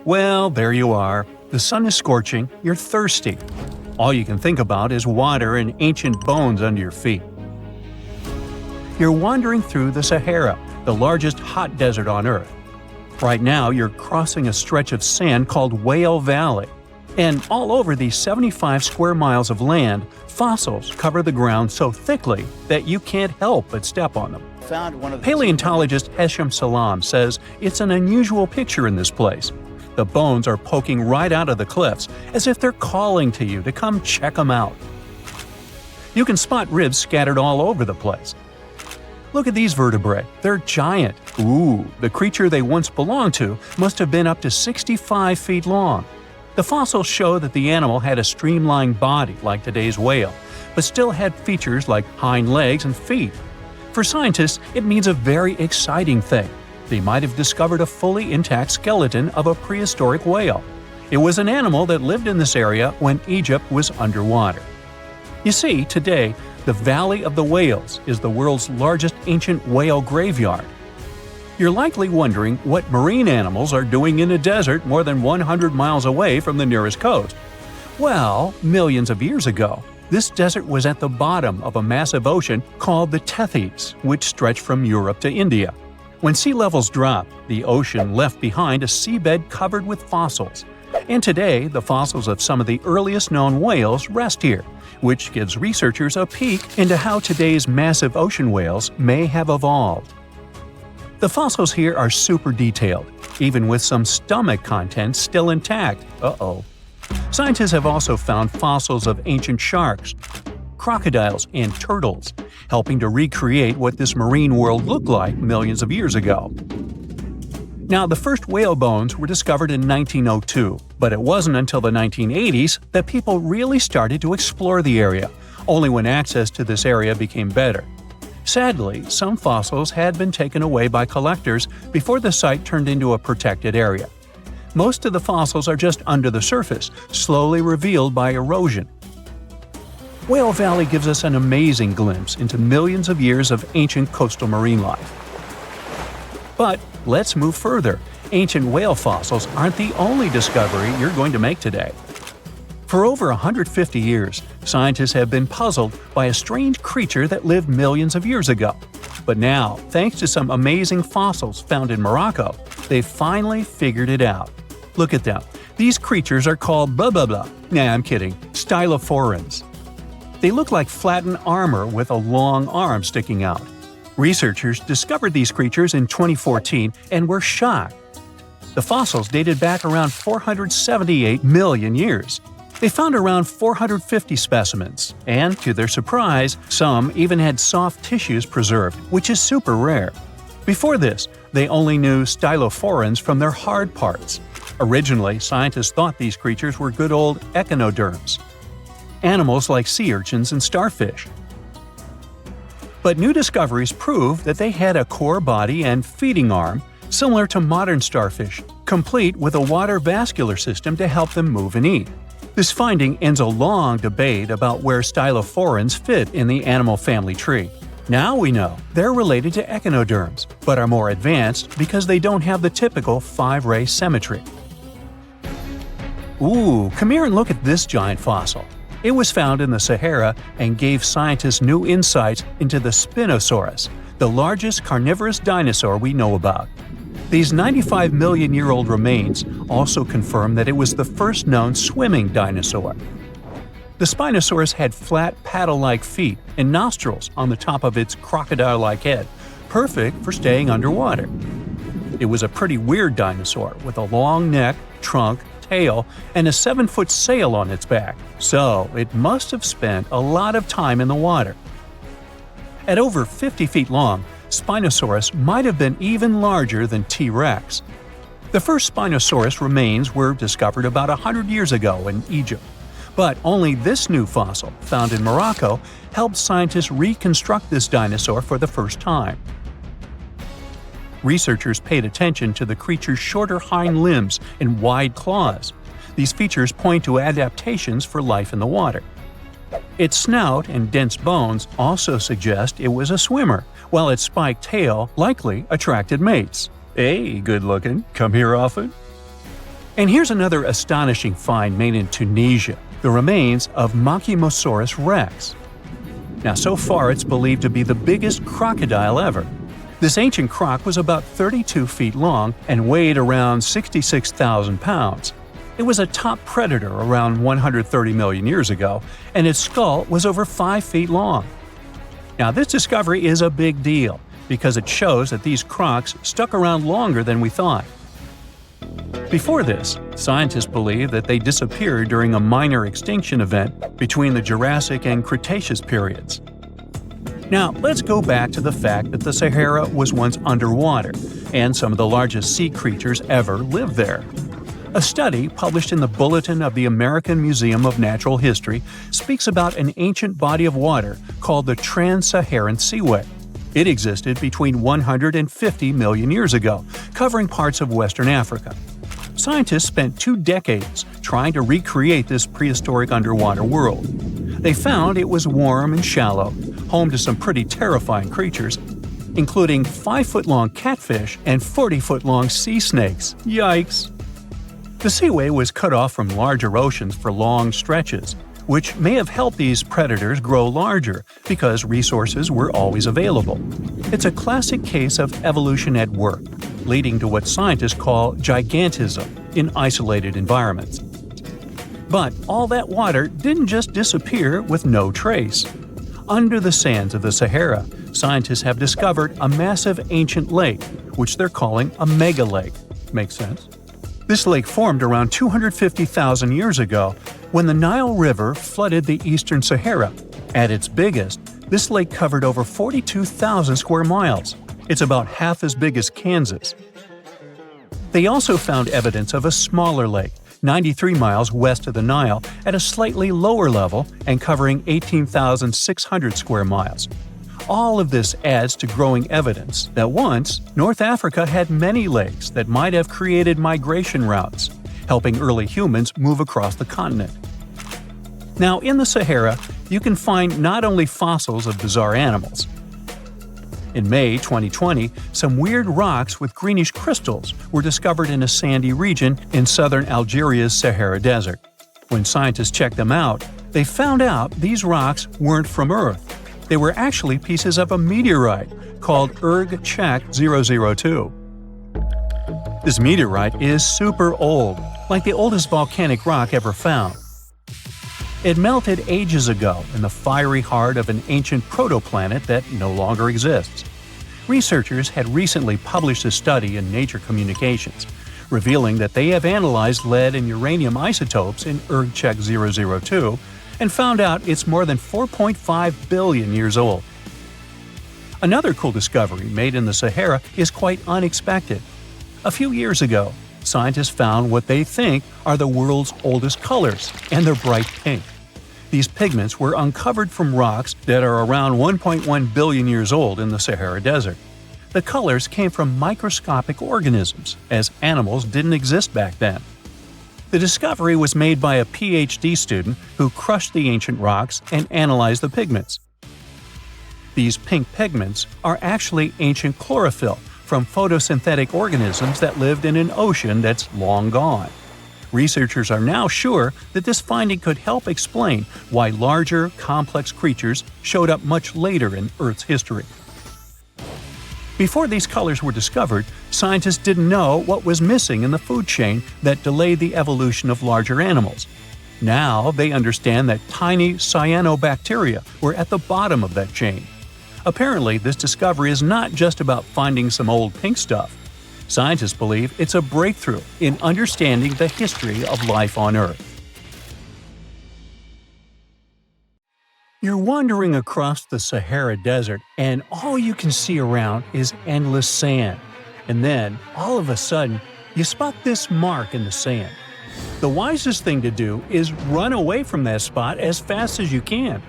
Well, there you are. The sun is scorching, you're thirsty. All you can think about is water and ancient bones under your feet. You're wandering through the Sahara, the largest hot desert on Earth. Right now, you're crossing a stretch of sand called Whale Valley. And all over these 75 square miles of land, fossils cover the ground so thickly that you can't help but step on them. Paleontologist Hesham Salam says it's an unusual picture in this place. The bones are poking right out of the cliffs, as if they're calling to you to come check them out. You can spot ribs scattered all over the place. Look at these vertebrae. They're giant. Ooh, the creature they once belonged to must have been up to 65 feet long. The fossils show that the animal had a streamlined body like today's whale, but still had features like hind legs and feet. For scientists, it means a very exciting thing. They might have discovered a fully intact skeleton of a prehistoric whale. It was an animal that lived in this area when Egypt was underwater. You see, today, the Valley of the Whales is the world's largest ancient whale graveyard. You're likely wondering what marine animals are doing in a desert more than 100 miles away from the nearest coast. Well, millions of years ago, this desert was at the bottom of a massive ocean called the Tethys, which stretched from Europe to India. When sea levels dropped, the ocean left behind a seabed covered with fossils. And today, the fossils of some of the earliest known whales rest here, which gives researchers a peek into how today's massive ocean whales may have evolved. The fossils here are super detailed, even with some stomach contents still intact. Uh-oh. Scientists have also found fossils of ancient sharks, crocodiles, and turtles, helping to recreate what this marine world looked like millions of years ago. Now, the first whale bones were discovered in 1902, but it wasn't until the 1980s that people really started to explore the area, only when access to this area became better. Sadly, some fossils had been taken away by collectors before the site turned into a protected area. Most of the fossils are just under the surface, slowly revealed by erosion. Whale Valley gives us an amazing glimpse into millions of years of ancient coastal marine life. But let's move further. Ancient whale fossils aren't the only discovery you're going to make today. For over 150 years, scientists have been puzzled by a strange creature that lived millions of years ago. But now, thanks to some amazing fossils found in Morocco, they've finally figured it out. Look at them. These creatures are called blah blah blah. Nah, I'm kidding. Stylophorans. They look like flattened armor with a long arm sticking out. Researchers discovered these creatures in 2014 and were shocked. The fossils dated back around 478 million years. They found around 450 specimens, and to their surprise, some even had soft tissues preserved, which is super rare. Before this, they only knew stylophorans from their hard parts. Originally, scientists thought these creatures were good old echinoderms, animals like sea urchins and starfish. But new discoveries prove that they had a core body and feeding arm similar to modern starfish, complete with a water vascular system to help them move and eat. This finding ends a long debate about where stylophorans fit in the animal family tree. Now we know they're related to echinoderms, but are more advanced because they don't have the typical 5-ray symmetry. Ooh, come here and look at this giant fossil. It was found in the Sahara and gave scientists new insights into the Spinosaurus, the largest carnivorous dinosaur we know about. These 95 million-year-old remains also confirm that it was the first known swimming dinosaur. The Spinosaurus had flat paddle-like feet and nostrils on the top of its crocodile-like head, perfect for staying underwater. It was a pretty weird dinosaur with a long neck, trunk, tail, and a 7-foot sail on its back, so it must have spent a lot of time in the water. At over 50 feet long, Spinosaurus might have been even larger than T-Rex. The first Spinosaurus remains were discovered about 100 years ago in Egypt, but only this new fossil, found in Morocco, helped scientists reconstruct this dinosaur for the first time. Researchers paid attention to the creature's shorter hind limbs and wide claws. These features point to adaptations for life in the water. Its snout and dense bones also suggest it was a swimmer, while its spiked tail likely attracted mates. Hey, good looking, come here often? And here's another astonishing find made in Tunisia, the remains of Machimosaurus rex. Now, so far it's believed to be the biggest crocodile ever. This ancient croc was about 32 feet long and weighed around 66,000 pounds. It was a top predator around 130 million years ago, and its skull was over 5 feet long. Now, this discovery is a big deal because it shows that these crocs stuck around longer than we thought. Before this, scientists believed that they disappeared during a minor extinction event between the Jurassic and Cretaceous periods. Now, let's go back to the fact that the Sahara was once underwater, and some of the largest sea creatures ever lived there. A study published in the Bulletin of the American Museum of Natural History speaks about an ancient body of water called the trans-Saharan seaway. It existed between 150 million years ago, covering parts of Western Africa. Scientists spent 2 decades trying to recreate this prehistoric underwater world. They found it was warm and shallow, home to some pretty terrifying creatures, including 5-foot-long catfish and 40-foot-long sea snakes. Yikes! The seaway was cut off from larger oceans for long stretches, which may have helped these predators grow larger because resources were always available. It's a classic case of evolution at work, leading to what scientists call gigantism in isolated environments. But all that water didn't just disappear with no trace. Under the sands of the Sahara, scientists have discovered a massive ancient lake, which they're calling a megalake. Makes sense? This lake formed around 250,000 years ago when the Nile River flooded the eastern Sahara. At its biggest, this lake covered over 42,000 square miles. It's about half as big as Kansas. They also found evidence of a smaller lake, 93 miles west of the Nile, at a slightly lower level and covering 18,600 square miles. All of this adds to growing evidence that once, North Africa had many lakes that might have created migration routes, helping early humans move across the continent. Now, in the Sahara, you can find not only fossils of bizarre animals. In May 2020, some weird rocks with greenish crystals were discovered in a sandy region in southern Algeria's Sahara Desert. When scientists checked them out, they found out these rocks weren't from Earth. They were actually pieces of a meteorite called Erg-Chek 002. This meteorite is super old, like the oldest volcanic rock ever found. It melted ages ago in the fiery heart of an ancient protoplanet that no longer exists. Researchers had recently published a study in Nature Communications, revealing that they have analyzed lead and uranium isotopes in Erg-Chek 002 and found out it's more than 4.5 billion years old. Another cool discovery made in the Sahara is quite unexpected. A few years ago, scientists found what they think are the world's oldest colors, and they're bright pink. These pigments were uncovered from rocks that are around 1.1 billion years old in the Sahara Desert. The colors came from microscopic organisms, as animals didn't exist back then. The discovery was made by a PhD student who crushed the ancient rocks and analyzed the pigments. These pink pigments are actually ancient chlorophyll from photosynthetic organisms that lived in an ocean that's long gone. Researchers are now sure that this finding could help explain why larger, complex creatures showed up much later in Earth's history. Before these colors were discovered, scientists didn't know what was missing in the food chain that delayed the evolution of larger animals. Now they understand that tiny cyanobacteria were at the bottom of that chain. Apparently, this discovery is not just about finding some old pink stuff. Scientists believe it's a breakthrough in understanding the history of life on Earth. You're wandering across the Sahara Desert, and all you can see around is endless sand. And then, all of a sudden, you spot this mark in the sand. The wisest thing to do is run away from that spot as fast as you can.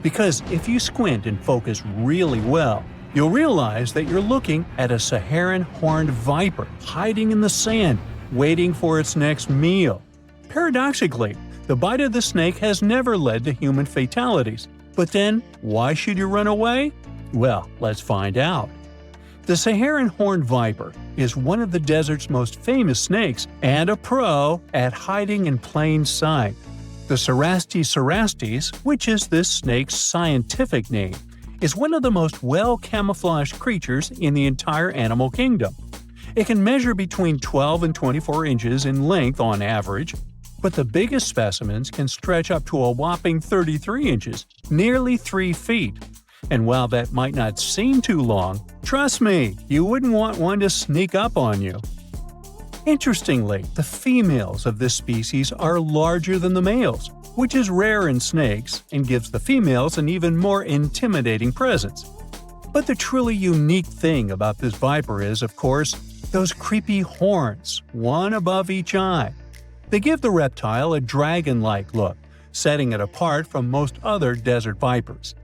Because if you squint and focus really well, you'll realize that you're looking at a Saharan horned viper hiding in the sand, waiting for its next meal. Paradoxically, the bite of the snake has never led to human fatalities. But then, why should you run away? Well, let's find out. The Saharan horned viper is one of the desert's most famous snakes and a pro at hiding in plain sight. The Cerastes cerastes, which is this snake's scientific name, is one of the most well-camouflaged creatures in the entire animal kingdom. It can measure between 12 and 24 inches in length on average, but the biggest specimens can stretch up to a whopping 33 inches, nearly 3 feet. And while that might not seem too long, trust me, you wouldn't want one to sneak up on you. Interestingly, the females of this species are larger than the males, which is rare in snakes and gives the females an even more intimidating presence. But the truly unique thing about this viper is, of course, those creepy horns, one above each eye. They give the reptile a dragon-like look, setting it apart from most other desert vipers.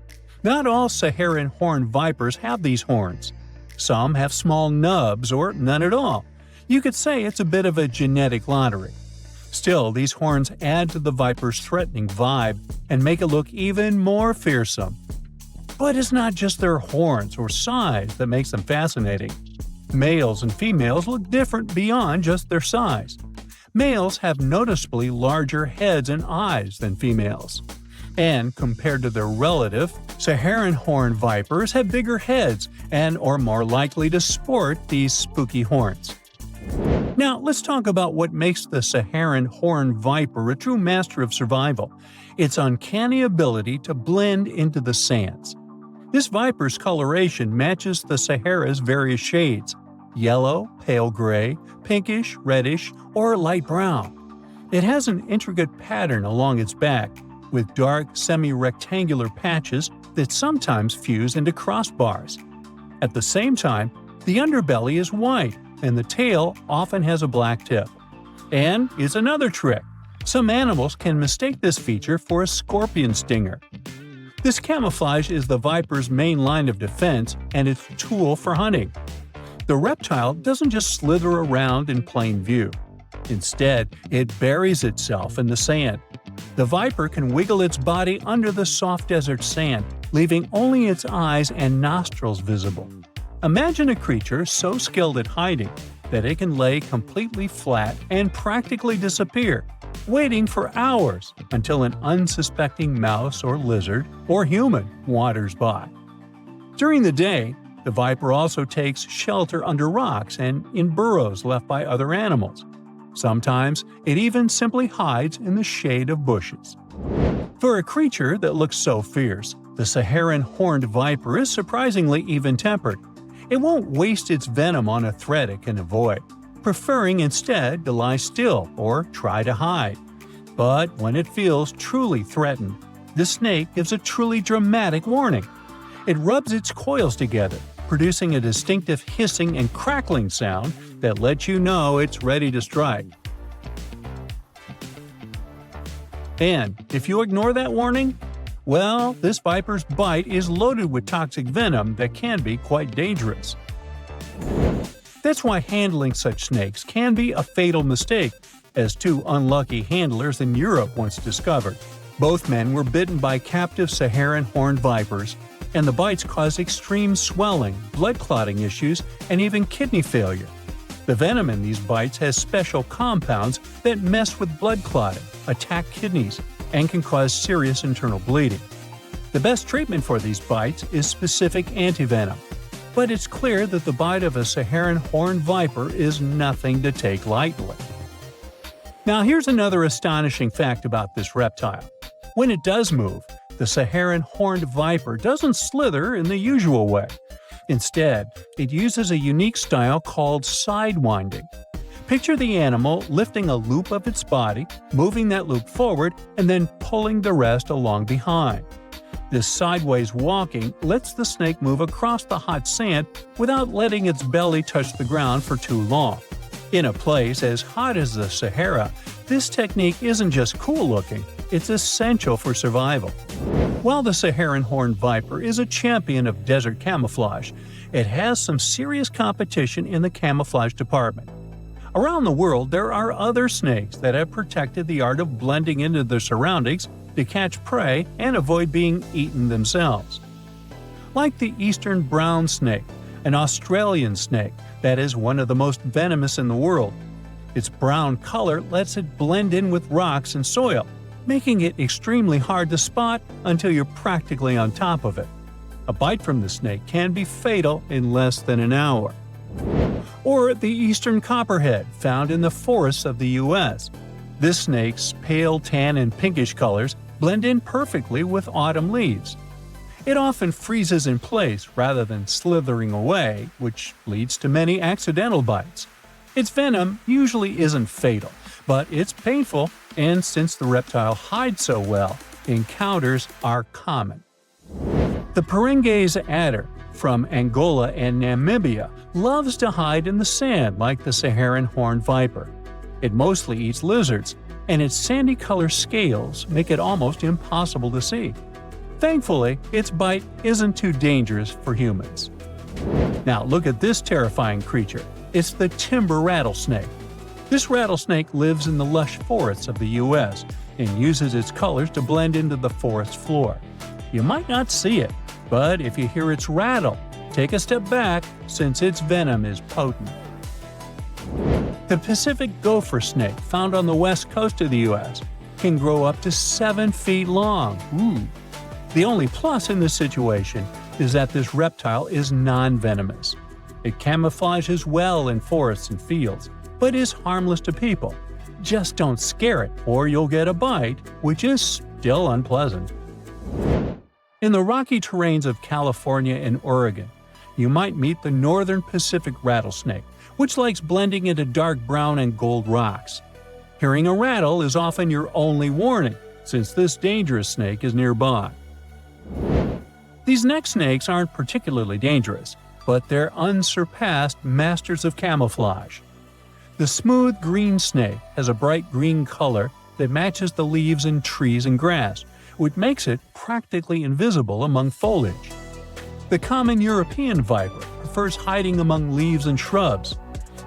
Not all Saharan horned vipers have these horns. Some have small nubs or none at all. You could say it's a bit of a genetic lottery. Still, these horns add to the viper's threatening vibe and make it look even more fearsome. But it's not just their horns or size that makes them fascinating. Males and females look different beyond just their size. Males have noticeably larger heads and eyes than females. And compared to their relative, Saharan horned vipers have bigger heads and are more likely to sport these spooky horns. Now, let's talk about what makes the Saharan horned viper a true master of survival: its uncanny ability to blend into the sands. This viper's coloration matches the Sahara's various shades: yellow, pale gray, pinkish, reddish, or light brown. It has an intricate pattern along its back, with dark, semi-rectangular patches that sometimes fuse into crossbars. At the same time, the underbelly is white, and the tail often has a black tip. And it's another trick: some animals can mistake this feature for a scorpion stinger. This camouflage is the viper's main line of defense and its tool for hunting. The reptile doesn't just slither around in plain view. Instead, it buries itself in the sand. The viper can wiggle its body under the soft desert sand, leaving only its eyes and nostrils visible. Imagine a creature so skilled at hiding that it can lay completely flat and practically disappear, waiting for hours until an unsuspecting mouse or lizard or human wanders by. During the day, the viper also takes shelter under rocks and in burrows left by other animals. Sometimes it even simply hides in the shade of bushes. For a creature that looks so fierce, the Saharan horned viper is surprisingly even-tempered. It won't waste its venom on a threat it can avoid, preferring instead to lie still or try to hide. But when it feels truly threatened, the snake gives a truly dramatic warning. It rubs its coils together, producing a distinctive hissing and crackling sound that lets you know it's ready to strike. And if you ignore that warning, well, this viper's bite is loaded with toxic venom that can be quite dangerous. That's why handling such snakes can be a fatal mistake, as two unlucky handlers in Europe once discovered. Both men were bitten by captive Saharan horned vipers, and the bites caused extreme swelling, blood clotting issues, and even kidney failure. The venom in these bites has special compounds that mess with blood clotting, attack kidneys, and can cause serious internal bleeding. The best treatment for these bites is specific antivenom, but it's clear that the bite of a Saharan horned viper is nothing to take lightly. Now here's another astonishing fact about this reptile. When it does move, the Saharan horned viper doesn't slither in the usual way. Instead, it uses a unique style called sidewinding. Picture the animal lifting a loop of its body, moving that loop forward, and then pulling the rest along behind. This sideways walking lets the snake move across the hot sand without letting its belly touch the ground for too long. In a place as hot as the Sahara, this technique isn't just cool-looking, it's essential for survival. While the Saharan horned viper is a champion of desert camouflage, it has some serious competition in the camouflage department. Around the world, there are other snakes that have protected the art of blending into their surroundings to catch prey and avoid being eaten themselves. Like the eastern brown snake, an Australian snake that is one of the most venomous in the world. Its brown color lets it blend in with rocks and soil, making it extremely hard to spot until you're practically on top of it. A bite from the snake can be fatal in less than an hour. Or the eastern copperhead, found in the forests of the U.S. This snake's pale tan and pinkish colors blend in perfectly with autumn leaves. It often freezes in place rather than slithering away, which leads to many accidental bites. Its venom usually isn't fatal, but it's painful, and since the reptile hides so well, encounters are common. The Peringues adder from Angola and Namibia loves to hide in the sand like the Saharan horned viper. It mostly eats lizards, and its sandy-colored scales make it almost impossible to see. Thankfully, its bite isn't too dangerous for humans. Now look at this terrifying creature. It's the timber rattlesnake. This rattlesnake lives in the lush forests of the U.S. and uses its colors to blend into the forest floor. You might not see it, but if you hear its rattle, take a step back since its venom is potent. The Pacific gopher snake, found on the west coast of the U.S., can grow up to 7 feet long. The only plus in this situation is that this reptile is non-venomous. It camouflages well in forests and fields, but is harmless to people. Just don't scare it, or you'll get a bite, which is still unpleasant. In the rocky terrains of California and Oregon, you might meet the northern Pacific rattlesnake, which likes blending into dark brown and gold rocks. Hearing a rattle is often your only warning, since this dangerous snake is nearby. These neck snakes aren't particularly dangerous, but they're unsurpassed masters of camouflage. The smooth green snake has a bright green color that matches the leaves in trees and grass, which makes it practically invisible among foliage. The common European viper prefers hiding among leaves and shrubs,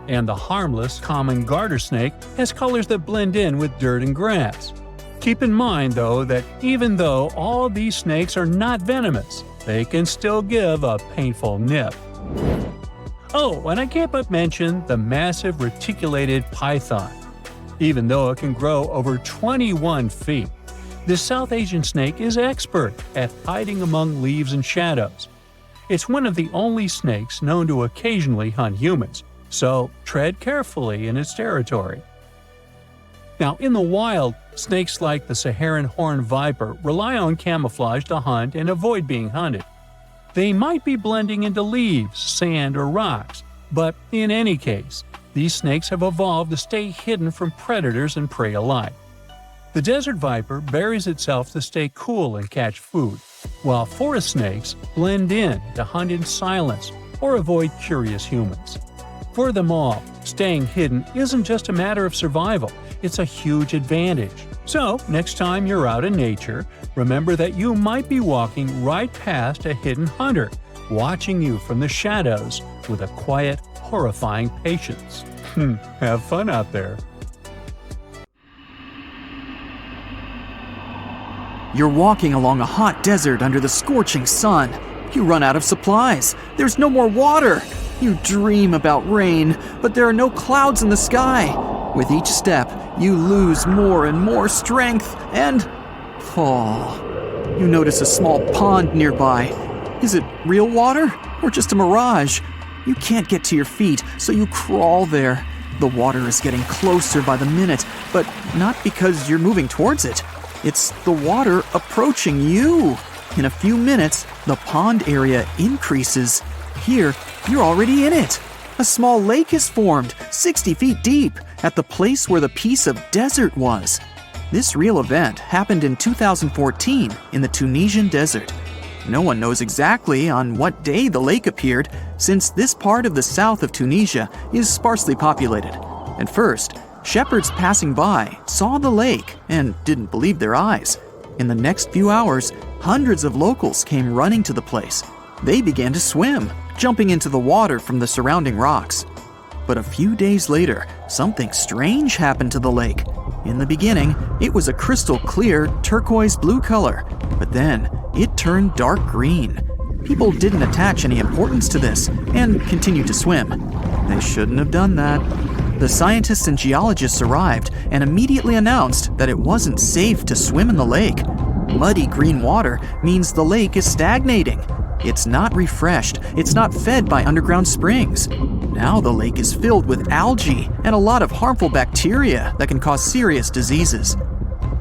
and the harmless common garter snake has colors that blend in with dirt and grass. Keep in mind, though, that even though all these snakes are not venomous, they can still give a painful nip. Oh, and I can't but mention the massive reticulated python. Even though it can grow over 21 feet, this South Asian snake is expert at hiding among leaves and shadows. It's one of the only snakes known to occasionally hunt humans, so tread carefully in its territory. Now, in the wild, snakes like the Saharan horned viper rely on camouflage to hunt and avoid being hunted. They might be blending into leaves, sand, or rocks, but in any case, these snakes have evolved to stay hidden from predators and prey alike. The desert viper buries itself to stay cool and catch food, while forest snakes blend in to hunt in silence or avoid curious humans. For them all, staying hidden isn't just a matter of survival, it's a huge advantage. So, next time you're out in nature, remember that you might be walking right past a hidden hunter, watching you from the shadows with a quiet, horrifying patience. Have fun out there. You're walking along a hot desert under the scorching sun. You run out of supplies. There's no more water. You dream about rain, but there are no clouds in the sky. With each step, you lose more and more strength and fall. You notice a small pond nearby. Is it real water or just a mirage? You can't get to your feet, so you crawl there. The water is getting closer by the minute, but not because you're moving towards it. It's the water approaching you. In a few minutes, the pond area increases. Here, you're already in it. A small lake is formed, 60 feet deep, at the place where the piece of desert was. This real event happened in 2014 in the Tunisian desert. No one knows exactly on what day the lake appeared, since this part of the south of Tunisia is sparsely populated. At first, shepherds passing by saw the lake and didn't believe their eyes. In the next few hours, hundreds of locals came running to the place. They began to swim, jumping into the water from the surrounding rocks. But a few days later, something strange happened to the lake. In the beginning, it was a crystal clear turquoise blue color, but then it turned dark green. People didn't attach any importance to this and continued to swim. They shouldn't have done that. The scientists and geologists arrived and immediately announced that it wasn't safe to swim in the lake. Muddy green water means the lake is stagnating. It's not refreshed, it's not fed by underground springs. Now the lake is filled with algae and a lot of harmful bacteria that can cause serious diseases.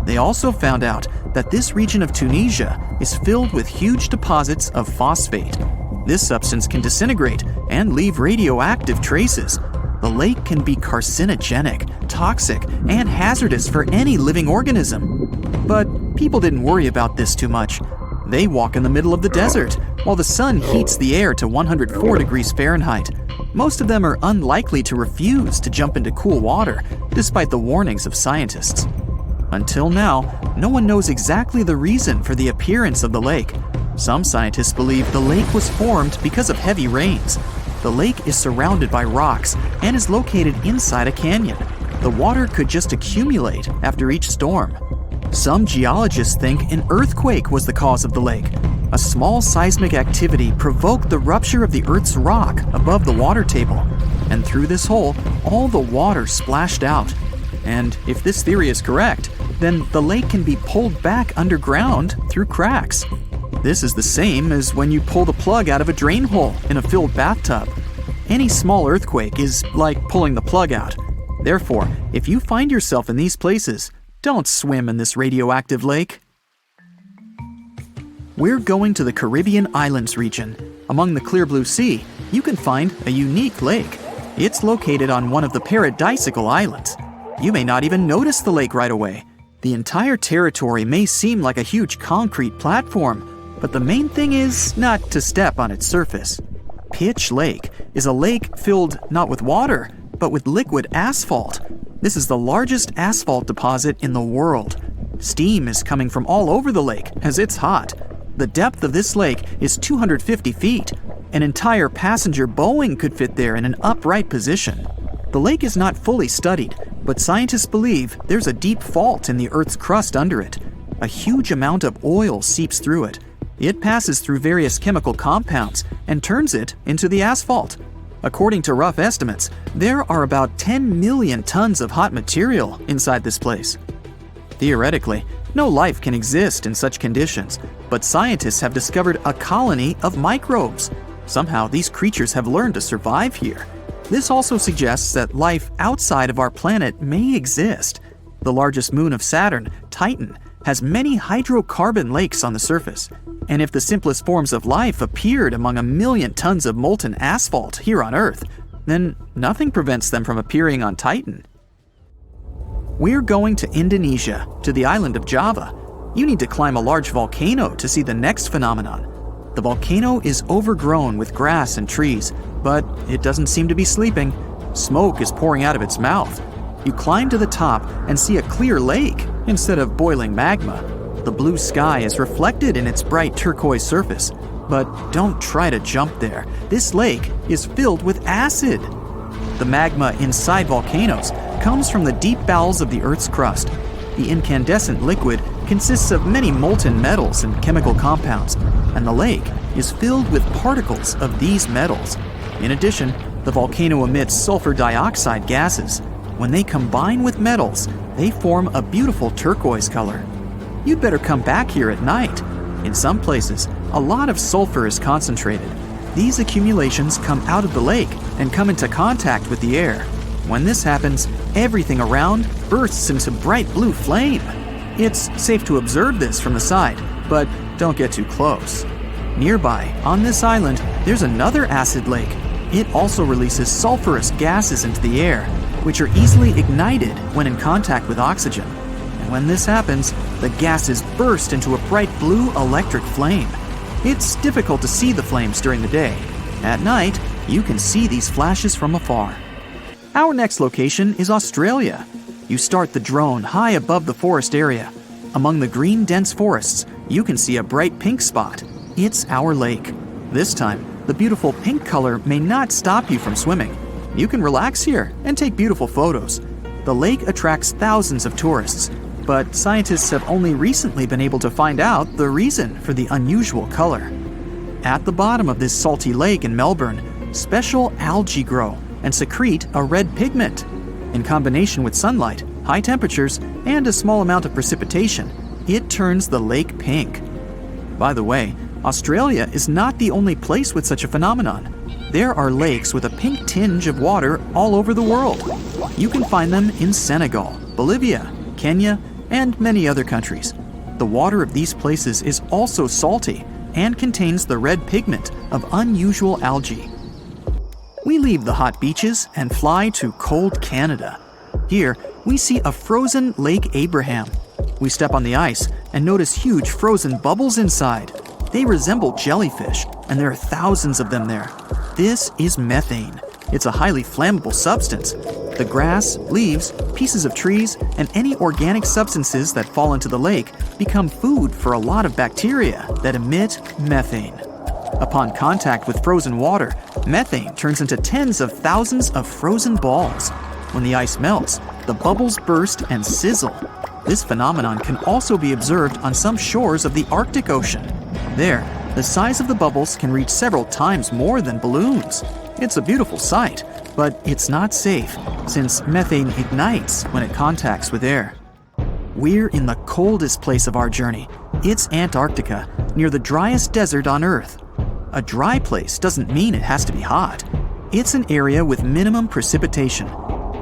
They also found out that this region of Tunisia is filled with huge deposits of phosphate. This substance can disintegrate and leave radioactive traces. The lake can be carcinogenic, toxic, and hazardous for any living organism. But people didn't worry about this too much. They walk in the middle of the desert, while the sun heats the air to 104 degrees Fahrenheit. Most of them are unlikely to refuse to jump into cool water, despite the warnings of scientists. Until now, no one knows exactly the reason for the appearance of the lake. Some scientists believe the lake was formed because of heavy rains. The lake is surrounded by rocks and is located inside a canyon. The water could just accumulate after each storm. Some geologists think an earthquake was the cause of the lake. A small seismic activity provoked the rupture of the Earth's rock above the water table, and through this hole, all the water splashed out. And if this theory is correct, then the lake can be pulled back underground through cracks. This is the same as when you pull the plug out of a drain hole in a filled bathtub. Any small earthquake is like pulling the plug out. Therefore, if you find yourself in these places, don't swim in this radioactive lake. We're going to the Caribbean Islands region. Among the clear blue sea, you can find a unique lake. It's located on one of the paradisiacal islands. You may not even notice the lake right away. The entire territory may seem like a huge concrete platform, but the main thing is not to step on its surface. Pitch Lake is a lake filled not with water, but with liquid asphalt. This is the largest asphalt deposit in the world. Steam is coming from all over the lake as it's hot. The depth of this lake is 250 feet. An entire passenger Boeing could fit there in an upright position. The lake is not fully studied, but scientists believe there's a deep fault in the Earth's crust under it. A huge amount of oil seeps through it. It passes through various chemical compounds and turns it into the asphalt. According to rough estimates, there are about 10 million tons of hot material inside this place. Theoretically, no life can exist in such conditions, but scientists have discovered a colony of microbes. Somehow, these creatures have learned to survive here. This also suggests that life outside of our planet may exist. The largest moon of Saturn, Titan, has many hydrocarbon lakes on the surface. And if the simplest forms of life appeared among 1 million tons of molten asphalt here on Earth, then nothing prevents them from appearing on Titan. We're going to Indonesia, to the island of Java. You need to climb a large volcano to see the next phenomenon. The volcano is overgrown with grass and trees, but it doesn't seem to be sleeping. Smoke is pouring out of its mouth. You climb to the top and see a clear lake instead of boiling magma. The blue sky is reflected in its bright turquoise surface. But don't try to jump there. This lake is filled with acid. The magma inside volcanoes comes from the deep bowels of the Earth's crust. The incandescent liquid consists of many molten metals and chemical compounds, and the lake is filled with particles of these metals. In addition, the volcano emits sulfur dioxide gases. When they combine with metals, they form a beautiful turquoise color. You'd better come back here at night. In some places, a lot of sulfur is concentrated. These accumulations come out of the lake and come into contact with the air. When this happens, everything around bursts into bright blue flame. It's safe to observe this from the side, but don't get too close. Nearby, on this island, there's another acid lake. It also releases sulfurous gases into the air, which are easily ignited when in contact with oxygen. And when this happens, the gases burst into a bright blue electric flame. It's difficult to see the flames during the day. At night, you can see these flashes from afar. Our next location is Australia. You start the drone high above the forest area. Among the green, dense forests, you can see a bright pink spot. It's our lake. This time, the beautiful pink color may not stop you from swimming. You can relax here and take beautiful photos. The lake attracts thousands of tourists, but scientists have only recently been able to find out the reason for the unusual color. At the bottom of this salty lake in Melbourne, special algae grow and secrete a red pigment. In combination with sunlight, high temperatures, and a small amount of precipitation, it turns the lake pink. By the way, Australia is not the only place with such a phenomenon. There are lakes with a pink tinge of water all over the world. You can find them in Senegal, Bolivia, Kenya, and many other countries. The water of these places is also salty and contains the red pigment of unusual algae. We leave the hot beaches and fly to cold Canada. Here, we see a frozen Lake Abraham. We step on the ice and notice huge frozen bubbles inside. They resemble jellyfish, and there are thousands of them there. This is methane. It's a highly flammable substance. The grass, leaves, pieces of trees, and any organic substances that fall into the lake become food for a lot of bacteria that emit methane. Upon contact with frozen water, methane turns into tens of thousands of frozen balls. When the ice melts, the bubbles burst and sizzle. This phenomenon can also be observed on some shores of the Arctic Ocean. There, the size of the bubbles can reach several times more than balloons. It's a beautiful sight, but it's not safe, since methane ignites when it contacts with air. We're in the coldest place of our journey. It's Antarctica, near the driest desert on Earth. A dry place doesn't mean it has to be hot. It's an area with minimum precipitation.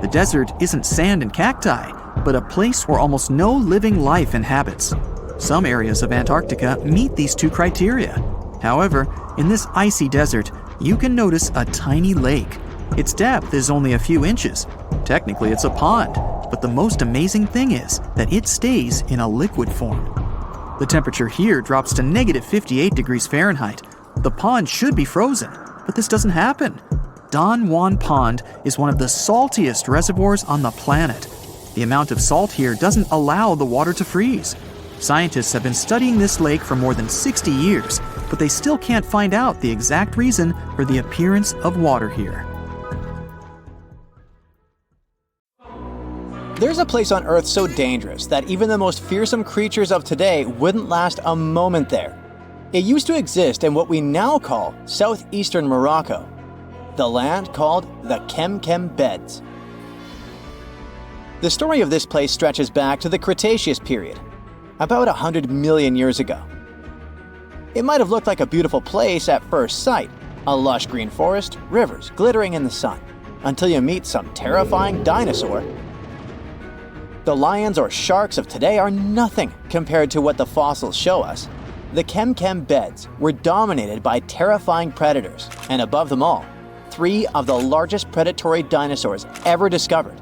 The desert isn't sand and cacti, but a place where almost no living life inhabits. Some areas of Antarctica meet these two criteria. However, in this icy desert, you can notice a tiny lake. Its depth is only a few inches. Technically, it's a pond, but the most amazing thing is that it stays in a liquid form. The temperature here drops to negative 58 degrees Fahrenheit. The pond should be frozen, but this doesn't happen. Don Juan Pond is one of the saltiest reservoirs on the planet. The amount of salt here doesn't allow the water to freeze. Scientists have been studying this lake for more than 60 years, but they still can't find out the exact reason for the appearance of water here. There's a place on Earth so dangerous that even the most fearsome creatures of today wouldn't last a moment there. It used to exist in what we now call southeastern Morocco, the land called the Kem Beds. The story of this place stretches back to the Cretaceous period, about 100 million years ago. It might have looked like a beautiful place at first sight, a lush green forest, rivers glittering in the sun, until you meet some terrifying dinosaur. The lions or sharks of today are nothing compared to what the fossils show us. The Kem Beds were dominated by terrifying predators, and above them all, 3 of the largest predatory dinosaurs ever discovered.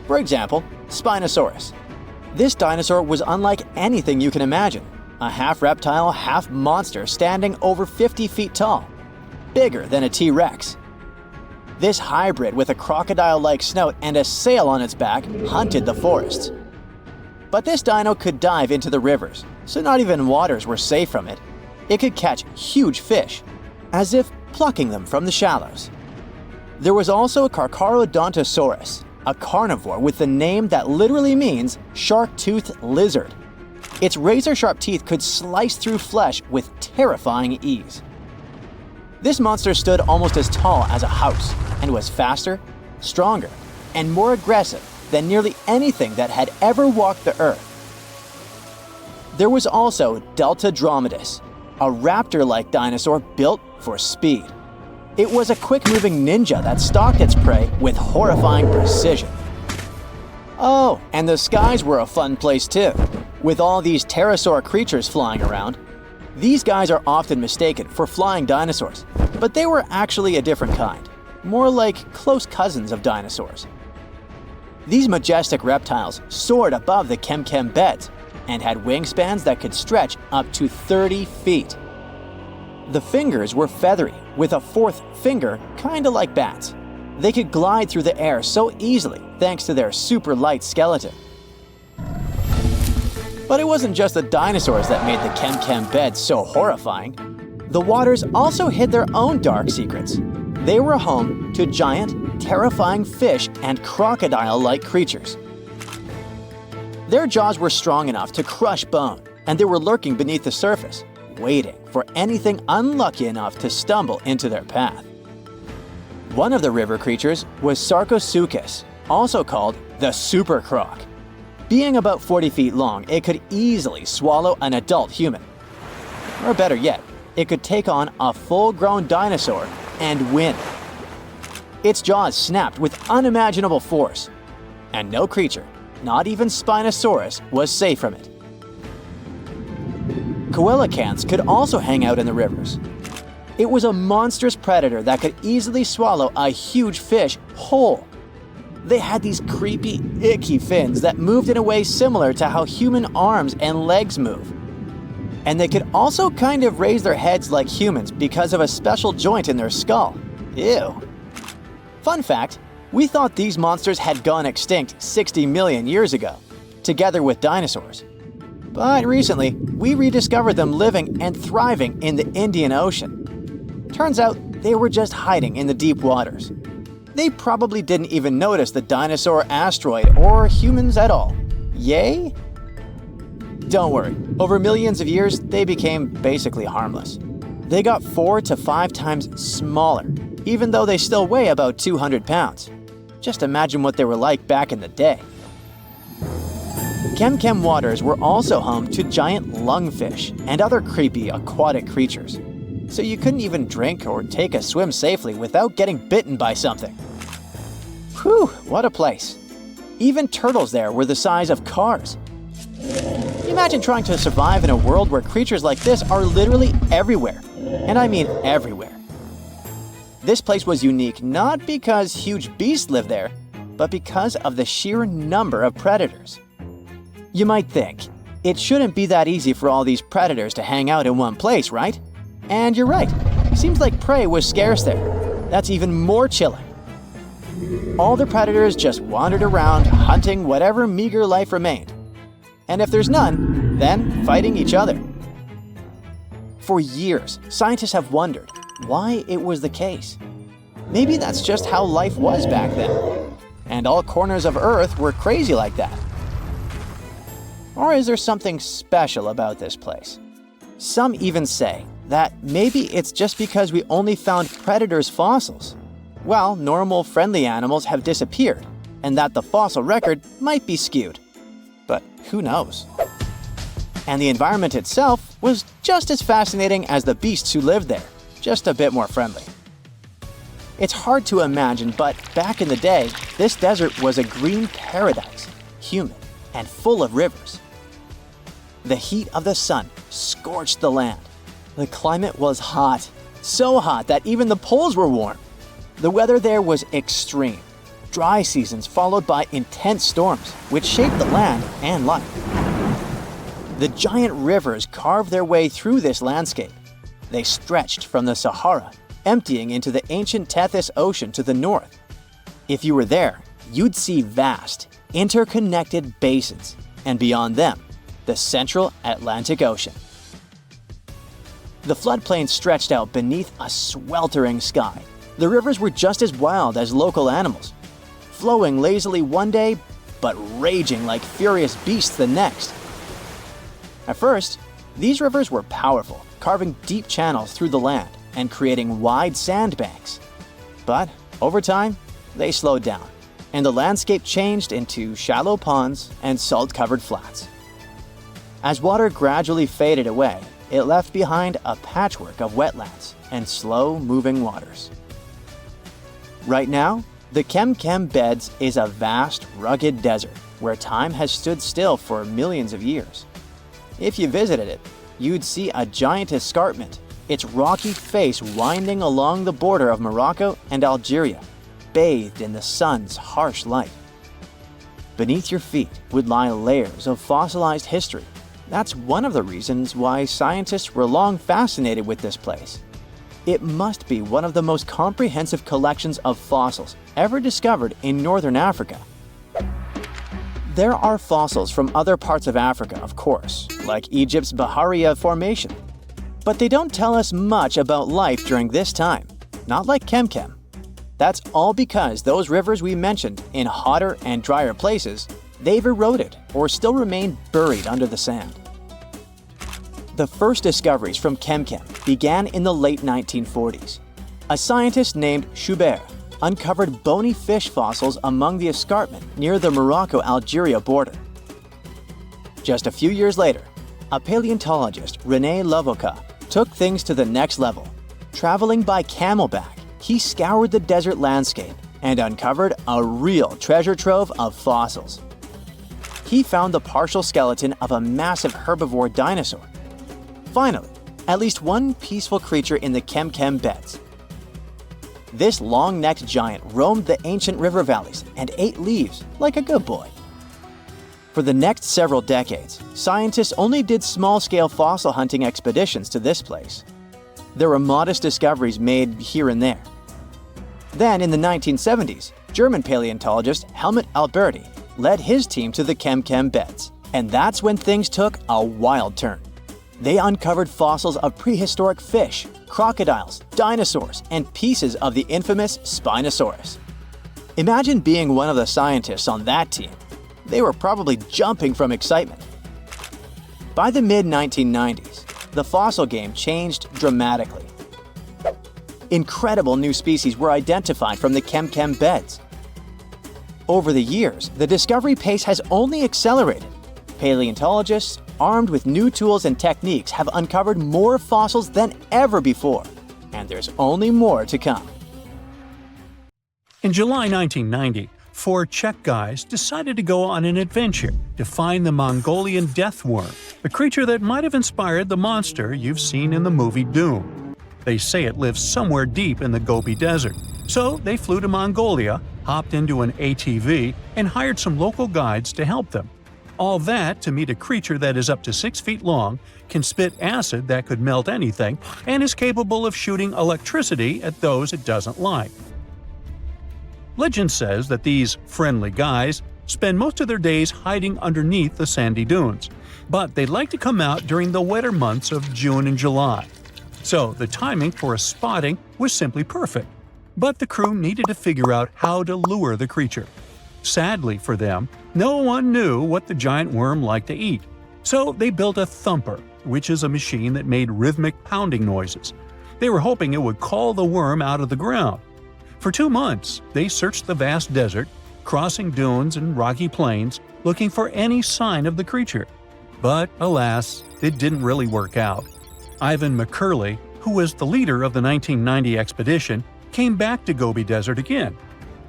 For example, Spinosaurus. This dinosaur was unlike anything you can imagine, a half reptile, half monster standing over 50 feet tall, bigger than a T-Rex. This hybrid with a crocodile-like snout and a sail on its back hunted the forests. But this dino could dive into the rivers, so not even waters were safe from it. It could catch huge fish, as if plucking them from the shallows. There was also Carcharodontosaurus, a carnivore with the name that literally means shark-toothed lizard. Its razor-sharp teeth could slice through flesh with terrifying ease. This monster stood almost as tall as a house and was faster, stronger, and more aggressive than nearly anything that had ever walked the earth. There was also Deltadromedus, a raptor-like dinosaur built for speed. It was a quick-moving ninja that stalked its prey with horrifying precision. Oh, and the skies were a fun place too, with all these pterosaur creatures flying around. These guys are often mistaken for flying dinosaurs, but they were actually a different kind, more like close cousins of dinosaurs. These majestic reptiles soared above the Kem Beds and had wingspans that could stretch up to 30 feet. The fingers were feathery, with a 4th finger kinda like bats. They could glide through the air so easily thanks to their super light skeleton. But it wasn't just the dinosaurs that made the Kem Beds so horrifying. The waters also hid their own dark secrets. They were home to giant, terrifying fish and crocodile-like creatures. Their jaws were strong enough to crush bone, and they were lurking beneath the surface, waiting for anything unlucky enough to stumble into their path. One of the river creatures was Sarcosuchus, also called the super croc. Being about 40 feet long, it could easily swallow an adult human. Or better yet, it could take on a full-grown dinosaur and win. Its jaws snapped with unimaginable force, and no creature, not even Spinosaurus, was safe from it. Coelacanths could also hang out in the rivers. It was a monstrous predator that could easily swallow a huge fish whole. They had these creepy, icky fins that moved in a way similar to how human arms and legs move. And they could also kind of raise their heads like humans because of a special joint in their skull. Ew. Fun fact, we thought these monsters had gone extinct 60 million years ago, together with dinosaurs. But recently, we rediscovered them living and thriving in the Indian Ocean. Turns out they were just hiding in the deep waters. They probably didn't even notice the dinosaur asteroid or humans at all. Yay? Don't worry, over millions of years, they became basically harmless. They got 4 to 5 times smaller, even though they still weigh about 200 pounds. Just imagine what they were like back in the day. Kem waters were also home to giant lungfish and other creepy aquatic creatures. So you couldn't even drink or take a swim safely without getting bitten by something. Whew, what a place. Even turtles there were the size of cars. Imagine trying to survive in a world where creatures like this are literally everywhere. And I mean everywhere. This place was unique not because huge beasts lived there, but because of the sheer number of predators. You might think, it shouldn't be that easy for all these predators to hang out in one place, right? And you're right. Seems like prey was scarce there. That's even more chilling. All the predators just wandered around hunting whatever meager life remained. And if there's none, then fighting each other. For years, scientists have wondered why it was the case. Maybe that's just how life was back then. And all corners of Earth were crazy like that. Or is there something special about this place? Some even say that maybe it's just because we only found predators' fossils, while normal friendly animals have disappeared, and that the fossil record might be skewed. But who knows? And the environment itself was just as fascinating as the beasts who lived there, just a bit more friendly. It's hard to imagine, but back in the day, this desert was a green paradise, humid and full of rivers. The heat of the sun scorched the land. The climate was hot, so hot that even the poles were warm. The weather there was extreme. Dry seasons followed by intense storms, which shaped the land and life. The giant rivers carved their way through this landscape. They stretched from the Sahara, emptying into the ancient Tethys Ocean to the north. If you were there, you'd see vast, interconnected basins, and beyond them, the central Atlantic Ocean. The floodplain stretched out beneath a sweltering sky. The rivers were just as wild as local animals, flowing lazily one day, but raging like furious beasts the next. At first, these rivers were powerful, carving deep channels through the land and creating wide sandbanks. But over time, they slowed down, and the landscape changed into shallow ponds and salt-covered flats. As water gradually faded away, it left behind a patchwork of wetlands and slow-moving waters. Right now, the Kem Beds is a vast, rugged desert where time has stood still for millions of years. If you visited it, you'd see a giant escarpment, its rocky face winding along the border of Morocco and Algeria, bathed in the sun's harsh light. Beneath your feet would lie layers of fossilized history. That's one of the reasons why scientists were long fascinated with this place. It must be one of the most comprehensive collections of fossils ever discovered in northern Africa. There are fossils from other parts of Africa, of course, like Egypt's Bahariya Formation. But they don't tell us much about life during this time, not like Kem. That's all because those rivers we mentioned in hotter and drier places, they've eroded or still remain buried under the sand. The first discoveries from Kemkem began in the late 1940s. A scientist named Schubert uncovered bony fish fossils among the escarpment near the Morocco-Algeria border. Just a few years later, a paleontologist, René Lavoca, took things to the next level. Traveling by camelback, he scoured the desert landscape and uncovered a real treasure trove of fossils. He found the partial skeleton of a massive herbivore dinosaur. Finally, at least one peaceful creature in the Kemkem beds. This long-necked giant roamed the ancient river valleys and ate leaves like a good boy. For the next several decades, scientists only did small-scale fossil hunting expeditions to this place. There were modest discoveries made here and there. Then, in the 1970s, German paleontologist Helmut Alberti led his team to the Kemkem beds, and that's when things took a wild turn. They uncovered fossils of prehistoric fish, crocodiles, dinosaurs, and pieces of the infamous Spinosaurus. Imagine being one of the scientists on that team. They were probably jumping from excitement. By the mid-1990s, the fossil game changed dramatically. Incredible new species were identified from the Kemkem beds. Over the years, the discovery pace has only accelerated. Paleontologists, armed with new tools and techniques, have uncovered more fossils than ever before, and there's only more to come. In July 1990, 4 Czech guys decided to go on an adventure to find the Mongolian death worm, a creature that might have inspired the monster you've seen in the movie Doom. They say it lives somewhere deep in the Gobi Desert, so they flew to Mongolia, hopped into an ATV, and hired some local guides to help them. All that to meet a creature that is up to 6 feet long, can spit acid that could melt anything, and is capable of shooting electricity at those it doesn't like. Legend says that these friendly guys spend most of their days hiding underneath the sandy dunes, but they like to come out during the wetter months of June and July. So the timing for a spotting was simply perfect. But the crew needed to figure out how to lure the creature. Sadly for them, no one knew what the giant worm liked to eat. So they built a thumper, which is a machine that made rhythmic pounding noises. They were hoping it would call the worm out of the ground. For 2 months, they searched the vast desert, crossing dunes and rocky plains, looking for any sign of the creature. But alas, it didn't really work out. Ivan McCurley, who was the leader of the 1990 expedition, came back to Gobi Desert again.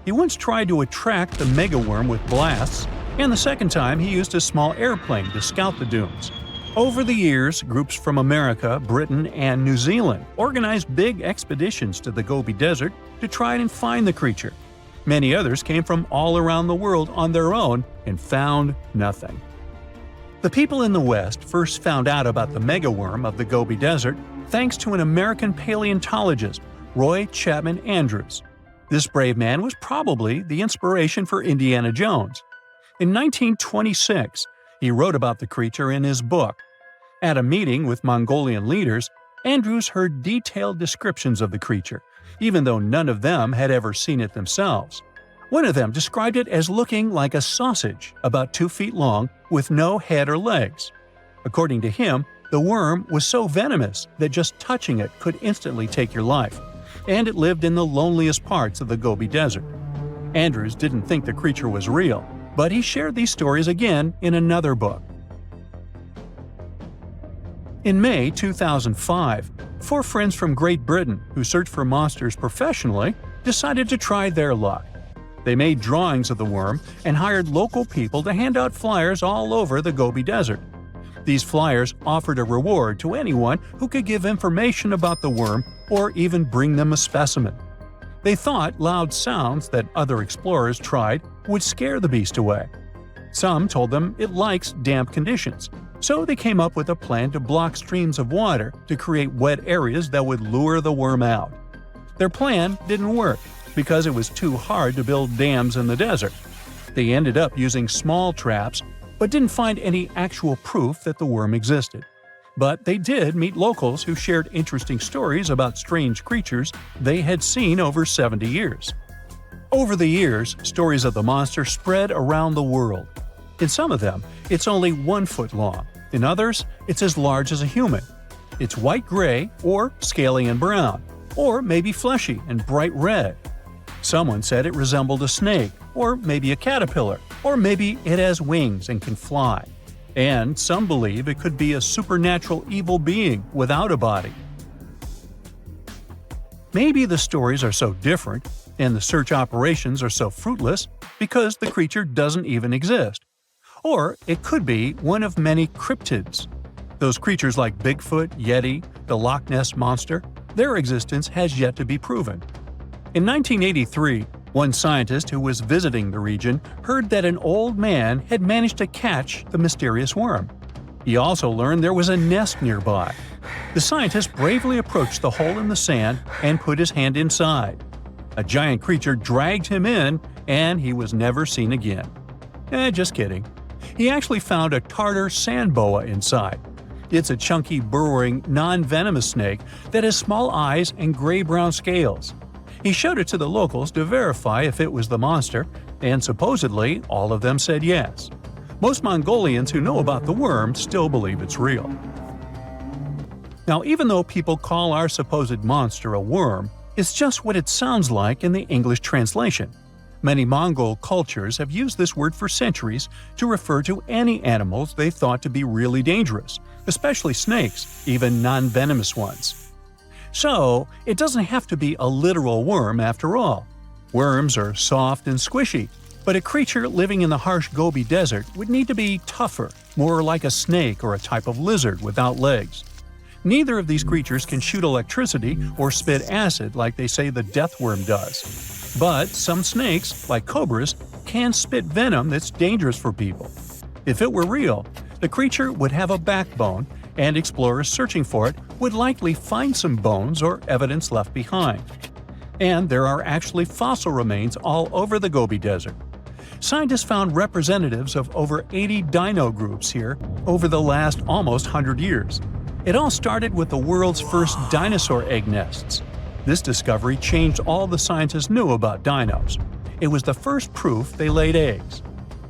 He once tried to attract the megaworm with blasts, and the second time he used a small airplane to scout the dunes. Over the years, groups from America, Britain, and New Zealand organized big expeditions to the Gobi Desert to try and find the creature. Many others came from all around the world on their own and found nothing. The people in the West first found out about the megaworm of the Gobi Desert thanks to an American paleontologist, Roy Chapman Andrews. This brave man was probably the inspiration for Indiana Jones. In 1926, he wrote about the creature in his book. At a meeting with Mongolian leaders, Andrews heard detailed descriptions of the creature, even though none of them had ever seen it themselves. One of them described it as looking like a sausage, about 2 feet long, with no head or legs. According to him, the worm was so venomous that just touching it could instantly take your life, and it lived in the loneliest parts of the Gobi Desert. Andrews didn't think the creature was real, but he shared these stories again in another book. In May 2005, 4 friends from Great Britain who search for monsters professionally decided to try their luck. They made drawings of the worm and hired local people to hand out flyers all over the Gobi Desert. These flyers offered a reward to anyone who could give information about the worm or even bring them a specimen. They thought loud sounds that other explorers tried would scare the beast away. Some told them it likes damp conditions, so they came up with a plan to block streams of water to create wet areas that would lure the worm out. Their plan didn't work because it was too hard to build dams in the desert. They ended up using small traps, but didn't find any actual proof that the worm existed. But they did meet locals who shared interesting stories about strange creatures they had seen over 70 years. Over the years, stories of the monster spread around the world. In some of them, it's only 1 foot long, In others, it's as large as a human. It's white-gray or scaly and brown, or maybe fleshy and bright red. Someone said it resembled a snake, or maybe a caterpillar, or maybe it has wings and can fly. And some believe it could be a supernatural evil being without a body. Maybe the stories are so different, and the search operations are so fruitless, because the creature doesn't even exist. Or it could be one of many cryptids. Those creatures like Bigfoot, Yeti, the Loch Ness Monster, their existence has yet to be proven. In 1983, one scientist who was visiting the region heard that an old man had managed to catch the mysterious worm. He also learned there was a nest nearby. The scientist bravely approached the hole in the sand and put his hand inside. A giant creature dragged him in, and he was never seen again. Just kidding. He actually found a Tartar sand boa inside. It's a chunky, burrowing, non-venomous snake that has small eyes and gray-brown scales. He showed it to the locals to verify if it was the monster, and supposedly all of them said yes. Most Mongolians who know about the worm still believe it's real. Now, even though people call our supposed monster a worm, it's just what it sounds like in the English translation. Many Mongol cultures have used this word for centuries to refer to any animals they thought to be really dangerous, especially snakes, even non-venomous ones. So, it doesn't have to be a literal worm after all. Worms are soft and squishy, but a creature living in the harsh Gobi Desert would need to be tougher, more like a snake or a type of lizard without legs. Neither of these creatures can shoot electricity or spit acid like they say the death worm does. But some snakes, like cobras, can spit venom that's dangerous for people. If it were real, the creature would have a backbone, and explorers searching for it would likely find some bones or evidence left behind. And there are actually fossil remains all over the Gobi Desert. Scientists found representatives of over 80 dino groups here over the last almost 100 years. It all started with the world's first dinosaur egg nests. This discovery changed all the scientists knew about dinos. It was the first proof they laid eggs.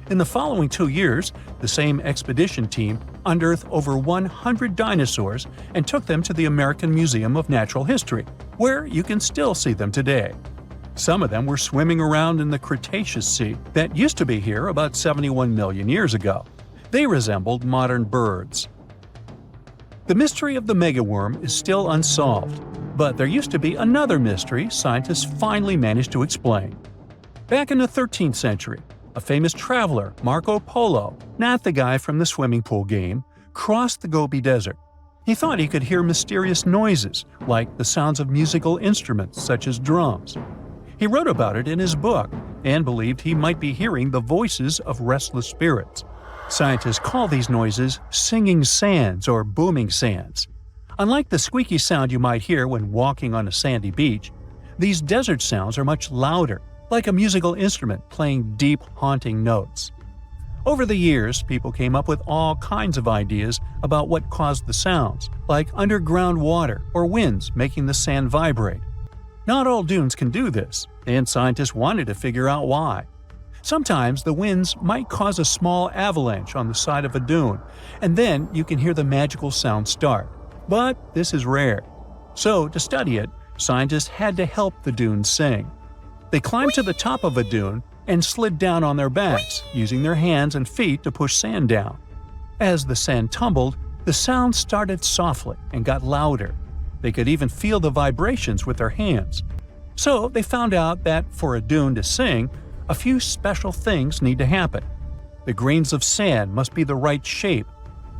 In the following 2 years, the same expedition team unearthed over 100 dinosaurs and took them to the American Museum of Natural History, where you can still see them today. Some of them were swimming around in the Cretaceous Sea that used to be here about 71 million years ago. They resembled modern birds. The mystery of the megaworm is still unsolved, but there used to be another mystery scientists finally managed to explain. Back in the 13th century, a famous traveler, Marco Polo, not the guy from the swimming pool game, crossed the Gobi Desert. He thought he could hear mysterious noises, like the sounds of musical instruments such as drums. He wrote about it in his book and believed he might be hearing the voices of restless spirits. Scientists call these noises singing sands or booming sands. Unlike the squeaky sound you might hear when walking on a sandy beach, these desert sounds are much louder, like a musical instrument playing deep, haunting notes. Over the years, people came up with all kinds of ideas about what caused the sounds, like underground water or winds making the sand vibrate. Not all dunes can do this, and scientists wanted to figure out why. Sometimes the winds might cause a small avalanche on the side of a dune, and then you can hear the magical sound start. But this is rare. So, to study it, scientists had to help the dunes sing. They climbed to the top of a dune and slid down on their backs, using their hands and feet to push sand down. As the sand tumbled, the sound started softly and got louder. They could even feel the vibrations with their hands. So they found out that for a dune to sing, a few special things need to happen. The grains of sand must be the right shape.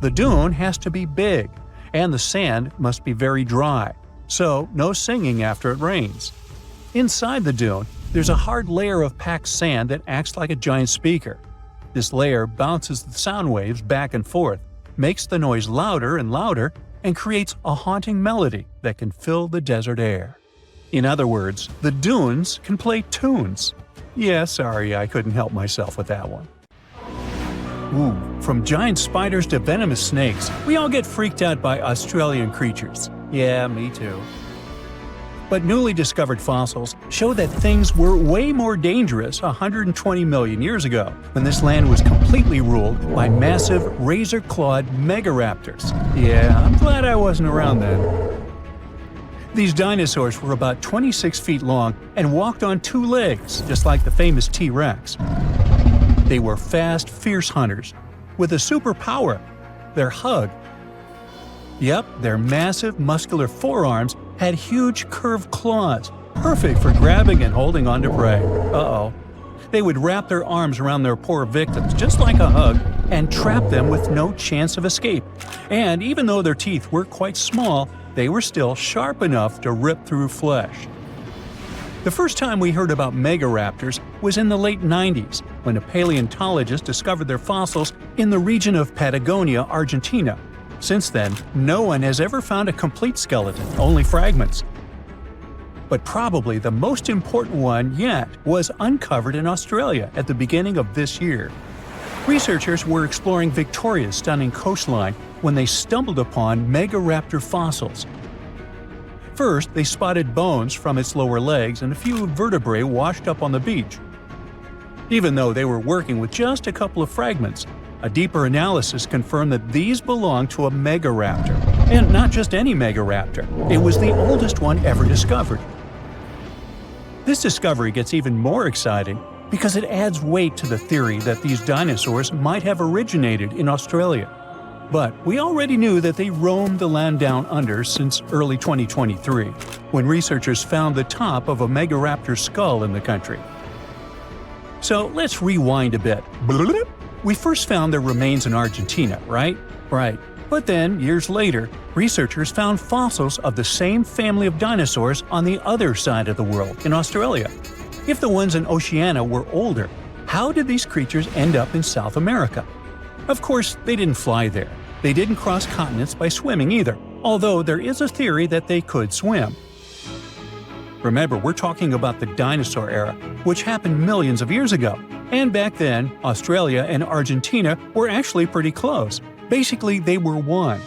The dune has to be big, and the sand must be very dry, so no singing after it rains. Inside the dune, there's a hard layer of packed sand that acts like a giant speaker. This layer bounces the sound waves back and forth, makes the noise louder and louder, and creates a haunting melody that can fill the desert air. In other words, the dunes can play tunes. Yeah, sorry, I couldn't help myself with that one. Ooh, from giant spiders to venomous snakes, we all get freaked out by Australian creatures. Yeah, me too. But newly discovered fossils show that things were way more dangerous 120 million years ago, when this land was completely ruled by massive razor-clawed megaraptors. Yeah, I'm glad I wasn't around then. These dinosaurs were about 26 feet long and walked on two legs, just like the famous T-Rex. They were fast, fierce hunters, with a superpower: their hug. Yep, their massive, muscular forearms had huge curved claws, perfect for grabbing and holding onto prey. Uh-oh. They would wrap their arms around their poor victims, just like a hug, and trap them with no chance of escape. And even though their teeth were quite small, they were still sharp enough to rip through flesh. The first time we heard about megaraptors was in the late 90s, when a paleontologist discovered their fossils in the region of Patagonia, Argentina. Since then, no one has ever found a complete skeleton, only fragments. But probably the most important one yet was uncovered in Australia at the beginning of this year. Researchers were exploring Victoria's stunning coastline when they stumbled upon megaraptor fossils. First, they spotted bones from its lower legs and a few vertebrae washed up on the beach. Even though they were working with just a couple of fragments, a deeper analysis confirmed that these belonged to a megaraptor. And not just any megaraptor, it was the oldest one ever discovered. This discovery gets even more exciting because it adds weight to the theory that these dinosaurs might have originated in Australia. But we already knew that they roamed the land down under since early 2023, when researchers found the top of a megaraptor skull in the country. So let's rewind a bit. We first found their remains in Argentina, right? Right. But then, years later, researchers found fossils of the same family of dinosaurs on the other side of the world, in Australia. If the ones in Oceania were older, how did these creatures end up in South America? Of course, they didn't fly there. They didn't cross continents by swimming either, although there is a theory that they could swim. Remember, we're talking about the dinosaur era, which happened millions of years ago. And back then, Australia and Argentina were actually pretty close. Basically, they were one.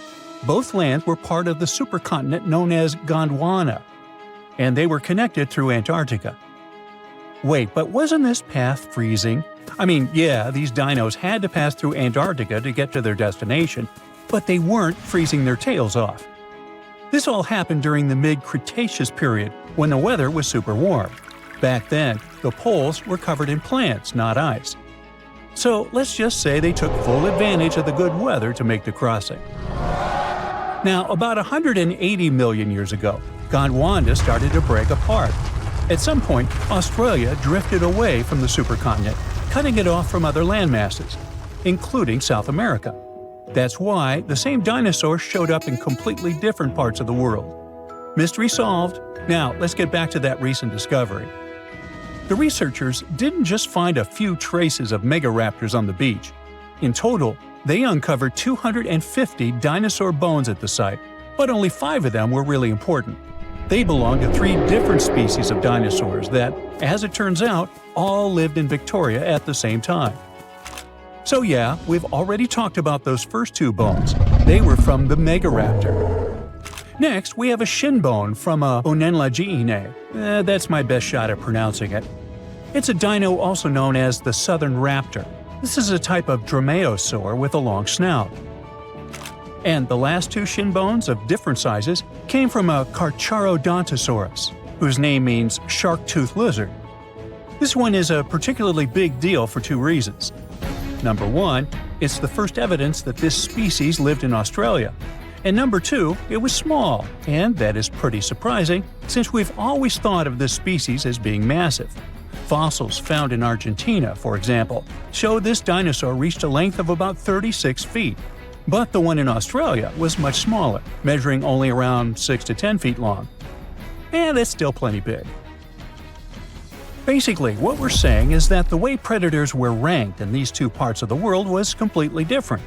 Both lands were part of the supercontinent known as Gondwana, and they were connected through Antarctica. Wait, but wasn't this path freezing? I mean, yeah, these dinos had to pass through Antarctica to get to their destination, but they weren't freezing their tails off. This all happened during the mid-Cretaceous period, when the weather was super warm. Back then, the poles were covered in plants, not ice. So let's just say they took full advantage of the good weather to make the crossing. Now, about 180 million years ago, Gondwana started to break apart. At some point, Australia drifted away from the supercontinent, cutting it off from other landmasses, including South America. That's why the same dinosaurs showed up in completely different parts of the world. Mystery solved. Now, let's get back to that recent discovery. The researchers didn't just find a few traces of megaraptors on the beach. In total, they uncovered 250 dinosaur bones at the site, but only 5 of them were really important. They belonged to 3 different species of dinosaurs that, as it turns out, all lived in Victoria at the same time. So yeah, we've already talked about those first 2 bones. They were from the megaraptor. Next, we have a shin bone from a Onenlagiine. That's my best shot at pronouncing it. It's a dino also known as the southern raptor. This is a type of dromaeosaur with a long snout. And the last 2 shin bones of different sizes came from a Carcharodontosaurus, whose name means shark-toothed lizard. This one is a particularly big deal for 2 reasons. Number 1, it's the first evidence that this species lived in Australia. And number 2, it was small, and that is pretty surprising since we've always thought of this species as being massive. Fossils found in Argentina, for example, show this dinosaur reached a length of about 36 feet. But the one in Australia was much smaller, measuring only around 6 to 10 feet long. And that's still plenty big. Basically, what we're saying is that the way predators were ranked in these 2 parts of the world was completely different.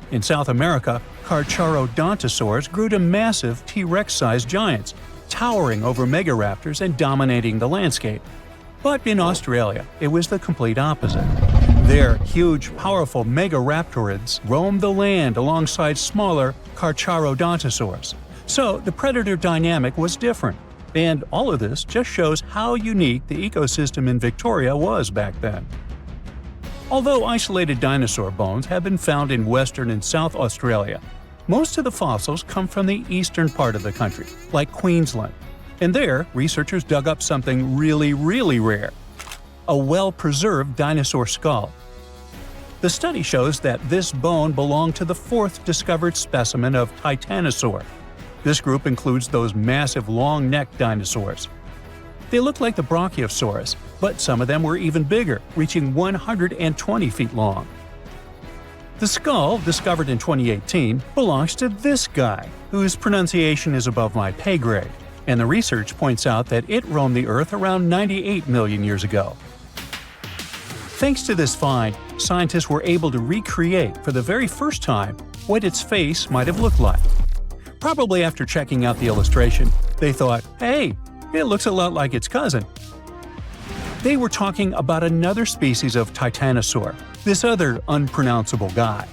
In South America, Carcharodontosaurs grew to massive T-Rex-sized giants, towering over megaraptors and dominating the landscape. But in Australia, it was the complete opposite. There, huge, powerful megaraptorids roamed the land alongside smaller Carcharodontosaurs. So the predator dynamic was different. And all of this just shows how unique the ecosystem in Victoria was back then. Although isolated dinosaur bones have been found in Western and South Australia, most of the fossils come from the eastern part of the country, like Queensland. And there, researchers dug up something really, really rare – a well-preserved dinosaur skull. The study shows that this bone belonged to the fourth discovered specimen of Titanosaur. This group includes those massive long-necked dinosaurs. They look like the Brachiosaurus, but some of them were even bigger, reaching 120 feet long. The skull, discovered in 2018, belongs to this guy, whose pronunciation is above my pay grade, and the research points out that it roamed the Earth around 98 million years ago. Thanks to this find, scientists were able to recreate for the very first time what its face might have looked like. Probably after checking out the illustration, they thought, hey, it looks a lot like its cousin. They were talking about another species of Titanosaur, this other unpronounceable guy.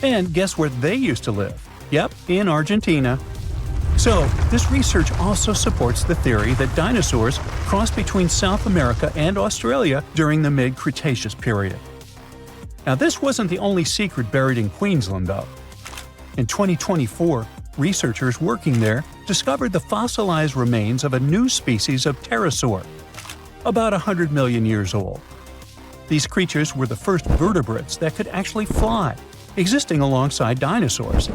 And guess where they used to live? Yep, in Argentina. So, this research also supports the theory that dinosaurs crossed between South America and Australia during the mid-Cretaceous period. Now, this wasn't the only secret buried in Queensland, though. In 2024, researchers working there discovered the fossilized remains of a new species of pterosaur, about 100 million years old. These creatures were the first vertebrates that could actually fly, existing alongside dinosaurs.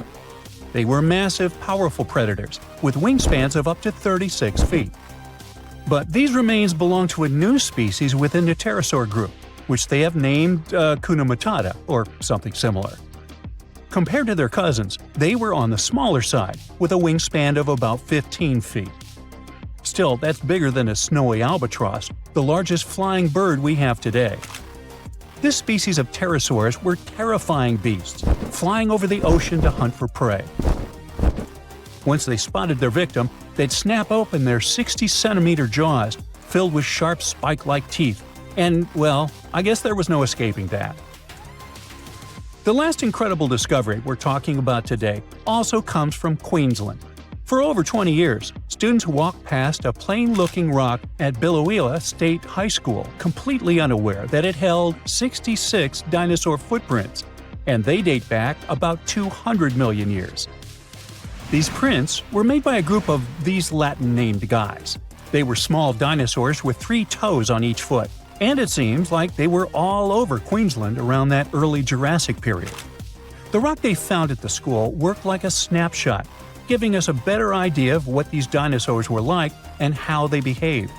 They were massive, powerful predators, with wingspans of up to 36 feet. But these remains belong to a new species within the pterosaur group, which they have named Hakuna Matata, or something similar. Compared to their cousins, they were on the smaller side, with a wingspan of about 15 feet. Still, that's bigger than a snowy albatross, the largest flying bird we have today. This species of pterosaurs were terrifying beasts, flying over the ocean to hunt for prey. Once they spotted their victim, they'd snap open their 60-centimeter jaws, filled with sharp spike-like teeth, and, well, I guess there was no escaping that. The last incredible discovery we're talking about today also comes from Queensland. For over 20 years, students walked past a plain-looking rock at Biloela State High School completely unaware that it held 66 dinosaur footprints, and they date back about 200 million years. These prints were made by a group of these Latin-named guys. They were small dinosaurs with 3 toes on each foot, and it seems like they were all over Queensland around that early Jurassic period. The rock they found at the school worked like a snapshot, giving us a better idea of what these dinosaurs were like and how they behaved.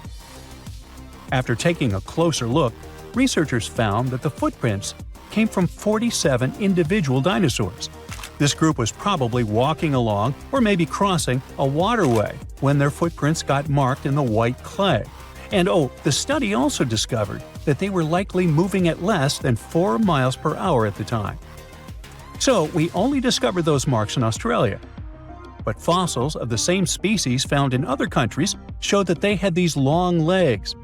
After taking a closer look, researchers found that the footprints came from 47 individual dinosaurs. This group was probably walking along or maybe crossing a waterway when their footprints got marked in the white clay. And the study also discovered that they were likely moving at less than 4 miles per hour at the time. So we only discovered those marks in Australia. But fossils of the same species found in other countries showed that they had these long legs,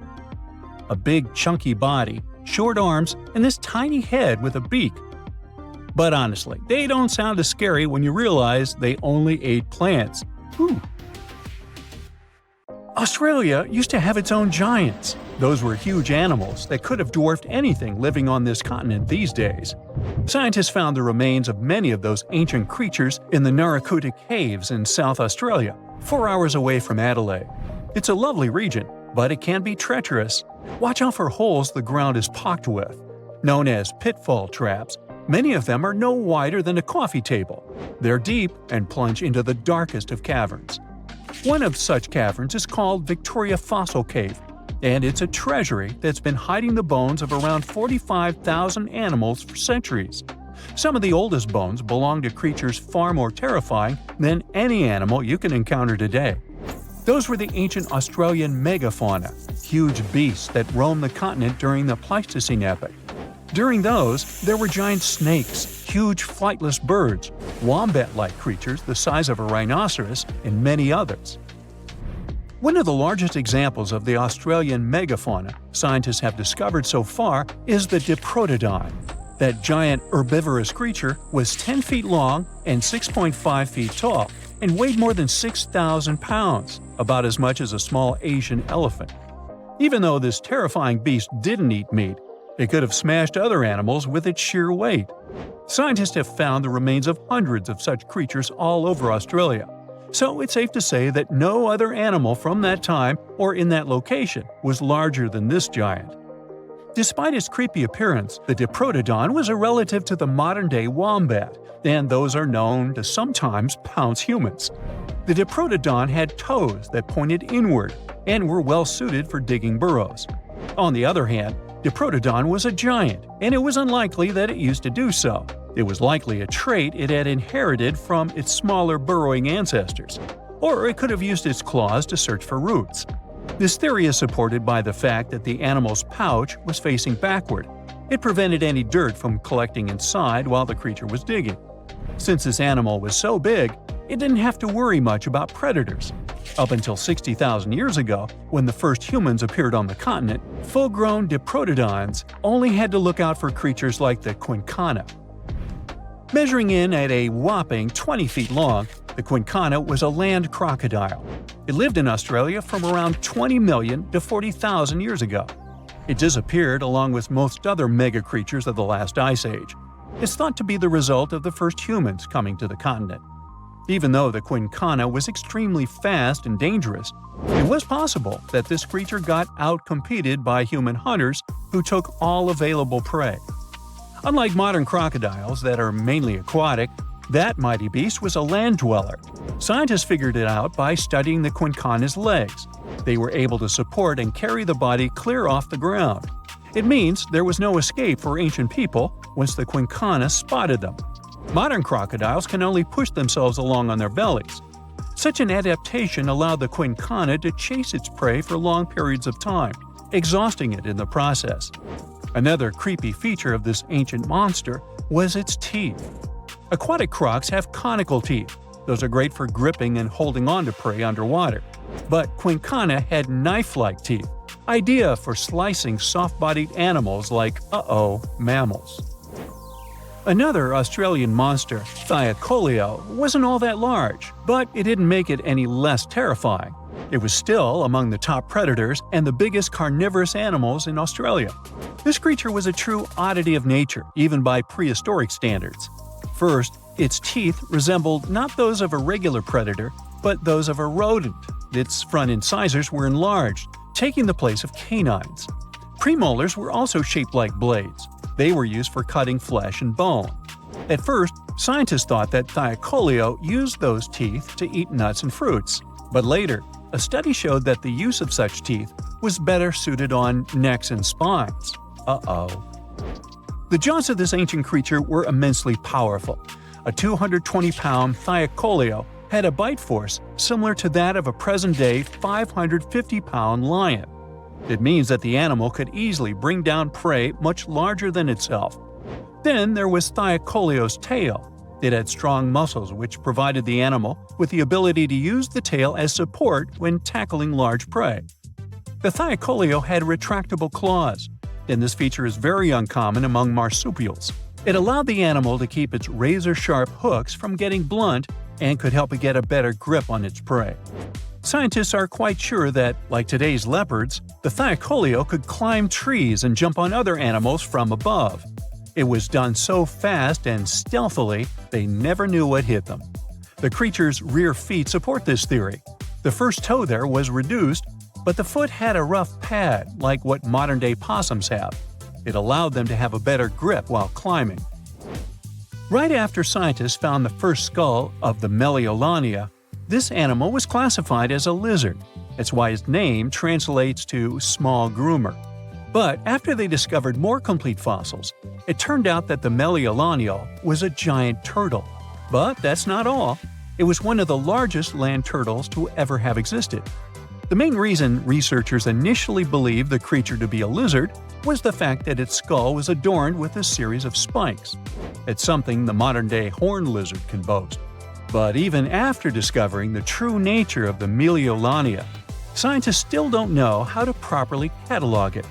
a big chunky body, short arms, and this tiny head with a beak. But honestly, they don't sound as scary when you realize they only ate plants. Whew. Australia used to have its own giants. Those were huge animals that could have dwarfed anything living on this continent these days. Scientists found the remains of many of those ancient creatures in the Narracuta Caves in South Australia, 4 hours away from Adelaide. It's a lovely region, but it can be treacherous. Watch out for holes the ground is pocked with. Known as pitfall traps, many of them are no wider than a coffee table. They're deep and plunge into the darkest of caverns. One of such caverns is called Victoria Fossil Cave, and it's a treasury that's been hiding the bones of around 45,000 animals for centuries. Some of the oldest bones belong to creatures far more terrifying than any animal you can encounter today. Those were the ancient Australian megafauna, huge beasts that roamed the continent during the Pleistocene epoch. During those, there were giant snakes, huge flightless birds, wombat-like creatures the size of a rhinoceros, and many others. One of the largest examples of the Australian megafauna scientists have discovered so far is the Diprotodon. That giant herbivorous creature was 10 feet long and 6.5 feet tall, and weighed more than 6,000 pounds, about as much as a small Asian elephant. Even though this terrifying beast didn't eat meat, it could have smashed other animals with its sheer weight. Scientists have found the remains of hundreds of such creatures all over Australia, so it's safe to say that no other animal from that time or in that location was larger than this giant. Despite its creepy appearance, the Diprotodon was a relative to the modern-day wombat, and those are known to sometimes pounce humans. The Diprotodon had toes that pointed inward and were well suited for digging burrows. On the other hand, Diprotodon was a giant, and it was unlikely that it used to do so. It was likely a trait it had inherited from its smaller burrowing ancestors, or it could have used its claws to search for roots. This theory is supported by the fact that the animal's pouch was facing backward. It prevented any dirt from collecting inside while the creature was digging. Since this animal was so big, it didn't have to worry much about predators. Up until 60,000 years ago, when the first humans appeared on the continent, full-grown Diprotodons only had to look out for creatures like the quincana. Measuring in at a whopping 20 feet long, the quincana was a land crocodile. It lived in Australia from around 20 million to 40,000 years ago. It disappeared along with most other mega creatures of the last ice age. It's thought to be the result of the first humans coming to the continent. Even though the quincana was extremely fast and dangerous, it was possible that this creature got out-competed by human hunters who took all available prey. Unlike modern crocodiles that are mainly aquatic, that mighty beast was a land dweller. Scientists figured it out by studying the quincana's legs. They were able to support and carry the body clear off the ground. It means there was no escape for ancient people once the quincana spotted them. Modern crocodiles can only push themselves along on their bellies. Such an adaptation allowed the quincana to chase its prey for long periods of time, exhausting it in the process. Another creepy feature of this ancient monster was its teeth. Aquatic crocs have conical teeth. Those are great for gripping and holding on to prey underwater. But quincana had knife-like teeth, ideal for slicing soft-bodied animals like, mammals. Another Australian monster, Thylacoleo, wasn't all that large, but it didn't make it any less terrifying. It was still among the top predators and the biggest carnivorous animals in Australia. This creature was a true oddity of nature, even by prehistoric standards. First, its teeth resembled not those of a regular predator, but those of a rodent. Its front incisors were enlarged, taking the place of canines. Premolars were also shaped like blades. They were used for cutting flesh and bone. At first, scientists thought that Thylacoleo used those teeth to eat nuts and fruits. But later, a study showed that the use of such teeth was better suited on necks and spines. The jaws of this ancient creature were immensely powerful. A 220-pound Thylacoleo had a bite force similar to that of a present-day 550-pound lion. It means that the animal could easily bring down prey much larger than itself. Then there was Thylacoleo's tail. It had strong muscles which provided the animal with the ability to use the tail as support when tackling large prey. The Thylacoleo had retractable claws, and this feature is very uncommon among marsupials. It allowed the animal to keep its razor-sharp hooks from getting blunt and could help it get a better grip on its prey. Scientists are quite sure that, like today's leopards, the Thylacoleo could climb trees and jump on other animals from above. It was done so fast and stealthily, they never knew what hit them. The creature's rear feet support this theory. The first toe there was reduced, but the foot had a rough pad like what modern-day possums have. It allowed them to have a better grip while climbing. Right after scientists found the first skull of the Meteorite, this animal was classified as a lizard. That's why its name translates to small groomer. But after they discovered more complete fossils, it turned out that the Meteorite was a giant turtle. But that's not all. It was one of the largest land turtles to ever have existed. The main reason researchers initially believed the creature to be a lizard was the fact that its skull was adorned with a series of spikes. It's something the modern-day horned lizard can boast. But even after discovering the true nature of the Meteorite, scientists still don't know how to properly catalog it.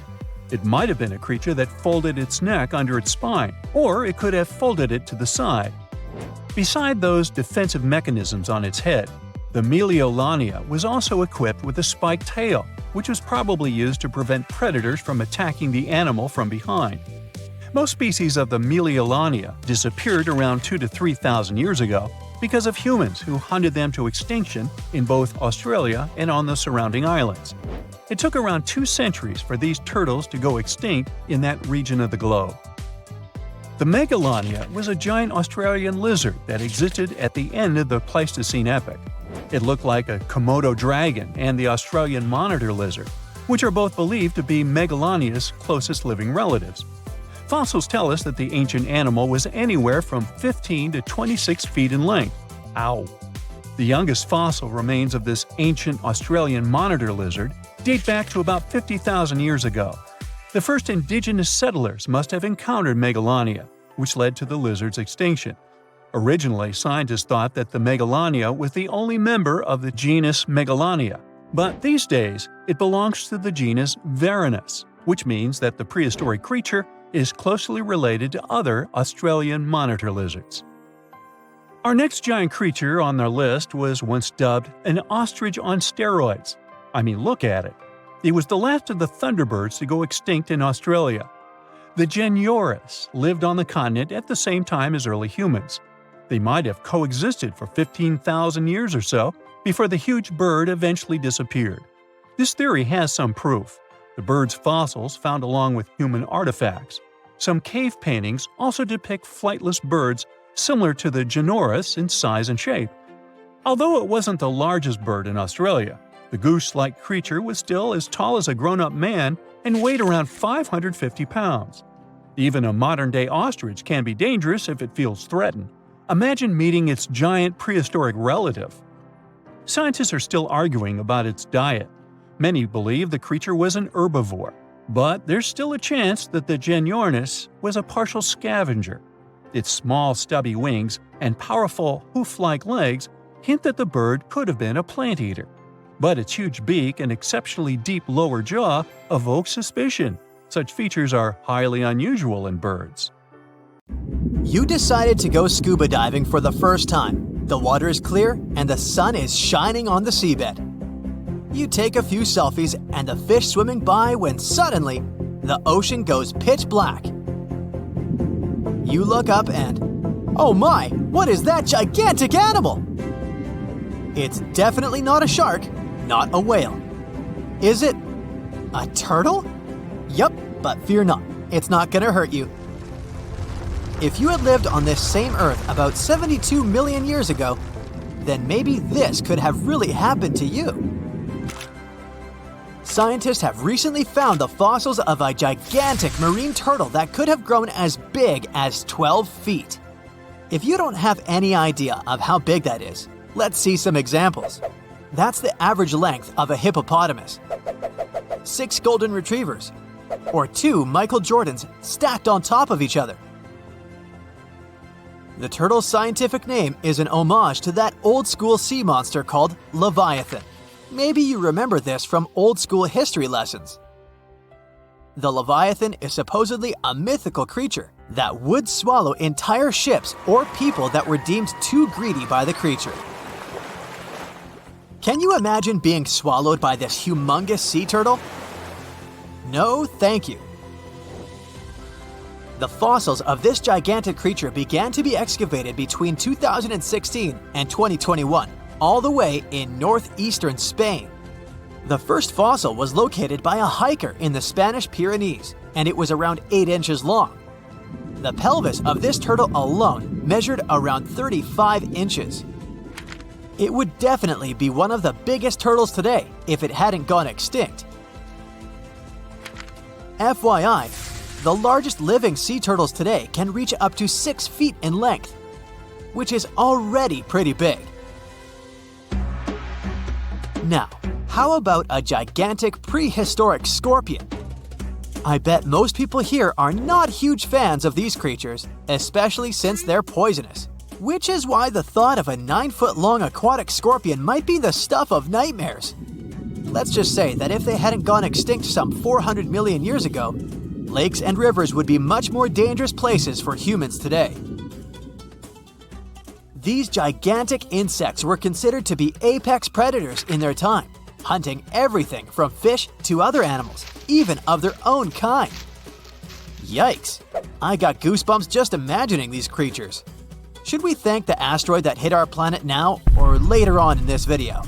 It might have been a creature that folded its neck under its spine, or it could have folded it to the side. Beside those defensive mechanisms on its head, the Meteorite was also equipped with a spiked tail, which was probably used to prevent predators from attacking the animal from behind. Most species of the Meteorite disappeared around 2,000 to 3,000 years ago because of humans who hunted them to extinction in both Australia and on the surrounding islands. It took around 2 centuries for these turtles to go extinct in that region of the globe. The megalania was a giant Australian lizard that existed at the end of the Pleistocene epoch. It looked like a Komodo dragon and the Australian monitor lizard, which are both believed to be Megalania's closest living relatives. Fossils tell us that the ancient animal was anywhere from 15 to 26 feet in length. Ow! The youngest fossil remains of this ancient Australian monitor lizard date back to about 50,000 years ago. The first indigenous settlers must have encountered Megalania, which led to the lizard's extinction. Originally, scientists thought that the Megalania was the only member of the genus Megalania, but these days it belongs to the genus Varanus, which means that the prehistoric creature is closely related to other Australian monitor lizards. Our next giant creature on our list was once dubbed an ostrich on steroids. I mean, look at it. It was the last of the thunderbirds to go extinct in Australia. The Genyornis lived on the continent at the same time as early humans. They might have coexisted for 15,000 years or so before the huge bird eventually disappeared. This theory has some proof. The bird's fossils found along with human artifacts. Some cave paintings also depict flightless birds similar to the Genyornis in size and shape. Although it wasn't the largest bird in Australia, the goose-like creature was still as tall as a grown-up man and weighed around 550 pounds. Even a modern-day ostrich can be dangerous if it feels threatened. Imagine meeting its giant prehistoric relative. Scientists are still arguing about its diet. Many believe the creature was an herbivore, but there's still a chance that the Genyornis was a partial scavenger. Its small, stubby wings and powerful hoof-like legs hint that the bird could have been a plant eater. But its huge beak and exceptionally deep lower jaw evoke suspicion. Such features are highly unusual in birds. You decided to go scuba diving for the first time. The water is clear and the sun is shining on the seabed. You take a few selfies and the fish swimming by when suddenly the ocean goes pitch black. You look up and, oh my, what is that gigantic animal? It's definitely not a shark, not a whale. Is it a turtle? Yup, but fear not, it's not gonna hurt you. If you had lived on this same Earth about 72 million years ago, then maybe this could have really happened to you. Scientists have recently found the fossils of a gigantic marine turtle that could have grown as big as 12 feet. If you don't have any idea of how big that is, let's see some examples. That's the average length of a hippopotamus, 6 golden retrievers, or 2 Michael Jordans stacked on top of each other. The turtle's scientific name is an homage to that old-school sea monster called Leviathan. Maybe you remember this from old-school history lessons. The Leviathan is supposedly a mythical creature that would swallow entire ships or people that were deemed too greedy by the creature. Can you imagine being swallowed by this humongous sea turtle? No, thank you. The fossils of this gigantic creature began to be excavated between 2016 and 2021, all the way in northeastern Spain. The first fossil was located by a hiker in the Spanish Pyrenees, and it was around 8 inches long. The pelvis of this turtle alone measured around 35 inches. It would definitely be one of the biggest turtles today if it hadn't gone extinct. FYI, the largest living sea turtles today can reach up to 6 feet in length, which is already pretty big. Now, how about a gigantic prehistoric scorpion? I bet most people here are not huge fans of these creatures, especially since they're poisonous, which is why the thought of a 9-foot-long aquatic scorpion might be the stuff of nightmares. Let's just say that if they hadn't gone extinct some 400 million years ago, lakes and rivers would be much more dangerous places for humans today. These gigantic insects were considered to be apex predators in their time, hunting everything from fish to other animals, even of their own kind. Yikes! I got goosebumps just imagining these creatures. Should we thank the asteroid that hit our planet now or later on in this video?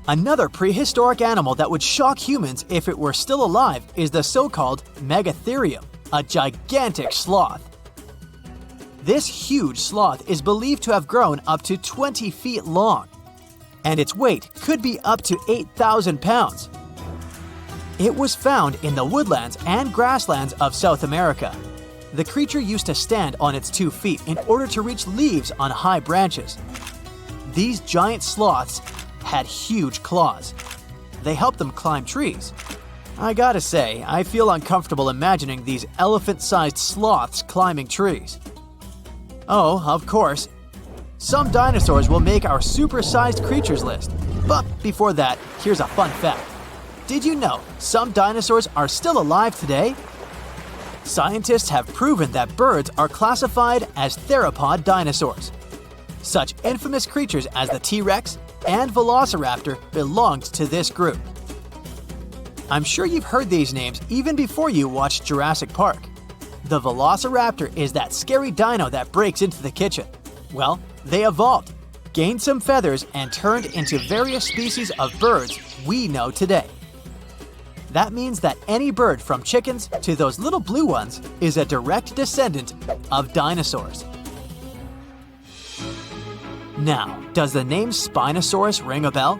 Another prehistoric animal that would shock humans if it were still alive is the so-called megatherium, a gigantic sloth. This huge sloth is believed to have grown up to 20 feet long, and its weight could be up to 8,000 pounds. It was found in the woodlands and grasslands of South America. The creature used to stand on its 2 feet in order to reach leaves on high branches. These giant sloths had huge claws. They helped them climb trees. I gotta say, I feel uncomfortable imagining these elephant-sized sloths climbing trees. Oh, of course, some dinosaurs will make our super-sized creatures list. But before that, here's a fun fact. Did you know some dinosaurs are still alive today? Scientists have proven that birds are classified as theropod dinosaurs. Such infamous creatures as the T-Rex and Velociraptor belonged to this group. I'm sure you've heard these names even before you watched Jurassic Park. The Velociraptor is that scary dino that breaks into the kitchen. Well, they evolved, gained some feathers, and turned into various species of birds we know today. That means that any bird from chickens to those little blue ones is a direct descendant of dinosaurs. Now, does the name Spinosaurus ring a bell?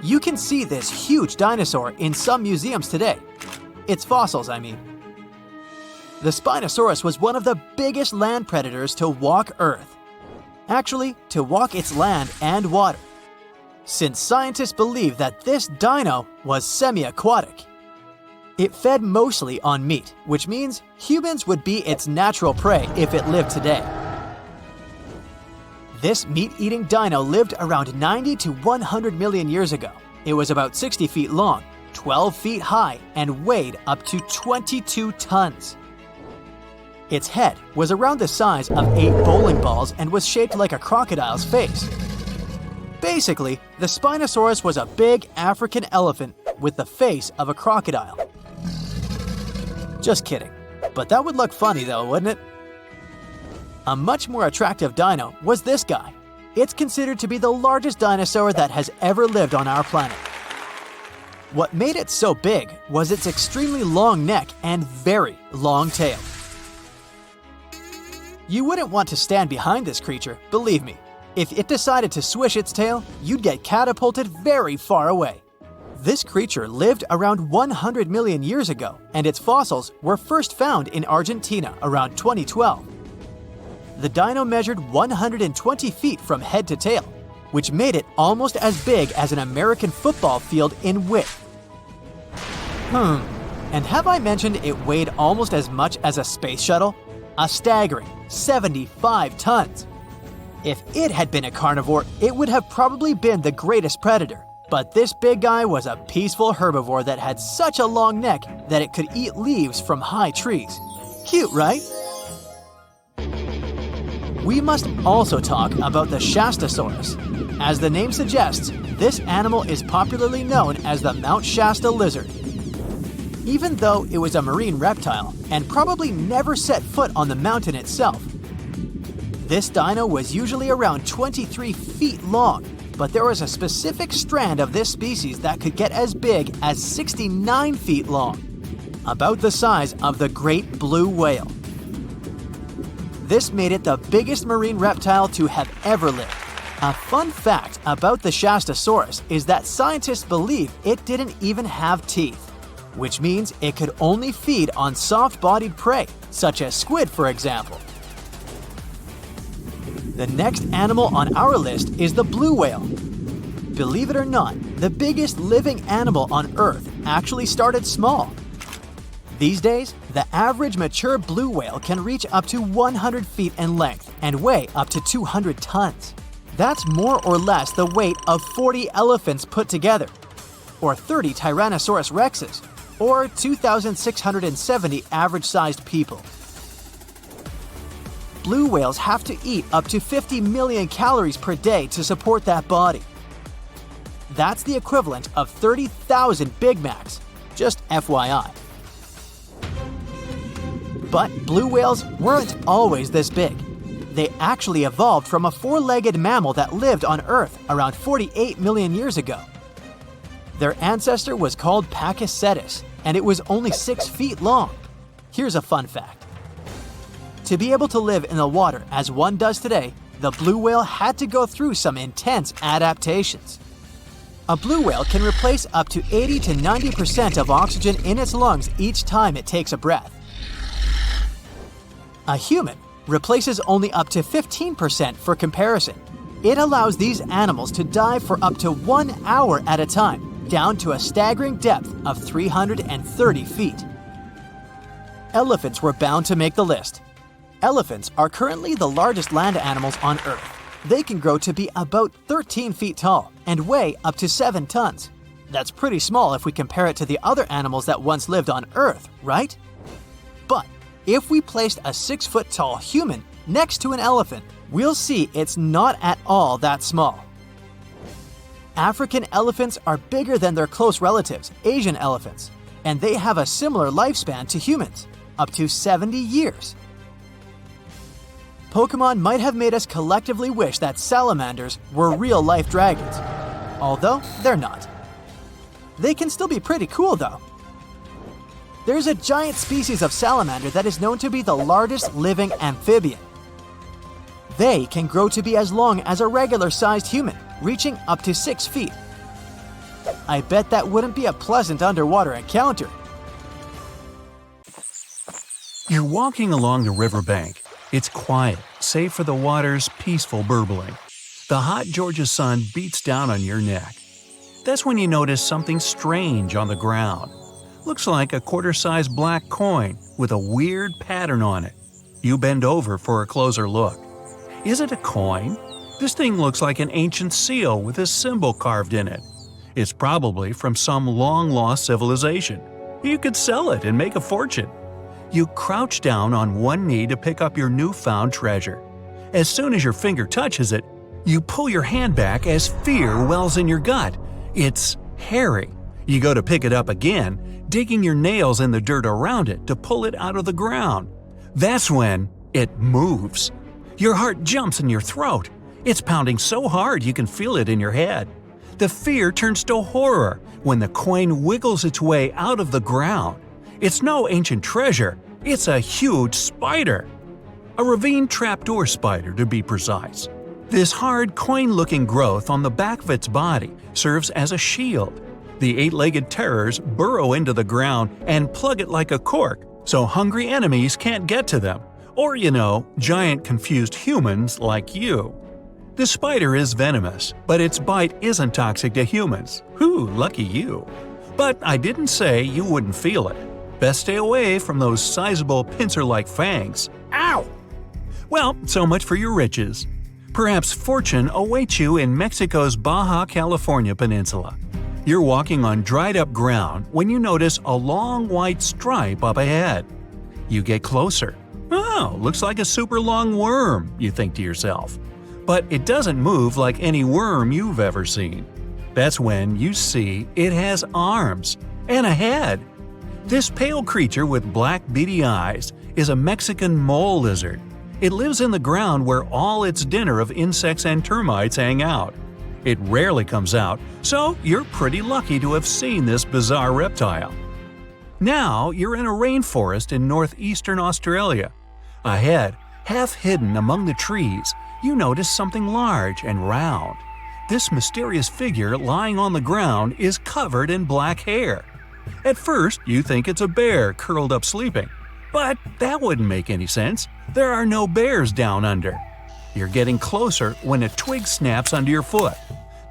You can see this huge dinosaur in some museums today. Its fossils, I mean. The Spinosaurus was one of the biggest land predators to walk Earth. Actually, to walk its land and water, since scientists believe that this dino was semi-aquatic. It fed mostly on meat, which means humans would be its natural prey if it lived today. This meat-eating dino lived around 90 to 100 million years ago. It was about 60 feet long, 12 feet high, and weighed up to 22 tons. Its head was around the size of 8 bowling balls and was shaped like a crocodile's face. Basically, the Spinosaurus was a big African elephant with the face of a crocodile. Just kidding. But that would look funny though, wouldn't it? A much more attractive dino was this guy. It's considered to be the largest dinosaur that has ever lived on our planet. What made it so big was its extremely long neck and very long tail. You wouldn't want to stand behind this creature, believe me. If it decided to swish its tail, you'd get catapulted very far away. This creature lived around 100 million years ago, and its fossils were first found in Argentina around 2012. The dino measured 120 feet from head to tail, which made it almost as big as an American football field in width. And have I mentioned it weighed almost as much as a space shuttle? A staggering 75 tons. If it had been a carnivore, it would have probably been the greatest predator. But this big guy was a peaceful herbivore that had such a long neck that it could eat leaves from high trees. Cute, right? We must also talk about the Shastasaurus. As the name suggests, this animal is popularly known as the Mount Shasta lizard. Even though it was a marine reptile and probably never set foot on the mountain itself, this dino was usually around 23 feet long, but there was a specific strand of this species that could get as big as 69 feet long, about the size of the great blue whale. This made it the biggest marine reptile to have ever lived. A fun fact about the Shastasaurus is that scientists believe it didn't even have teeth, which means it could only feed on soft-bodied prey, such as squid, for example. The next animal on our list is the blue whale. Believe it or not, the biggest living animal on Earth actually started small. These days, the average mature blue whale can reach up to 100 feet in length and weigh up to 200 tons. That's more or less the weight of 40 elephants put together, or 30 Tyrannosaurus rexes, or 2,670 average-sized people. blue whales have to eat up to 50 million calories per day to support that body. That's the equivalent of 30,000 Big Macs, just FYI. But blue whales weren't always this big. They actually evolved from a four-legged mammal that lived on Earth around 48 million years ago. Their ancestor was called Pakicetus, and it was only 6 feet long. Here's a fun fact. To be able to live in the water as one does today, the blue whale had to go through some intense adaptations. A blue whale can replace up to 80 to 90% of oxygen in its lungs each time it takes a breath. A human replaces only up to 15% for comparison. It allows these animals to dive for up to 1 hour at a time, down to a staggering depth of 330 feet. Elephants were bound to make the list. Elephants are currently the largest land animals on Earth. They can grow to be about 13 feet tall and weigh up to 7 tons. That's pretty small if we compare it to the other animals that once lived on Earth, right? But if we placed a 6-foot-tall human next to an elephant, we'll see it's not at all that small. African elephants are bigger than their close relatives, Asian elephants, and they have a similar lifespan to humans, up to 70 years. Pokemon might have made us collectively wish that salamanders were real-life dragons, although they're not. They can still be pretty cool though. There's a giant species of salamander that is known to be the largest living amphibian. They can grow to be as long as a regular-sized human, reaching up to 6 feet. I bet that wouldn't be a pleasant underwater encounter. You're walking along the riverbank. It's quiet, save for the water's peaceful burbling. The hot Georgia sun beats down on your neck. That's when you notice something strange on the ground. Looks like a quarter-sized black coin with a weird pattern on it. You bend over for a closer look. Is it a coin? This thing looks like an ancient seal with a symbol carved in it. It's probably from some long-lost civilization. You could sell it and make a fortune. You crouch down on one knee to pick up your newfound treasure. As soon as your finger touches it, you pull your hand back as fear wells in your gut. It's hairy. You go to pick it up again, digging your nails in the dirt around it to pull it out of the ground. That's when it moves. Your heart jumps in your throat. It's pounding so hard you can feel it in your head. The fear turns to horror when the coin wiggles its way out of the ground. It's no ancient treasure, it's a huge spider. A ravine trapdoor spider, to be precise. This hard coin-looking growth on the back of its body serves as a shield. The 8-legged terrors burrow into the ground and plug it like a cork, so hungry enemies can't get to them. Or, giant confused humans like you. The spider is venomous, but its bite isn't toxic to humans. Whew, lucky you. But I didn't say you wouldn't feel it. Best stay away from those sizable pincer-like fangs. Ow! Well, so much for your riches. Perhaps fortune awaits you in Mexico's Baja California peninsula. You're walking on dried-up ground when you notice a long white stripe up ahead. You get closer. Oh, looks like a super long worm, you think to yourself. But it doesn't move like any worm you've ever seen. That's when you see it has arms and a head. This pale creature with black beady eyes is a Mexican mole lizard. It lives in the ground where all its dinner of insects and termites hang out. It rarely comes out, so you're pretty lucky to have seen this bizarre reptile. Now you're in a rainforest in northeastern Australia. Ahead, half hidden among the trees, you notice something large and round. This mysterious figure lying on the ground is covered in black hair. At first, you think it's a bear curled up sleeping. But that wouldn't make any sense. There are no bears down under. You're getting closer when a twig snaps under your foot.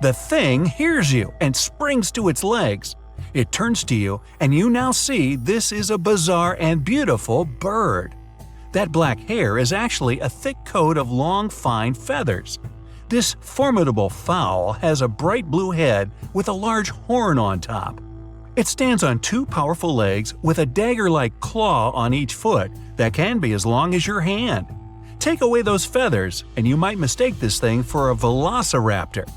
The thing hears you and springs to its legs. It turns to you, and you now see this is a bizarre and beautiful bird. That black hair is actually a thick coat of long, fine feathers. This formidable fowl has a bright blue head with a large horn on top. It stands on 2 powerful legs with a dagger-like claw on each foot that can be as long as your hand. Take away those feathers, and you might mistake this thing for a velociraptor.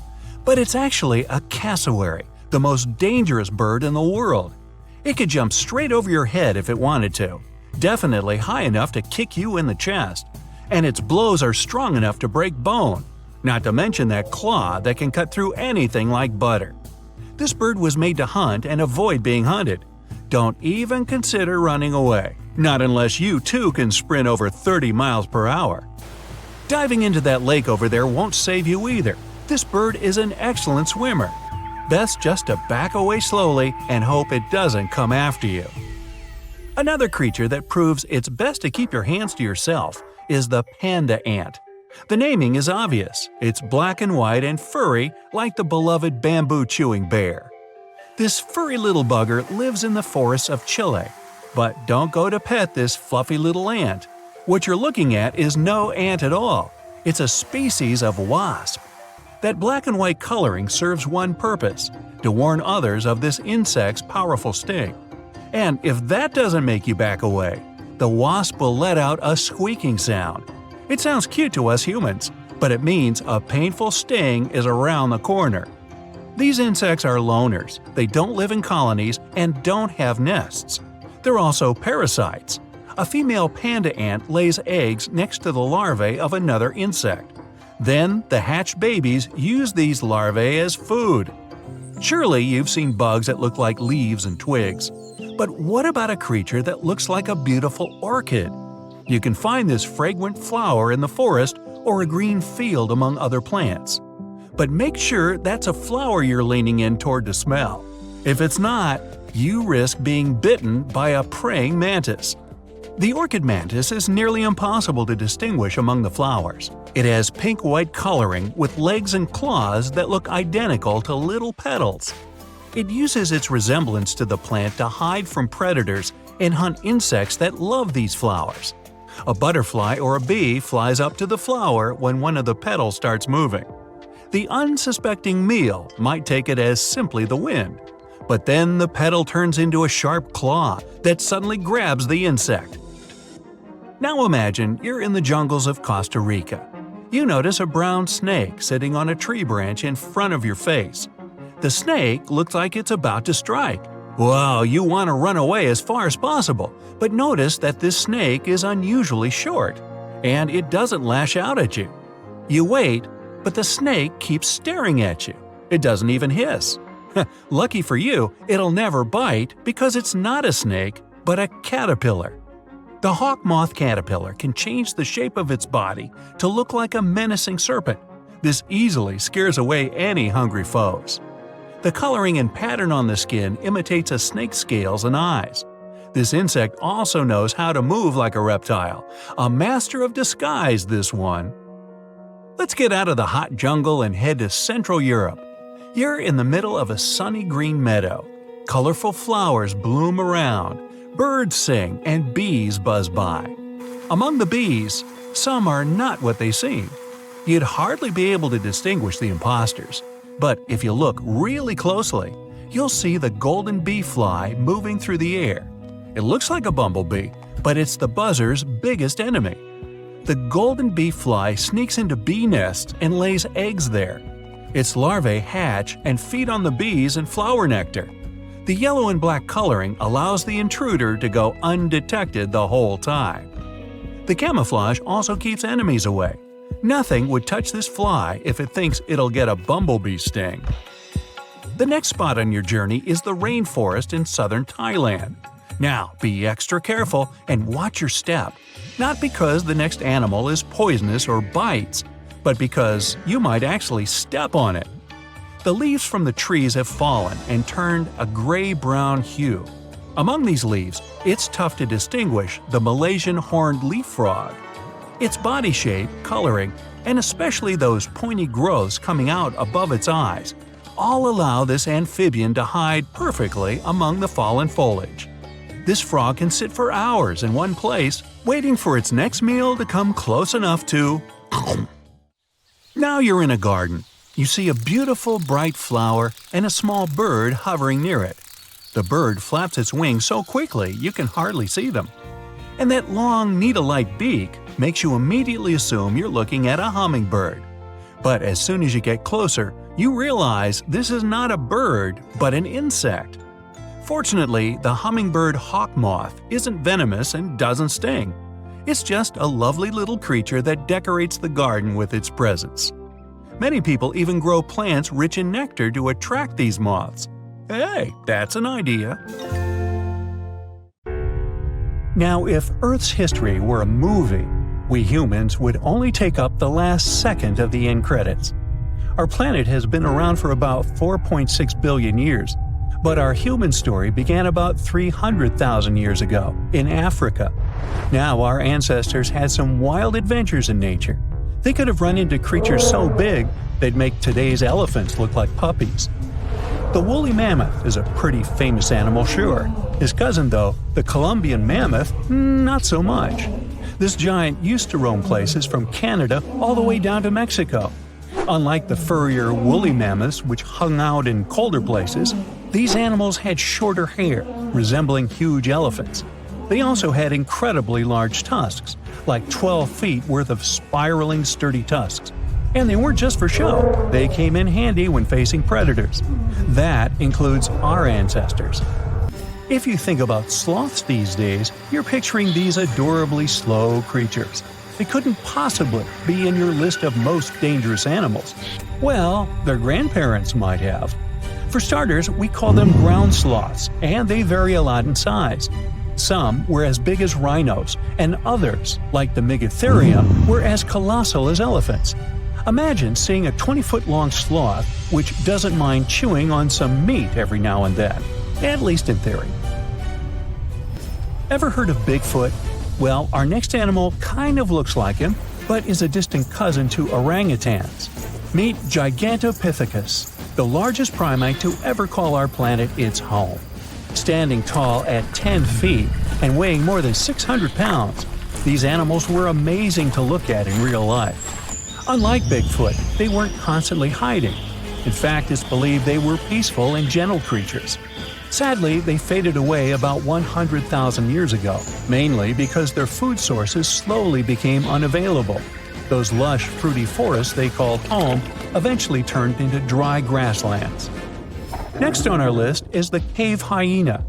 But it's actually a cassowary, the most dangerous bird in the world. It could jump straight over your head if it wanted to, definitely high enough to kick you in the chest. And its blows are strong enough to break bone, not to mention that claw that can cut through anything like butter. This bird was made to hunt and avoid being hunted. Don't even consider running away, not unless you too can sprint over 30 miles per hour. Diving into that lake over there won't save you either. This bird is an excellent swimmer. Best just to back away slowly and hope it doesn't come after you. Another creature that proves it's best to keep your hands to yourself is the panda ant. The naming is obvious. It's black and white and furry like the beloved bamboo-chewing bear. This furry little bugger lives in the forests of Chile. But don't go to pet this fluffy little ant. What you're looking at is no ant at all. It's a species of wasp. That black and white coloring serves one purpose: to warn others of this insect's powerful sting. And if that doesn't make you back away, the wasp will let out a squeaking sound. It sounds cute to us humans, but it means a painful sting is around the corner. These insects are loners, they don't live in colonies and don't have nests. They're also parasites. A female panda ant lays eggs next to the larvae of another insect. Then the hatched babies use these larvae as food. Surely you've seen bugs that look like leaves and twigs. But what about a creature that looks like a beautiful orchid? You can find this fragrant flower in the forest or a green field among other plants. But make sure that's a flower you're leaning in toward to smell. If it's not, you risk being bitten by a praying mantis. The orchid mantis is nearly impossible to distinguish among the flowers. It has pink-white coloring with legs and claws that look identical to little petals. It uses its resemblance to the plant to hide from predators and hunt insects that love these flowers. A butterfly or a bee flies up to the flower when one of the petals starts moving. The unsuspecting meal might take it as simply the wind. But then the petal turns into a sharp claw that suddenly grabs the insect. Now imagine you're in the jungles of Costa Rica. You notice a brown snake sitting on a tree branch in front of your face. The snake looks like it's about to strike. Well, you want to run away as far as possible, but notice that this snake is unusually short, and it doesn't lash out at you. You wait, but the snake keeps staring at you. It doesn't even hiss. Lucky for you, it'll never bite because it's not a snake, but a caterpillar. The hawk moth caterpillar can change the shape of its body to look like a menacing serpent. This easily scares away any hungry foes. The coloring and pattern on the skin imitates a snake's scales and eyes. This insect also knows how to move like a reptile. A master of disguise, this one. Let's get out of the hot jungle and head to Central Europe. You're in the middle of a sunny green meadow. Colorful flowers bloom around, birds sing, and bees buzz by. Among the bees, some are not what they seem. You'd hardly be able to distinguish the imposters. But if you look really closely, you'll see the golden bee fly moving through the air. It looks like a bumblebee, but it's the buzzer's biggest enemy. The golden bee fly sneaks into bee nests and lays eggs there. Its larvae hatch and feed on the bees and flower nectar. The yellow and black coloring allows the intruder to go undetected the whole time. The camouflage also keeps enemies away. Nothing would touch this fly if it thinks it'll get a bumblebee sting. The next spot on your journey is the rainforest in southern Thailand. Now, be extra careful and watch your step. Not because the next animal is poisonous or bites, but because you might actually step on it. The leaves from the trees have fallen and turned a gray-brown hue. Among these leaves, it's tough to distinguish the Malaysian horned leaf frog. Its body shape, coloring, and especially those pointy growths coming out above its eyes, all allow this amphibian to hide perfectly among the fallen foliage. This frog can sit for hours in one place, waiting for its next meal to come close enough to… Now you're in a garden. You see a beautiful bright flower and a small bird hovering near it. The bird flaps its wings so quickly you can hardly see them. And that long needle-like beak, makes you immediately assume you're looking at a hummingbird. But as soon as you get closer, you realize this is not a bird, but an insect. Fortunately, the hummingbird hawk moth isn't venomous and doesn't sting. It's just a lovely little creature that decorates the garden with its presence. Many people even grow plants rich in nectar to attract these moths. Hey, that's an idea. Now, if Earth's history were a movie, we humans would only take up the last second of the end credits. Our planet has been around for about 4.6 billion years, but our human story began about 300,000 years ago, in Africa. Now our ancestors had some wild adventures in nature. They could have run into creatures so big they'd make today's elephants look like puppies. The woolly mammoth is a pretty famous animal, sure. His cousin, though, the Columbian mammoth, not so much. This giant used to roam places from Canada all the way down to Mexico. Unlike the furrier woolly mammoths, which hung out in colder places, these animals had shorter hair, resembling huge elephants. They also had incredibly large tusks, like 12 feet worth of spiraling, sturdy tusks. And they weren't just for show, they came in handy when facing predators. That includes our ancestors. If you think about sloths these days, you're picturing these adorably slow creatures. They couldn't possibly be in your list of most dangerous animals. Well, their grandparents might have. For starters, we call them ground sloths, and they vary a lot in size. Some were as big as rhinos, and others, like the Megatherium, were as colossal as elephants. Imagine seeing a 20-foot-long sloth which doesn't mind chewing on some meat every now and then, at least in theory. Ever heard of Bigfoot? Well, our next animal kind of looks like him, but is a distant cousin to orangutans. Meet Gigantopithecus, the largest primate to ever call our planet its home. Standing tall at 10 feet and weighing more than 600 pounds, these animals were amazing to look at in real life. Unlike Bigfoot, they weren't constantly hiding. In fact, it's believed they were peaceful and gentle creatures. Sadly, they faded away about 100,000 years ago, mainly because their food sources slowly became unavailable. Those lush, fruity forests they called home eventually turned into dry grasslands. Next on our list is the cave hyena.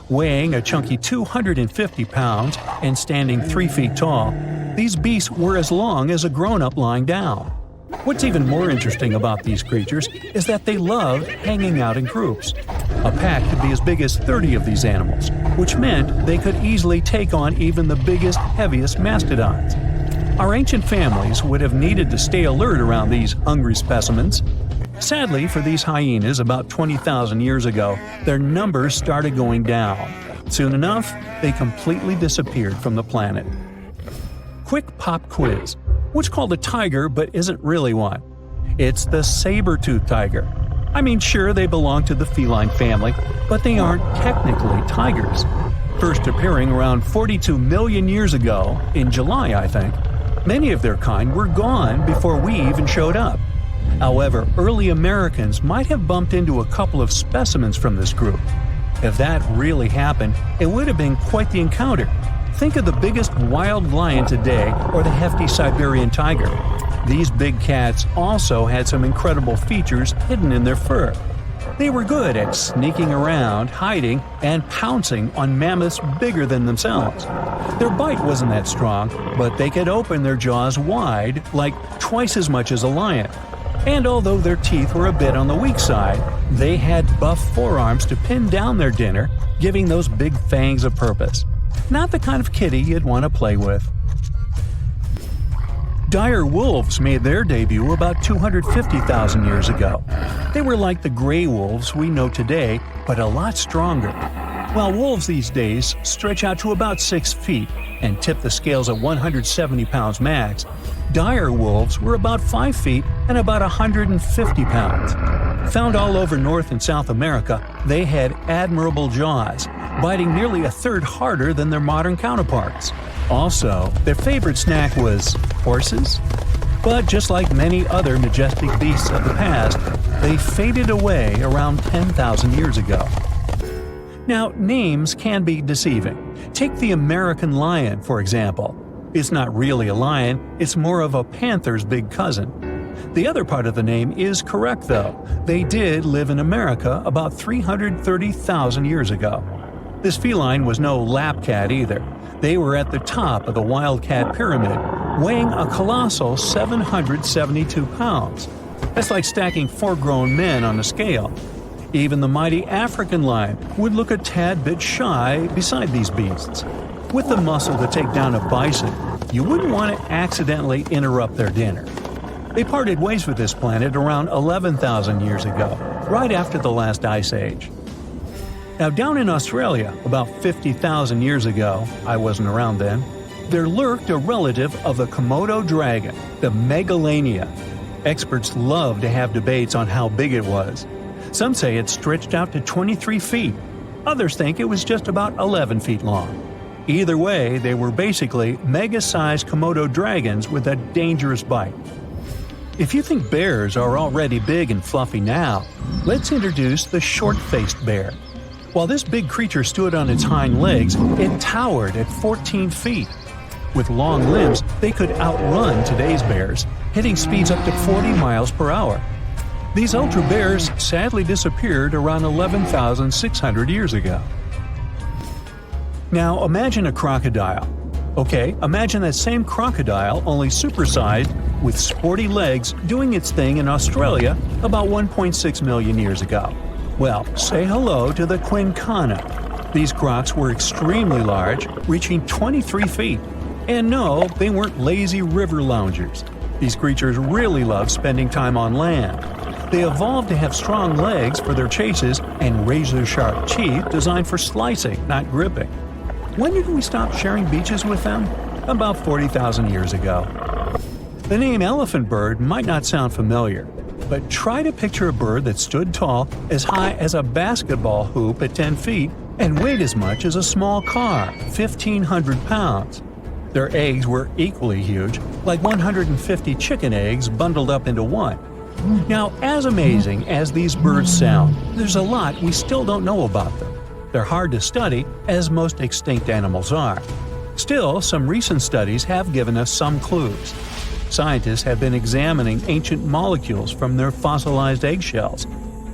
Weighing a chunky 250 pounds and standing 3 feet tall, these beasts were as long as a grown-up lying down. What's even more interesting about these creatures is that they loved hanging out in groups. A pack could be as big as 30 of these animals, which meant they could easily take on even the biggest, heaviest mastodons. Our ancient families would have needed to stay alert around these hungry specimens. Sadly for these hyenas, about 20,000 years ago, their numbers started going down. Soon enough, they completely disappeared from the planet. Quick pop quiz. What's called a tiger but isn't really one? It's the saber-toothed tiger. I mean, sure, they belong to the feline family, but they aren't technically tigers. First appearing around 42 million years ago, in July, I think. Many of their kind were gone before we even showed up. However, early Americans might have bumped into a couple of specimens from this group. If that really happened, it would have been quite the encounter. Think of the biggest wild lion today or the hefty Siberian tiger. These big cats also had some incredible features hidden in their fur. They were good at sneaking around, hiding, and pouncing on mammoths bigger than themselves. Their bite wasn't that strong, but they could open their jaws wide, like twice as much as a lion. And although their teeth were a bit on the weak side, they had buff forearms to pin down their dinner, giving those big fangs a purpose. Not the kind of kitty you'd want to play with. Dire wolves made their debut about 250,000 years ago. They were like the gray wolves we know today, but a lot stronger. While wolves these days stretch out to about 6 feet and tip the scales at 170 pounds max, dire wolves were about 5 feet and about 150 pounds. Found all over North and South America, they had admirable jaws, biting nearly a third harder than their modern counterparts. Also, their favorite snack was horses. But just like many other majestic beasts of the past, they faded away around 10,000 years ago. Now, names can be deceiving. Take the American lion, for example. It's not really a lion, it's more of a panther's big cousin. The other part of the name is correct though. They did live in America about 330,000 years ago. This feline was no lap cat either. They were at the top of the wildcat pyramid, weighing a colossal 772 pounds. That's like stacking 4 grown men on a scale. Even the mighty African lion would look a tad bit shy beside these beasts. With the muscle to take down a bison, you wouldn't want to accidentally interrupt their dinner. They parted ways with this planet around 11,000 years ago, right after the last ice age. Now down in Australia, about 50,000 years ago, I wasn't around then, there lurked a relative of the Komodo dragon, the Megalania. Experts love to have debates on how big it was. Some say it stretched out to 23 feet. Others think it was just about 11 feet long. Either way, they were basically mega-sized Komodo dragons with a dangerous bite. If you think bears are already big and fluffy now, let's introduce the short-faced bear. While this big creature stood on its hind legs, it towered at 14 feet. With long limbs, they could outrun today's bears, hitting speeds up to 40 miles per hour. These ultra bears sadly disappeared around 11,600 years ago. Now imagine a crocodile. Okay, imagine that same crocodile, only supersized, with sporty legs, doing its thing in Australia about 1.6 million years ago. Well, say hello to the quincana. These crocs were extremely large, reaching 23 feet. And no, they weren't lazy river loungers. These creatures really love spending time on land. They evolved to have strong legs for their chases and razor-sharp teeth designed for slicing, not gripping. When did we stop sharing beaches with them? About 40,000 years ago. The name elephant bird might not sound familiar, but try to picture a bird that stood tall as high as a basketball hoop at 10 feet and weighed as much as a small car, 1,500 pounds. Their eggs were equally huge, like 150 chicken eggs bundled up into one. Now, as amazing as these birds sound, there's a lot we still don't know about them. They're hard to study, as most extinct animals are. Still, some recent studies have given us some clues. Scientists have been examining ancient molecules from their fossilized eggshells.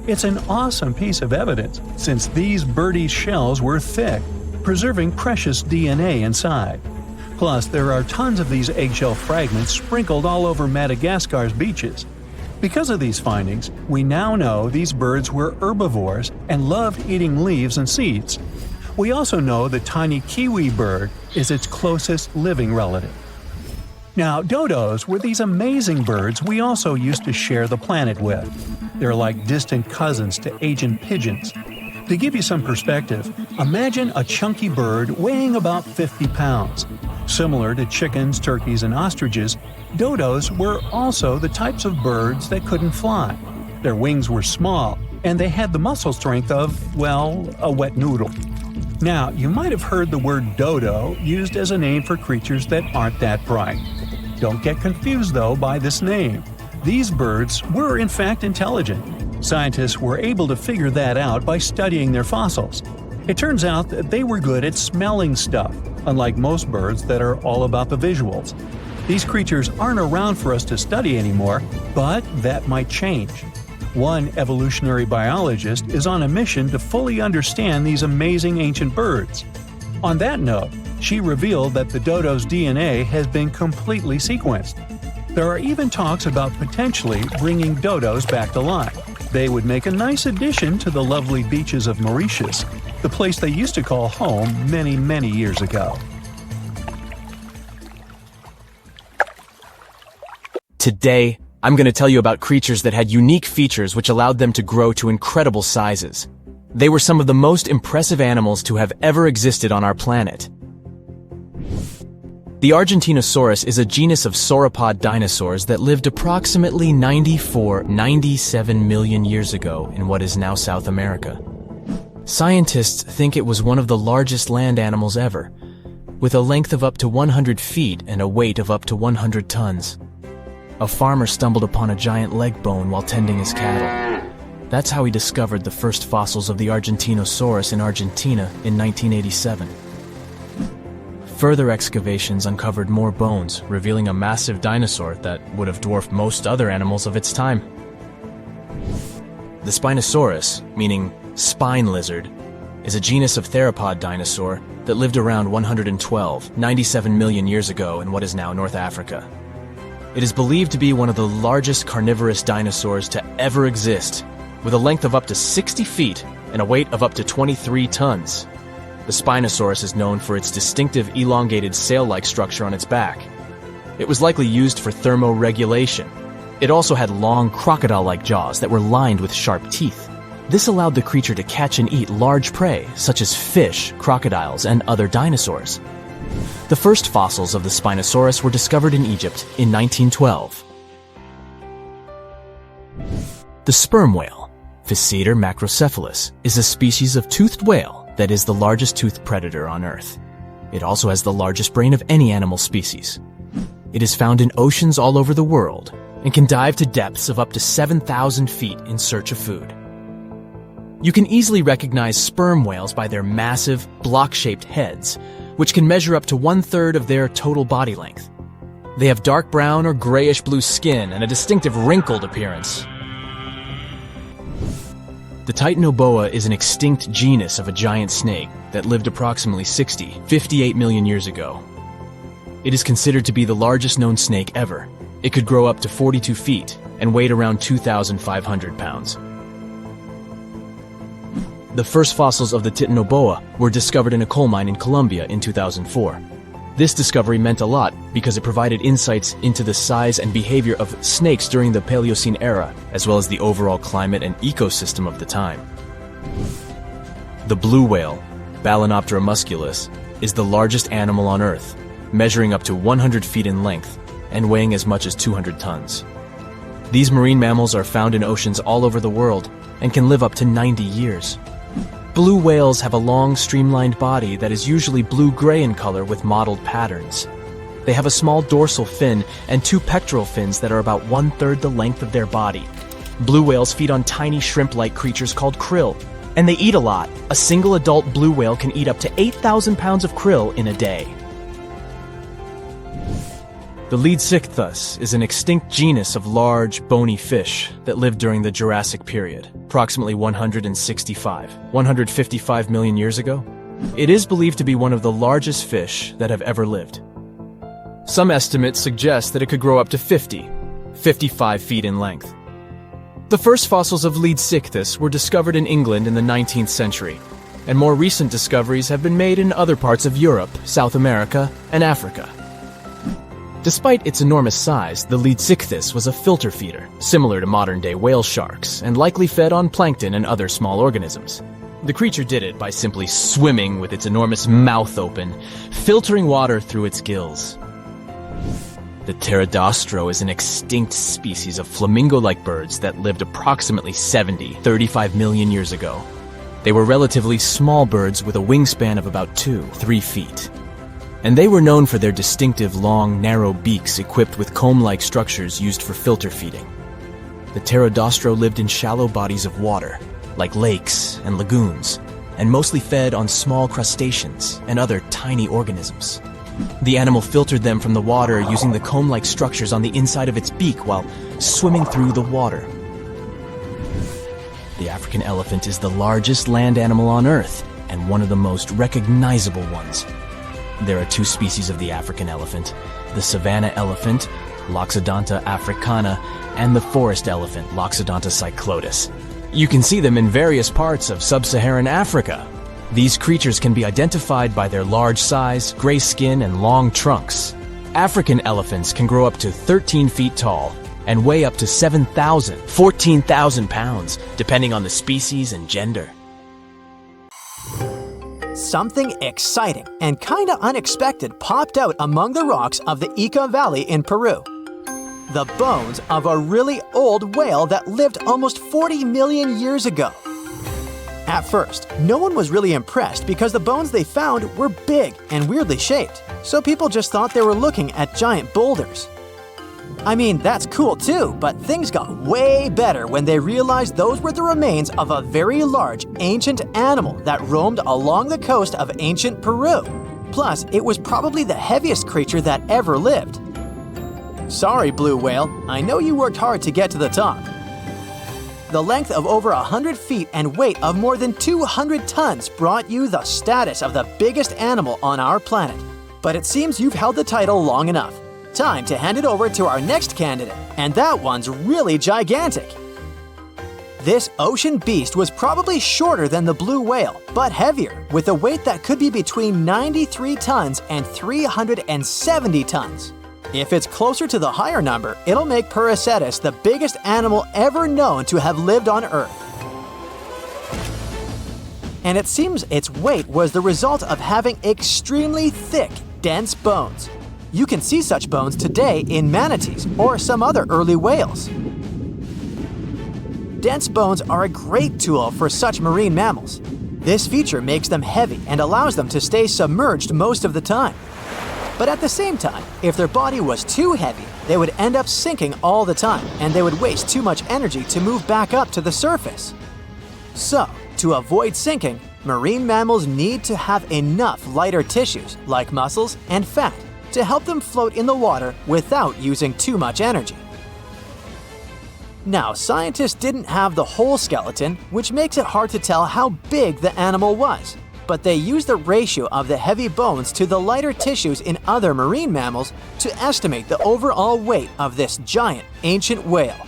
It's an awesome piece of evidence, since these birdie shells were thick, preserving precious DNA inside. Plus, there are tons of these eggshell fragments sprinkled all over Madagascar's beaches. Because of these findings, we now know these birds were herbivores and loved eating leaves and seeds. We also know the tiny kiwi bird is its closest living relative. Now, dodos were these amazing birds we also used to share the planet with. They're like distant cousins to Asian pigeons. To give you some perspective, imagine a chunky bird weighing about 50 pounds. Similar to chickens, turkeys, and ostriches, dodos were also the types of birds that couldn't fly. Their wings were small, and they had the muscle strength of, well, a wet noodle. Now, you might have heard the word dodo used as a name for creatures that aren't that bright. Don't get confused, though, by this name. These birds were, in fact, intelligent. Scientists were able to figure that out by studying their fossils. It turns out that they were good at smelling stuff, unlike most birds that are all about the visuals. These creatures aren't around for us to study anymore, but that might change. One evolutionary biologist is on a mission to fully understand these amazing ancient birds. On that note, she revealed that the dodo's DNA has been completely sequenced. There are even talks about potentially bringing dodos back to life. They would make a nice addition to the lovely beaches of Mauritius, the place they used to call home many, many years ago. Today, I'm going to tell you about creatures that had unique features which allowed them to grow to incredible sizes. They were some of the most impressive animals to have ever existed on our planet. The Argentinosaurus is a genus of sauropod dinosaurs that lived approximately 97 million years ago in what is now South America. Scientists think it was one of the largest land animals ever, with a length of up to 100 feet and a weight of up to 100 tons. A farmer stumbled upon a giant leg bone while tending his cattle. That's how he discovered the first fossils of the Argentinosaurus in Argentina in 1987. Further excavations uncovered more bones, revealing a massive dinosaur that would have dwarfed most other animals of its time. The Spinosaurus, meaning spine lizard, is a genus of theropod dinosaur that lived around 97 million years ago in what is now North Africa. It is believed to be one of the largest carnivorous dinosaurs to ever exist, with a length of up to 60 feet and a weight of up to 23 tons. The Spinosaurus is known for its distinctive elongated sail-like structure on its back. It was likely used for thermoregulation. It also had long crocodile-like jaws that were lined with sharp teeth. This allowed the creature to catch and eat large prey, such as fish, crocodiles, and other dinosaurs. The first fossils of the Spinosaurus were discovered in Egypt in 1912. The sperm whale, Physeter macrocephalus, is a species of toothed whale that is the largest toothed predator on Earth. It also has the largest brain of any animal species. It is found in oceans all over the world and can dive to depths of up to 7,000 feet in search of food. You can easily recognize sperm whales by their massive, block-shaped heads, which can measure up to 1/3 of their total body length. They have dark brown or grayish-blue skin and a distinctive wrinkled appearance. The Titanoboa is an extinct genus of a giant snake that lived approximately 58 million years ago. It is considered to be the largest known snake ever. It could grow up to 42 feet and weighed around 2,500 pounds. The first fossils of the Titanoboa were discovered in a coal mine in Colombia in 2004. This discovery meant a lot because it provided insights into the size and behavior of snakes during the Paleocene era, as well as the overall climate and ecosystem of the time. The blue whale, Balaenoptera musculus, is the largest animal on Earth, measuring up to 100 feet in length and weighing as much as 200 tons. These marine mammals are found in oceans all over the world and can live up to 90 years. Blue whales have a long, streamlined body that is usually blue-gray in color with mottled patterns. They have a small dorsal fin and 2 pectoral fins that are about 1/3 the length of their body. Blue whales feed on tiny shrimp-like creatures called krill, and they eat a lot. A single adult blue whale can eat up to 8,000 pounds of krill in a day. The Leadsichthus is an extinct genus of large, bony fish that lived during the Jurassic period, approximately 155 million years ago. It is believed to be one of the largest fish that have ever lived. Some estimates suggest that it could grow up to 55 feet in length. The first fossils of Leadsichthus were discovered in England in the 19th century, and more recent discoveries have been made in other parts of Europe, South America, and Africa. Despite its enormous size, the Leadsichthus was a filter feeder, similar to modern-day whale sharks, and likely fed on plankton and other small organisms. The creature did it by simply swimming with its enormous mouth open, filtering water through its gills. The pterodostro is an extinct species of flamingo-like birds that lived approximately 35 million years ago. They were relatively small birds with a wingspan of about 2-3 feet. And they were known for their distinctive long, narrow beaks equipped with comb-like structures used for filter feeding. The pterodostro lived in shallow bodies of water, like lakes and lagoons, and mostly fed on small crustaceans and other tiny organisms. The animal filtered them from the water using the comb-like structures on the inside of its beak while swimming through the water. The African elephant is the largest land animal on Earth and one of the most recognizable ones. There are 2 species of the African elephant, the savanna elephant, Loxodonta africana, and the forest elephant, Loxodonta cyclotis. You can see them in various parts of sub-Saharan Africa. These creatures can be identified by their large size, gray skin, and long trunks. African elephants can grow up to 13 feet tall and weigh up to 14,000 pounds, depending on the species and gender. Something exciting and kinda unexpected popped out among the rocks of the Ica Valley in Peru. The bones of a really old whale that lived almost 40 million years ago. At first, no one was really impressed because the bones they found were big and weirdly shaped, so people just thought they were looking at giant boulders. I mean, that's cool too, but things got way better when they realized those were the remains of a very large ancient animal that roamed along the coast of ancient Peru. Plus, it was probably the heaviest creature that ever lived. Sorry, blue whale, I know you worked hard to get to the top. The length of over 100 feet and weight of more than 200 tons brought you the status of the biggest animal on our planet. But it seems you've held the title long enough. Time to hand it over to our next candidate, and that one's really gigantic. This ocean beast was probably shorter than the blue whale, but heavier, with a weight that could be between 93 tons and 370 tons. If it's closer to the higher number, it'll make Prehistoric the biggest animal ever known to have lived on Earth. And it seems its weight was the result of having extremely thick, dense bones. You can see such bones today in manatees or some other early whales. Dense bones are a great tool for such marine mammals. This feature makes them heavy and allows them to stay submerged most of the time. But at the same time, if their body was too heavy, they would end up sinking all the time, and they would waste too much energy to move back up to the surface. So, to avoid sinking, marine mammals need to have enough lighter tissues, like muscles and fat, to help them float in the water without using too much energy. Now, scientists didn't have the whole skeleton, which makes it hard to tell how big the animal was. But they used the ratio of the heavy bones to the lighter tissues in other marine mammals to estimate the overall weight of this giant ancient whale.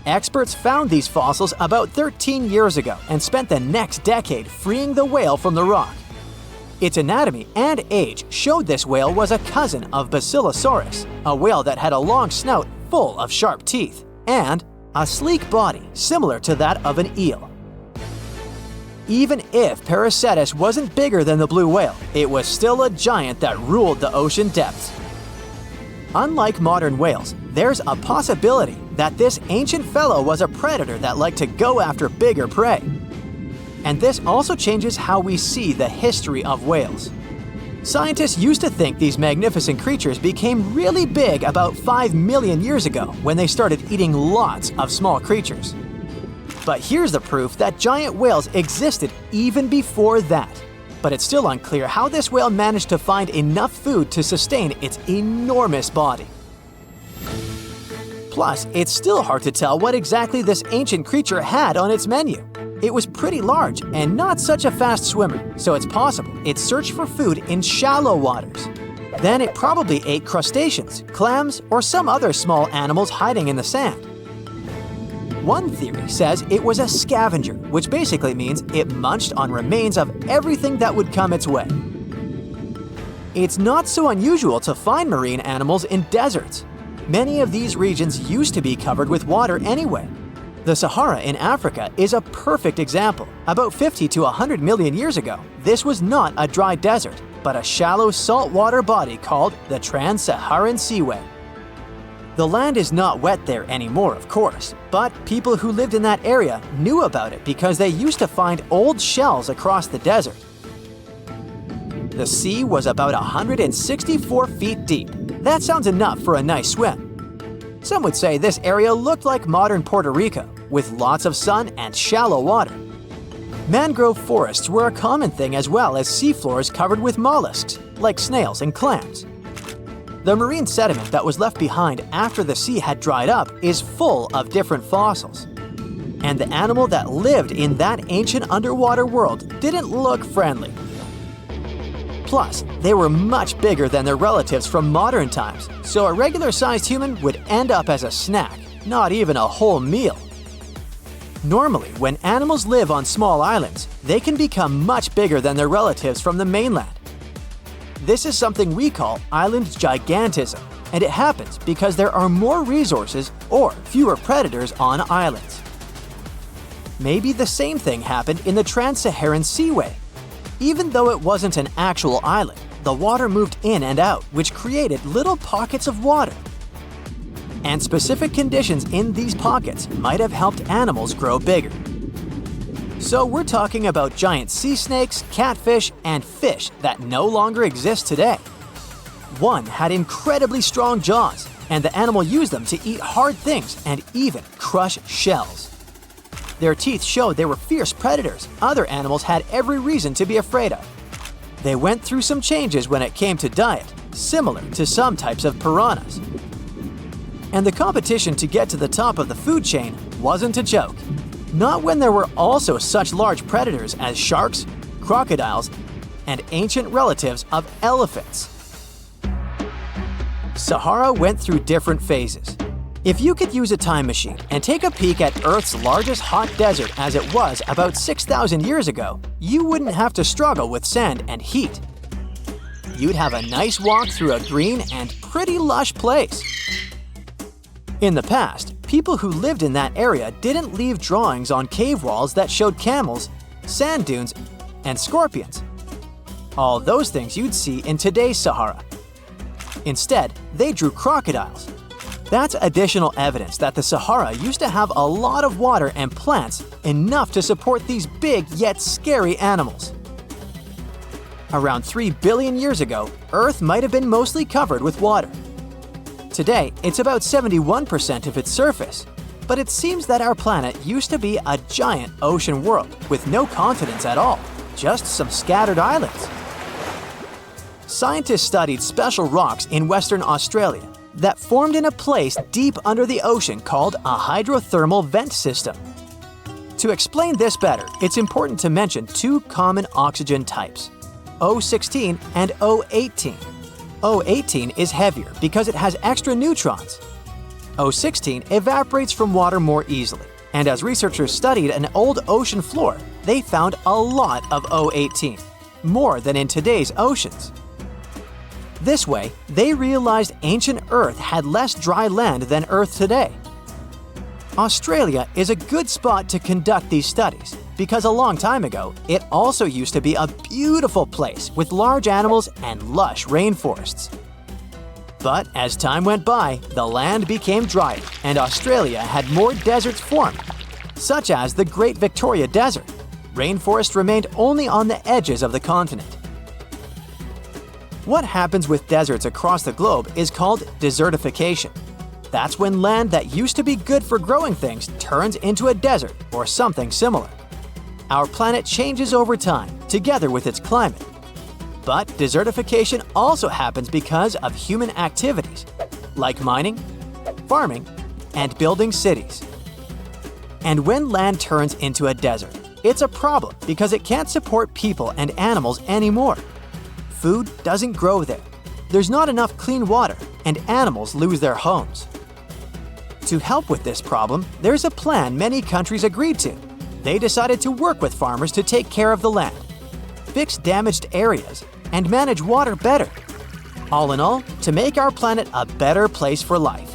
Experts found these fossils about 13 years ago and spent the next decade freeing the whale from the rock. Its anatomy and age showed this whale was a cousin of Basilosaurus, a whale that had a long snout full of sharp teeth, and a sleek body similar to that of an eel. Even if Prehistoric wasn't bigger than the blue whale, it was still a giant that ruled the ocean depths. Unlike modern whales, there's a possibility that this ancient fellow was a predator that liked to go after bigger prey. And this also changes how we see the history of whales. Scientists used to think these magnificent creatures became really big about 5 million years ago when they started eating lots of small creatures. But here's the proof that giant whales existed even before that. But it's still unclear how this whale managed to find enough food to sustain its enormous body. Plus, it's still hard to tell what exactly this ancient creature had on its menu. It was pretty large and not such a fast swimmer, so it's possible it searched for food in shallow waters. Then it probably ate crustaceans, clams, or some other small animals hiding in the sand. One theory says it was a scavenger, which basically means it munched on remains of everything that would come its way. It's not so unusual to find marine animals in deserts. Many of these regions used to be covered with water anyway. The Sahara in Africa is a perfect example. About 50 to 100 million years ago, this was not a dry desert, but a shallow saltwater body called the trans-saharan seaway. The land is not wet there anymore, of course, but people who lived in that area knew about it because they used to find old shells across the desert. The sea was about 164 feet deep. That sounds enough for a nice swim. Some would say this area looked like modern Puerto Rico, with lots of sun and shallow water. Mangrove forests were a common thing as well as seafloors covered with mollusks, like snails and clams. The marine sediment that was left behind after the sea had dried up is full of different fossils. And the animal that lived in that ancient underwater world didn't look friendly. Plus, they were much bigger than their relatives from modern times, so a regular-sized human would end up as a snack, not even a whole meal. Normally, when animals live on small islands, they can become much bigger than their relatives from the mainland. This is something we call island gigantism, and it happens because there are more resources or fewer predators on islands. Maybe the same thing happened in the trans-Saharan seaway. Even though it wasn't an actual island, the water moved in and out, which created little pockets of water. And specific conditions in these pockets might have helped animals grow bigger. So we're talking about giant sea snakes, catfish, and fish that no longer exist today. One had incredibly strong jaws, and the animal used them to eat hard things and even crush shells. Their teeth showed they were fierce predators other animals had every reason to be afraid of. They went through some changes when it came to diet, similar to some types of piranhas. And the competition to get to the top of the food chain wasn't a joke. Not when there were also such large predators as sharks, crocodiles, and ancient relatives of elephants. Sahara went through different phases. If you could use a time machine and take a peek at Earth's largest hot desert as it was about 6,000 years ago, you wouldn't have to struggle with sand and heat. You'd have a nice walk through a green and pretty lush place. In the past, people who lived in that area didn't leave drawings on cave walls that showed camels, sand dunes, and scorpions. All those things you'd see in today's Sahara. Instead, they drew crocodiles. That's additional evidence that the Sahara used to have a lot of water and plants enough to support these big yet scary animals. Around 3 billion years ago, Earth might have been mostly covered with water. Today, it's about 71% of its surface, but it seems that our planet used to be a giant ocean world with no continents at all, just some scattered islands. Scientists studied special rocks in Western Australia that formed in a place deep under the ocean called a hydrothermal vent system. To explain this better, it's important to mention two common oxygen types, O16 and O18. O18 is heavier because it has extra neutrons. O16 evaporates from water more easily, and as researchers studied an old ocean floor, they found a lot of O18, more than in today's oceans. This way, they realized ancient Earth had less dry land than Earth today. Australia is a good spot to conduct these studies because a long time ago, it also used to be a beautiful place with large animals and lush rainforests. But as time went by, the land became drier and Australia had more deserts formed, such as the Great Victoria Desert. Rainforest remained only on the edges of the continent. What happens with deserts across the globe is called desertification. That's when land that used to be good for growing things turns into a desert or something similar. Our planet changes over time, together with its climate. But desertification also happens because of human activities, like mining, farming, and building cities. And when land turns into a desert, it's a problem because it can't support people and animals anymore. Food doesn't grow there. There's not enough clean water, and animals lose their homes. To help with this problem, there's a plan many countries agreed to. They decided to work with farmers to take care of the land, fix damaged areas, and manage water better. All in all, to make our planet a better place for life.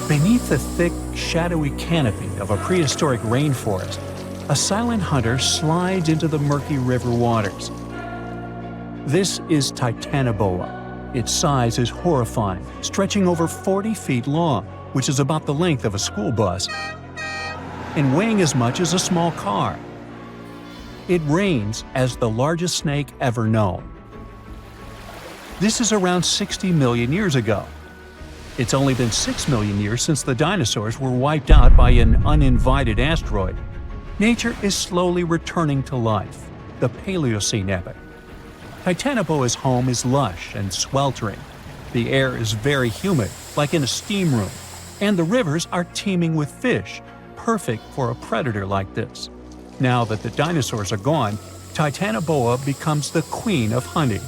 Beneath the thick, shadowy canopy of a prehistoric rainforest, a silent hunter slides into the murky river waters. This is Titanoboa. Its size is horrifying, stretching over 40 feet long, which is about the length of a school bus, and weighing as much as a small car. It reigns as the largest snake ever known. This is around 60 million years ago. It's only been 6 million years since the dinosaurs were wiped out by an uninvited asteroid. Nature is slowly returning to life, the Paleocene epoch. Titanoboa's home is lush and sweltering. The air is very humid, like in a steam room, and the rivers are teeming with fish, perfect for a predator like this. Now that the dinosaurs are gone, Titanoboa becomes the queen of hunting.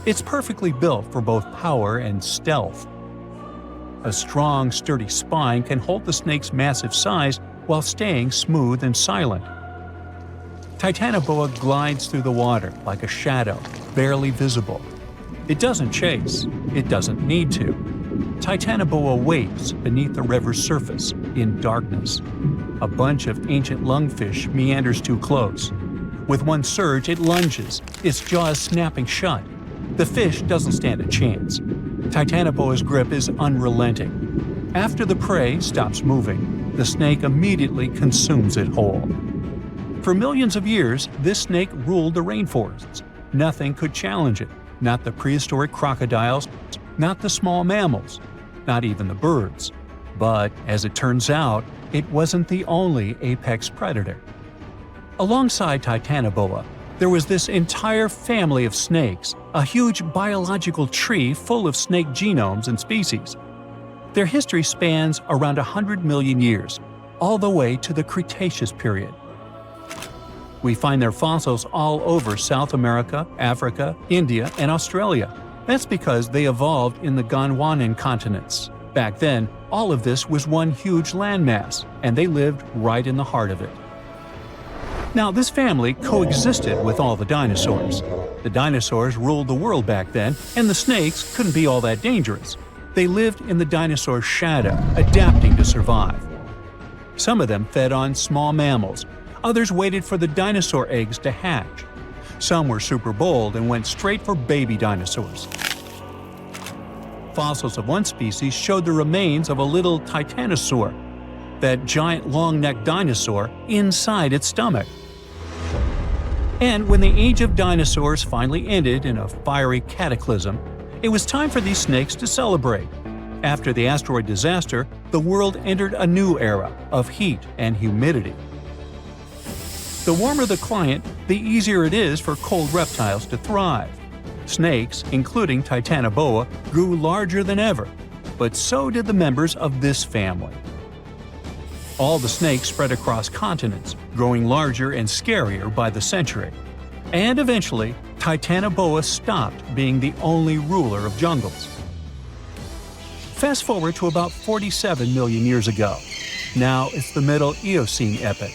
It's perfectly built for both power and stealth. A strong, sturdy spine can hold the snake's massive size while staying smooth and silent. Titanoboa glides through the water like a shadow, barely visible. It doesn't chase. It doesn't need to. Titanoboa waits beneath the river's surface in darkness. A bunch of ancient lungfish meanders too close. With one surge, it lunges, its jaws snapping shut. The fish doesn't stand a chance. Titanoboa's grip is unrelenting. After the prey stops moving, the snake immediately consumes it whole. For millions of years, this snake ruled the rainforests. Nothing could challenge it, not the prehistoric crocodiles, not the small mammals, not even the birds. But, as it turns out, it wasn't the only apex predator. Alongside Titanoboa, there was this entire family of snakes, a huge biological tree full of snake genomes and species. Their history spans around 100 million years, all the way to the Cretaceous period. We find their fossils all over South America, Africa, India, and Australia. That's because they evolved in the Gondwanan continents. Back then, all of this was one huge landmass, and they lived right in the heart of it. Now, this family coexisted with all the dinosaurs. The dinosaurs ruled the world back then, and the snakes couldn't be all that dangerous. They lived in the dinosaur's shadow, adapting to survive. Some of them fed on small mammals. Others waited for the dinosaur eggs to hatch. Some were super bold and went straight for baby dinosaurs. Fossils of one species showed the remains of a little titanosaur, that giant long-necked dinosaur, inside its stomach. And when the age of dinosaurs finally ended in a fiery cataclysm, it was time for these snakes to celebrate. After the asteroid disaster, the world entered a new era of heat and humidity. The warmer the climate, the easier it is for cold reptiles to thrive. Snakes, including Titanoboa, grew larger than ever, but so did the members of this family. All the snakes spread across continents, growing larger and scarier by the century. And eventually, Titanoboa stopped being the only ruler of jungles. Fast forward to about 47 million years ago. Now it's the Middle Eocene epoch,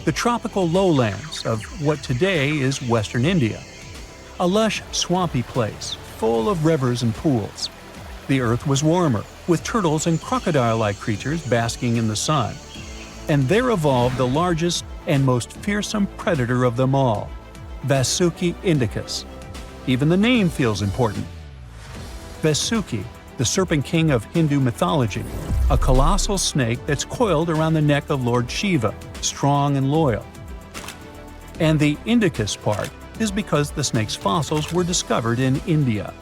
the tropical lowlands of what today is western India. A lush, swampy place, full of rivers and pools. The earth was warmer, with turtles and crocodile-like creatures basking in the sun. And there evolved the largest and most fearsome predator of them all, Vasuki indicus. Even the name feels important. Vasuki, the serpent king of Hindu mythology, a colossal snake that's coiled around the neck of Lord Shiva, strong and loyal. And the indicus part is because the snake's fossils were discovered in India.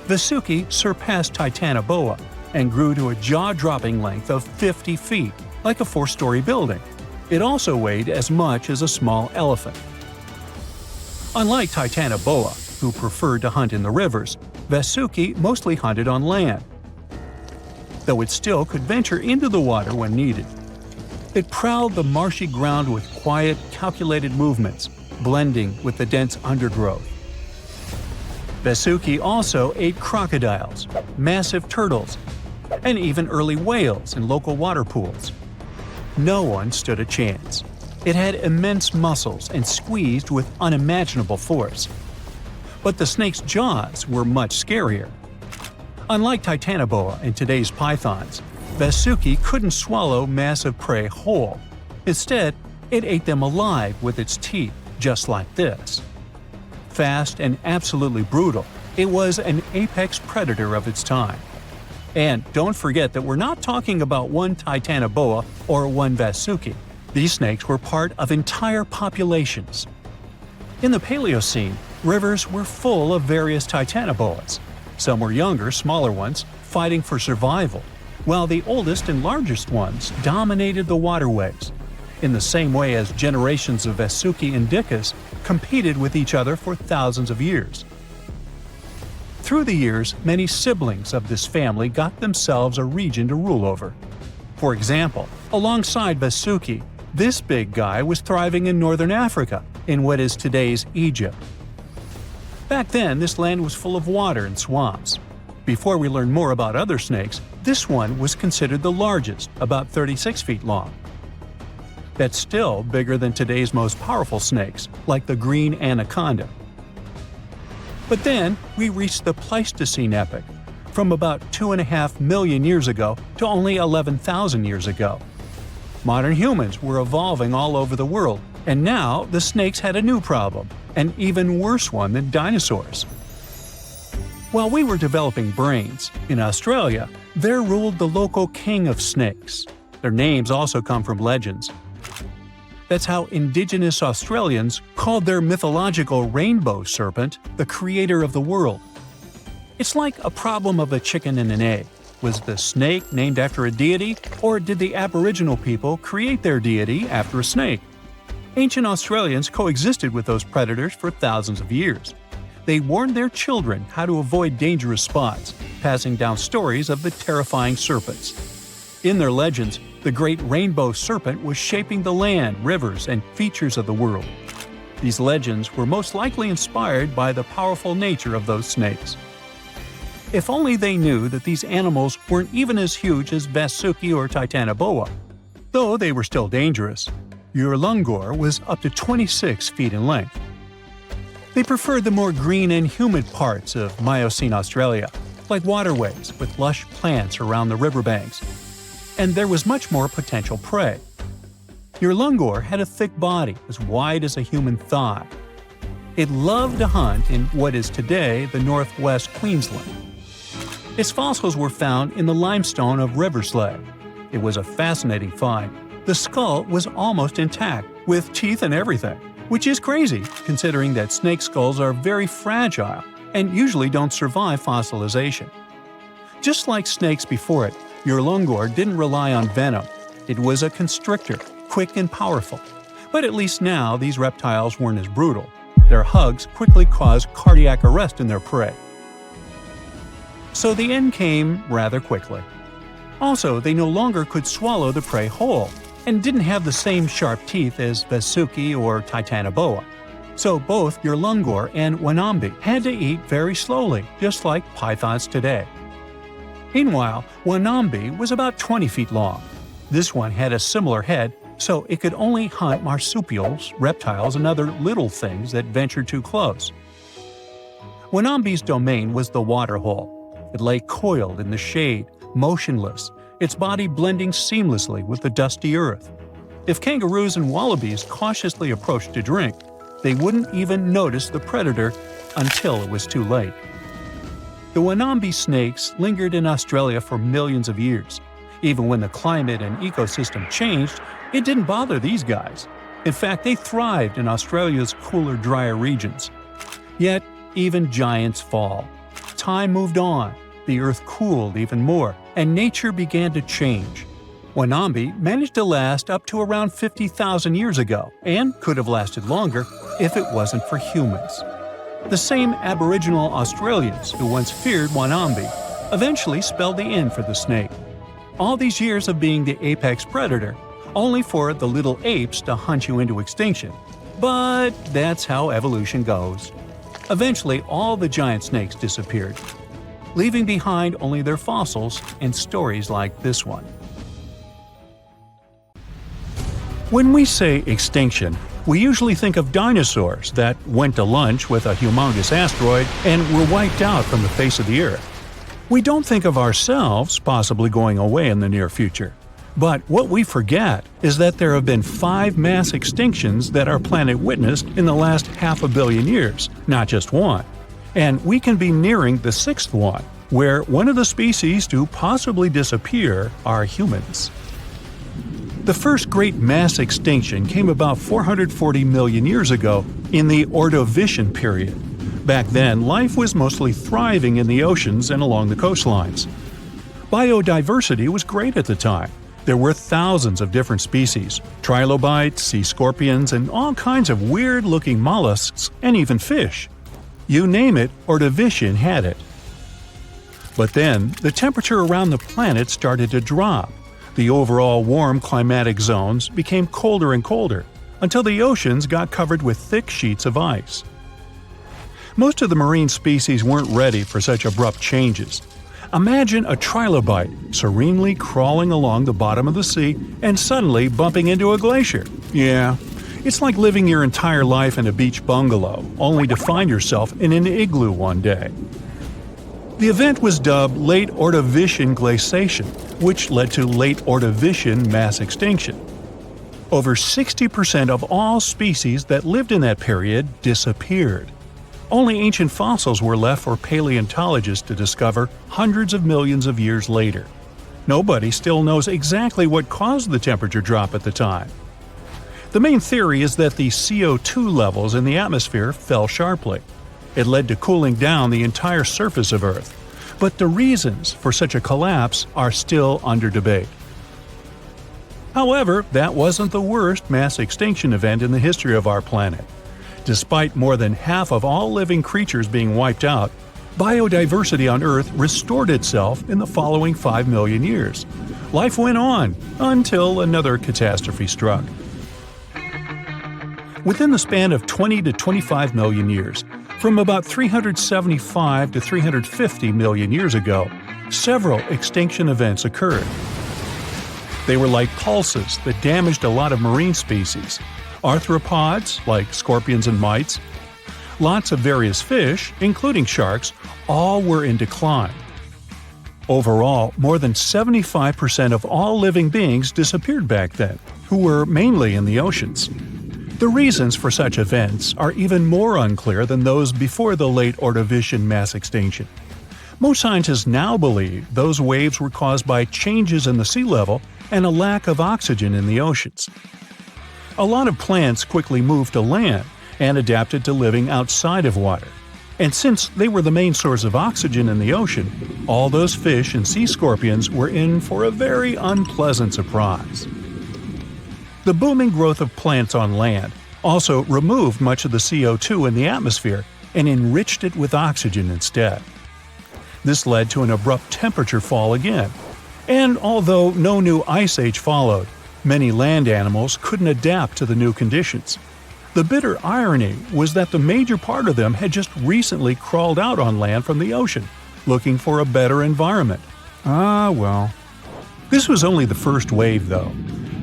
Vasuki surpassed Titanoboa and grew to a jaw-dropping length of 50 feet, like a 4-story building. It also weighed as much as a small elephant. Unlike Titanoboa, who preferred to hunt in the rivers, Vasuki mostly hunted on land, though it still could venture into the water when needed. It prowled the marshy ground with quiet, calculated movements, blending with the dense undergrowth. Vasuki also ate crocodiles, massive turtles, and even early whales in local water pools. No one stood a chance. It had immense muscles and squeezed with unimaginable force. But the snake's jaws were much scarier. Unlike Titanoboa and today's pythons, Vasuki couldn't swallow massive prey whole. Instead, it ate them alive with its teeth, just like this. Fast and absolutely brutal, it was an apex predator of its time. And don't forget that we're not talking about one Titanoboa or one Vasuki. These snakes were part of entire populations. In the Paleocene, rivers were full of various Titanoboas. Some were younger, smaller ones, fighting for survival, while the oldest and largest ones dominated the waterways, in the same way as generations of Vasuki indicus competed with each other for thousands of years. Through the years, many siblings of this family got themselves a region to rule over. For example, alongside Vasuki, this big guy was thriving in northern Africa, in what is today's Egypt. Back then, this land was full of water and swamps. Before we learn more about other snakes, this one was considered the largest, about 36 feet long. That's still bigger than today's most powerful snakes, like the green anaconda. But then, we reached the Pleistocene epoch, from about 2.5 million years ago to only 11,000 years ago. Modern humans were evolving all over the world, and now the snakes had a new problem, an even worse one than dinosaurs. While we were developing brains, in Australia, there ruled the local king of snakes. Their names also come from legends. That's how indigenous Australians called their mythological rainbow serpent the creator of the world. It's like a problem of a chicken and an egg. Was the snake named after a deity, or did the Aboriginal people create their deity after a snake? Ancient Australians coexisted with those predators for thousands of years. They warned their children how to avoid dangerous spots, passing down stories of the terrifying serpents. In their legends, the great rainbow serpent was shaping the land, rivers, and features of the world. These legends were most likely inspired by the powerful nature of those snakes. If only they knew that these animals weren't even as huge as Vasuki or Titanoboa. Though they were still dangerous, Urlungor was up to 26 feet in length. They preferred the more green and humid parts of Miocene Australia, like waterways with lush plants around the riverbanks. And there was much more potential prey. Urlungor had a thick body as wide as a human thigh. It loved to hunt in what is today the northwest Queensland. Its fossils were found in the limestone of Riverslade. It was a fascinating find. The skull was almost intact, with teeth and everything, which is crazy considering that snake skulls are very fragile and usually don't survive fossilization. Just like snakes before it, Urlungor didn't rely on venom. It was a constrictor, quick and powerful. But at least now these reptiles weren't as brutal. Their hugs quickly caused cardiac arrest in their prey. So the end came rather quickly. Also, they no longer could swallow the prey whole, and didn't have the same sharp teeth as Vasuki or Titanoboa. So both Urlungor and Wanambi had to eat very slowly, just like pythons today. Meanwhile, Wanambi was about 20 feet long. This one had a similar head, so it could only hunt marsupials, reptiles, and other little things that ventured too close. Wanambi's domain was the waterhole. It lay coiled in the shade, motionless, its body blending seamlessly with the dusty earth. If kangaroos and wallabies cautiously approached to drink, they wouldn't even notice the predator until it was too late. The Wanambi snakes lingered in Australia for millions of years. Even when the climate and ecosystem changed, it didn't bother these guys. In fact, they thrived in Australia's cooler, drier regions. Yet, even giants fall. Time moved on, the earth cooled even more, and nature began to change. Wanambi managed to last up to around 50,000 years ago, and could have lasted longer if it wasn't for humans. The same Aboriginal Australians who once feared Wanambi eventually spelled the end for the snake. All these years of being the apex predator, only for the little apes to hunt you into extinction. But that's how evolution goes. Eventually, all the giant snakes disappeared, leaving behind only their fossils and stories like this one. When we say extinction, we usually think of dinosaurs that went to lunch with a humongous asteroid and were wiped out from the face of the Earth. We don't think of ourselves possibly going away in the near future. But what we forget is that there have been 5 mass extinctions that our planet witnessed in the last 500 million years, not just one. And we can be nearing the 6th one, where one of the species to possibly disappear are humans. The first great mass extinction came about 440 million years ago in the Ordovician period. Back then, life was mostly thriving in the oceans and along the coastlines. Biodiversity was great at the time. There were thousands of different species, trilobites, sea scorpions, and all kinds of weird-looking mollusks, and even fish. You name it, Ordovician had it. But then, the temperature around the planet started to drop. The overall warm climatic zones became colder and colder, until the oceans got covered with thick sheets of ice. Most of the marine species weren't ready for such abrupt changes. Imagine a trilobite serenely crawling along the bottom of the sea and suddenly bumping into a glacier. Yeah, it's like living your entire life in a beach bungalow, only to find yourself in an igloo one day. The event was dubbed Late Ordovician Glaciation, which led to Late Ordovician mass extinction. Over 60% of all species that lived in that period disappeared. Only ancient fossils were left for paleontologists to discover hundreds of millions of years later. Nobody still knows exactly what caused the temperature drop at the time. The main theory is that the CO2 levels in the atmosphere fell sharply. It led to cooling down the entire surface of Earth. But the reasons for such a collapse are still under debate. However, that wasn't the worst mass extinction event in the history of our planet. Despite more than half of all living creatures being wiped out, biodiversity on Earth restored itself in the following 5 million years. Life went on until another catastrophe struck. Within the span of 20 to 25 million years, from about 375 to 350 million years ago, several extinction events occurred. They were like pulses that damaged a lot of marine species. Arthropods, like scorpions and mites, lots of various fish, including sharks, all were in decline. Overall, more than 75% of all living beings disappeared back then, who were mainly in the oceans. The reasons for such events are even more unclear than those before the late Ordovician mass extinction. Most scientists now believe those waves were caused by changes in the sea level and a lack of oxygen in the oceans. A lot of plants quickly moved to land and adapted to living outside of water. And since they were the main source of oxygen in the ocean, all those fish and sea scorpions were in for a very unpleasant surprise. The booming growth of plants on land also removed much of the CO2 in the atmosphere and enriched it with oxygen instead. This led to an abrupt temperature fall again, and although no new ice age followed, many land animals couldn't adapt to the new conditions. The bitter irony was that the major part of them had just recently crawled out on land from the ocean, looking for a better environment. Ah, well. This was only the first wave, though.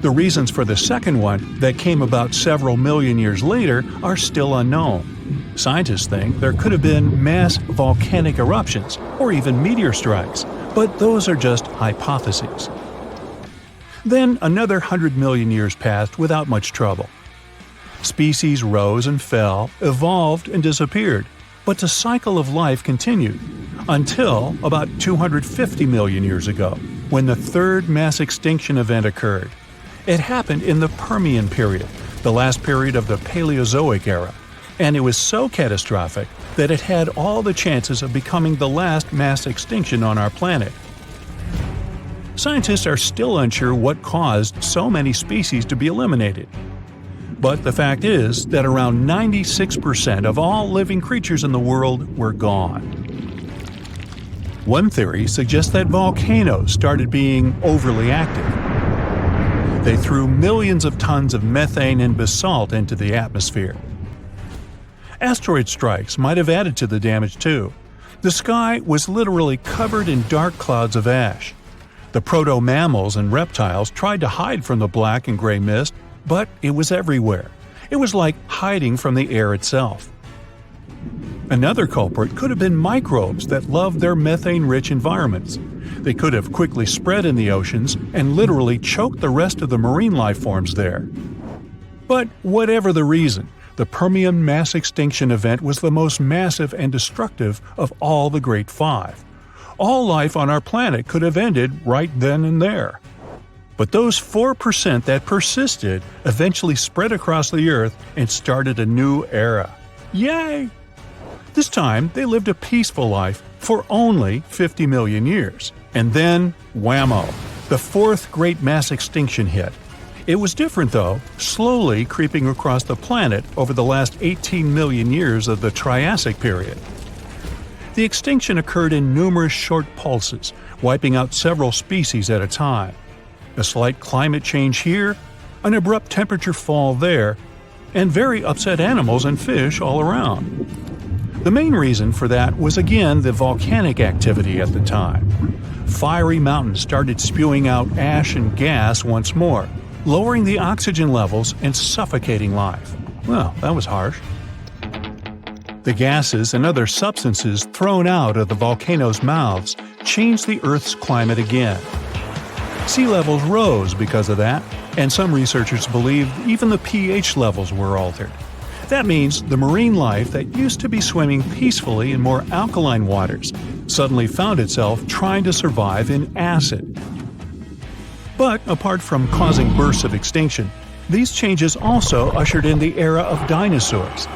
The reasons for the second one, that came about several million years later, are still unknown. Scientists think there could have been mass volcanic eruptions, or even meteor strikes, but those are just hypotheses. Then another 100 million years passed without much trouble. Species rose and fell, evolved and disappeared, but the cycle of life continued, until about 250 million years ago, when the third mass extinction event occurred. It happened in the Permian period, the last period of the Paleozoic era, and it was so catastrophic that it had all the chances of becoming the last mass extinction on our planet. Scientists are still unsure what caused so many species to be eliminated. But the fact is that around 96% of all living creatures in the world were gone. One theory suggests that volcanoes started being overly active. They threw millions of tons of methane and basalt into the atmosphere. Asteroid strikes might have added to the damage too. The sky was literally covered in dark clouds of ash. The proto-mammals and reptiles tried to hide from the black and gray mist, but it was everywhere. It was like hiding from the air itself. Another culprit could have been microbes that loved their methane-rich environments. They could have quickly spread in the oceans and literally choked the rest of the marine life forms there. But whatever the reason, the Permian mass extinction event was the most massive and destructive of all the Great Five. All life on our planet could have ended right then and there. But those 4% that persisted eventually spread across the Earth and started a new era. Yay! This time, they lived a peaceful life for only 50 million years. And then, whammo, the fourth great mass extinction hit. It was different though, slowly creeping across the planet over the last 18 million years of the Triassic period. The extinction occurred in numerous short pulses, wiping out several species at a time. A slight climate change here, an abrupt temperature fall there, and very upset animals and fish all around. The main reason for that was again the volcanic activity at the time. Fiery mountains started spewing out ash and gas once more, lowering the oxygen levels and suffocating life. Well, that was harsh. The gases and other substances thrown out of the volcanoes' mouths changed the Earth's climate again. Sea levels rose because of that, and some researchers believe even the pH levels were altered. That means the marine life that used to be swimming peacefully in more alkaline waters suddenly found itself trying to survive in acid. But apart from causing bursts of extinction, these changes also ushered in the era of dinosaurs.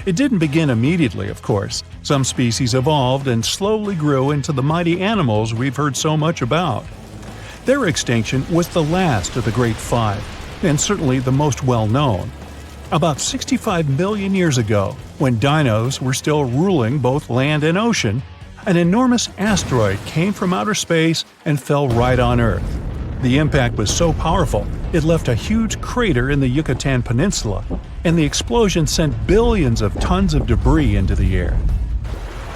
It didn't begin immediately, of course. Some species evolved and slowly grew into the mighty animals we've heard so much about. Their extinction was the last of the Great Five, and certainly the most well-known. About 65 million years ago, when dinos were still ruling both land and ocean, an enormous asteroid came from outer space and fell right on Earth. The impact was so powerful, it left a huge crater in the Yucatan Peninsula, and the explosion sent billions of tons of debris into the air.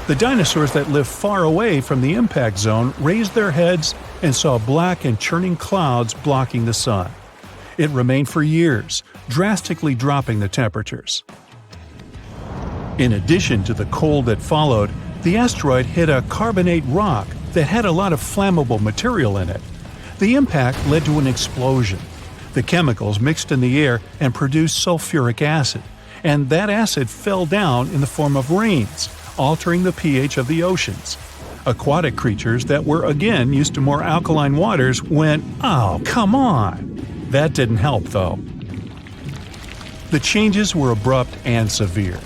The dinosaurs that lived far away from the impact zone raised their heads and saw black and churning clouds blocking the sun. It remained for years, drastically dropping the temperatures. In addition to the cold that followed, the asteroid hit a carbonate rock that had a lot of flammable material in it. The impact led to an explosion. The chemicals mixed in the air and produced sulfuric acid, and that acid fell down in the form of rains, altering the pH of the oceans. Aquatic creatures that were again used to more alkaline waters went, "Oh, come on!" That didn't help, though. The changes were abrupt and severe.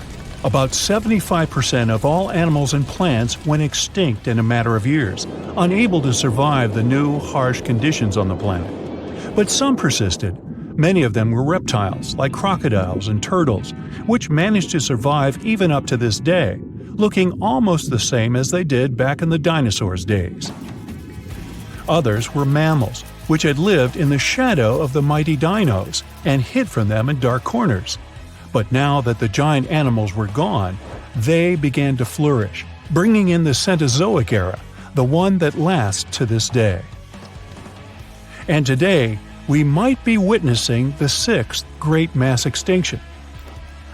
About 75% of all animals and plants went extinct in a matter of years, unable to survive the new, harsh conditions on the planet. But some persisted. Many of them were reptiles, like crocodiles and turtles, which managed to survive even up to this day, looking almost the same as they did back in the dinosaurs' days. Others were mammals, which had lived in the shadow of the mighty dinos and hid from them in dark corners. But now that the giant animals were gone, they began to flourish, bringing in the Cenozoic era, the one that lasts to this day. And today, we might be witnessing the sixth great mass extinction.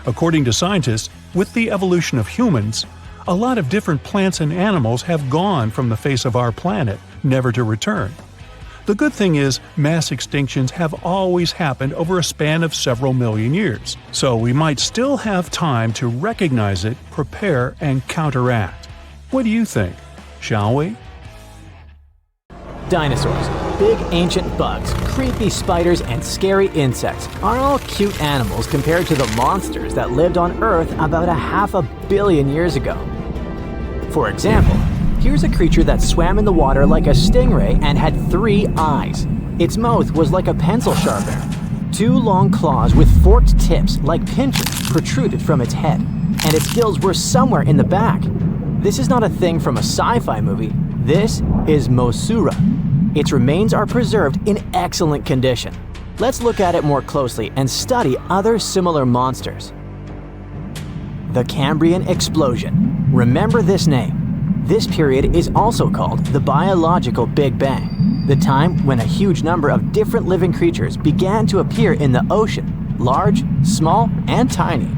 According to scientists, with the evolution of humans, a lot of different plants and animals have gone from the face of our planet, never to return. The good thing is, mass extinctions have always happened over a span of several million years, so we might still have time to recognize it, prepare, and counteract. What do you think? Shall we? Dinosaurs, big ancient bugs, creepy spiders, and scary insects are all cute animals compared to the monsters that lived on Earth about 500 million years ago. For example, here's a creature that swam in the water like a stingray and had 3 eyes. Its mouth was like a pencil sharpener. 2 long claws with forked tips like pincers protruded from its head, and its gills were somewhere in the back. This is not a thing from a sci-fi movie. This is Mosaura. Its remains are preserved in excellent condition. Let's look at it more closely and study other similar monsters. The Cambrian Explosion. Remember this name. This period is also called the biological Big Bang, the time when a huge number of different living creatures began to appear in the ocean, large, small, and tiny.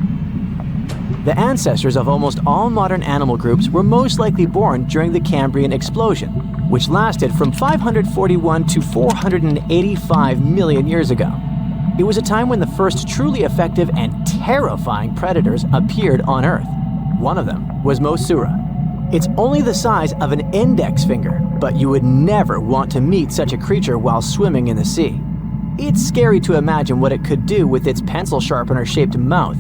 The ancestors of almost all modern animal groups were most likely born during the Cambrian Explosion, which lasted from 541 to 485 million years ago. It was a time when the first truly effective and terrifying predators appeared on Earth. One of them was Mosaura. It's only the size of an index finger, but you would never want to meet such a creature while swimming in the sea. It's scary to imagine what it could do with its pencil sharpener-shaped mouth.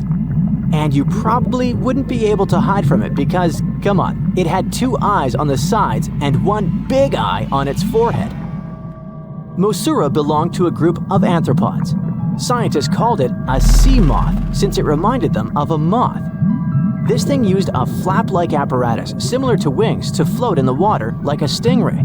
And you probably wouldn't be able to hide from it because, come on, it had 2 eyes on the sides and 1 big eye on its forehead. Mosaura belonged to a group of arthropods. Scientists called it a sea moth since it reminded them of a moth. This thing used a flap-like apparatus similar to wings to float in the water like a stingray.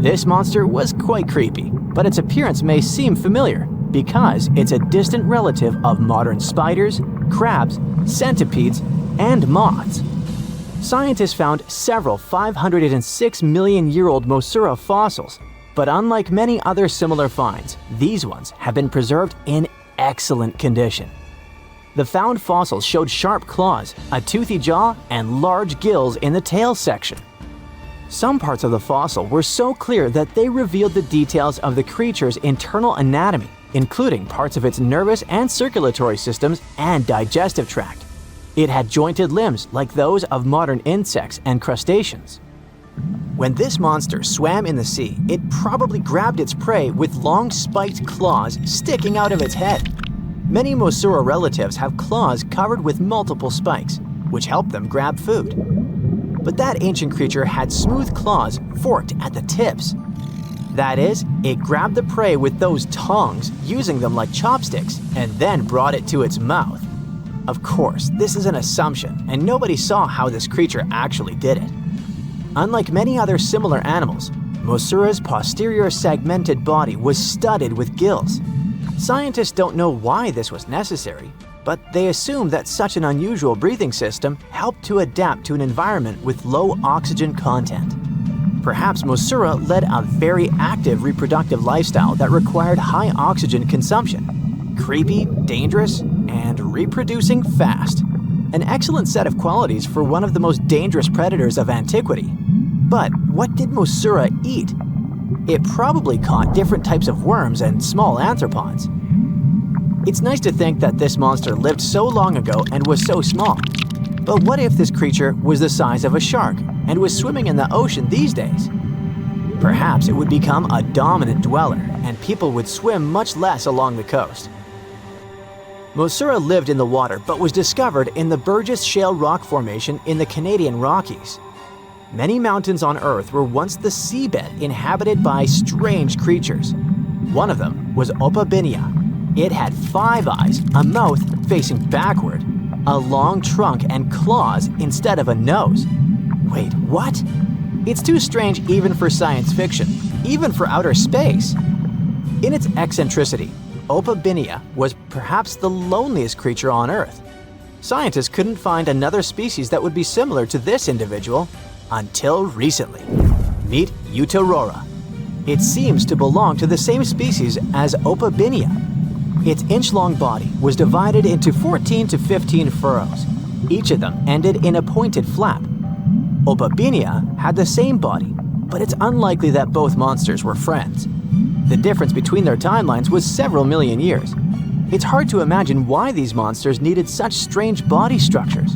This monster was quite creepy, but its appearance may seem familiar because it's a distant relative of modern spiders, crabs, centipedes, and moths. Scientists found several 506 million-year-old Mosaura fossils, but unlike many other similar finds, these ones have been preserved in excellent condition. The found fossils showed sharp claws, a toothy jaw, and large gills in the tail section. Some parts of the fossil were so clear that they revealed the details of the creature's internal anatomy, including parts of its nervous and circulatory systems and digestive tract. It had jointed limbs like those of modern insects and crustaceans. When this monster swam in the sea, it probably grabbed its prey with long spiked claws sticking out of its head. Many Mosaura relatives have claws covered with multiple spikes, which help them grab food. But that ancient creature had smooth claws forked at the tips. That is, it grabbed the prey with those tongs, using them like chopsticks, and then brought it to its mouth. Of course, this is an assumption, and nobody saw how this creature actually did it. Unlike many other similar animals, Mosura's posterior segmented body was studded with gills. Scientists don't know why this was necessary, but they assume that such an unusual breathing system helped to adapt to an environment with low oxygen content. Perhaps Mosura led a very active reproductive lifestyle that required high oxygen consumption. Creepy, dangerous, and reproducing fast. An excellent set of qualities for one of the most dangerous predators of antiquity. But what did Mosura eat? It probably caught different types of worms and small arthropods. It's nice to think that this monster lived so long ago and was so small. But what if this creature was the size of a shark and was swimming in the ocean these days? Perhaps it would become a dominant dweller and people would swim much less along the coast. Mosura lived in the water but was discovered in the Burgess Shale rock formation in the Canadian Rockies. Many mountains on Earth were once the seabed inhabited by strange creatures. One of them was Opabinia. It had 5 eyes, a mouth facing backward, a long trunk and claws instead of a nose. Wait, what? It's too strange even for science fiction, even for outer space. In its eccentricity, Opabinia was perhaps the loneliest creature on Earth. Scientists couldn't find another species that would be similar to this individual until recently. Meet Utaurora. It seems to belong to the same species as Opabinia. Its inch-long body was divided into 14 to 15 furrows. Each of them ended in a pointed flap. Opabinia had the same body, but it's unlikely that both monsters were friends. The difference between their timelines was several million years. It's hard to imagine why these monsters needed such strange body structures.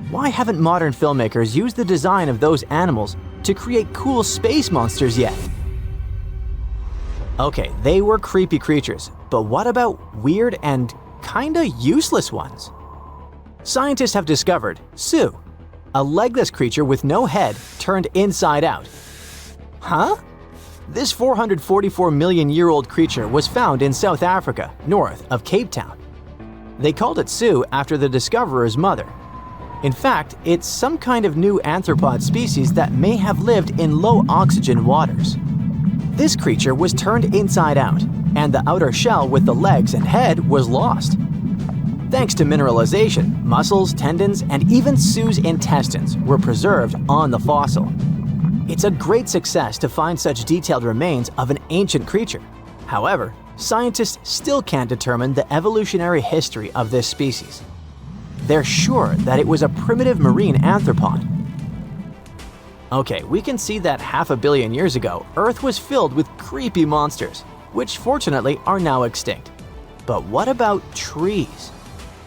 Why haven't modern filmmakers used the design of those animals to create cool space monsters yet? Okay, they were creepy creatures, but what about weird and kinda useless ones? Scientists have discovered Su, a legless creature with no head turned inside out. Huh? This 444 million year old creature was found in South Africa, north of Cape Town. They called it Su after the discoverer's mother. In fact, it's some kind of new arthropod species that may have lived in low oxygen waters. This creature was turned inside out, and the outer shell with the legs and head was lost. Thanks to mineralization, muscles, tendons, and even Su's intestines were preserved on the fossil. It's a great success to find such detailed remains of an ancient creature. However, scientists still can't determine the evolutionary history of this species. They're sure that it was a primitive marine arthropod. Okay, we can see that 500 million years ago, Earth was filled with creepy monsters, which fortunately are now extinct. But what about trees?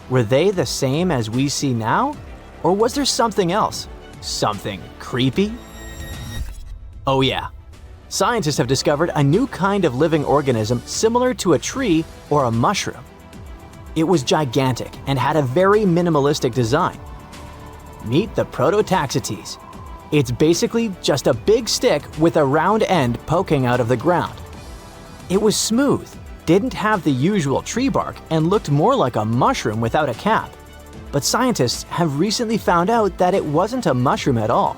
Were they the same as we see now? Or was there something else? Something creepy? Oh yeah. Scientists have discovered a new kind of living organism similar to a tree or a mushroom. It was gigantic and had a very minimalistic design. Meet the Prototaxites. It's basically just a big stick with a round end poking out of the ground. It was smooth, didn't have the usual tree bark, and looked more like a mushroom without a cap. But scientists have recently found out that it wasn't a mushroom at all.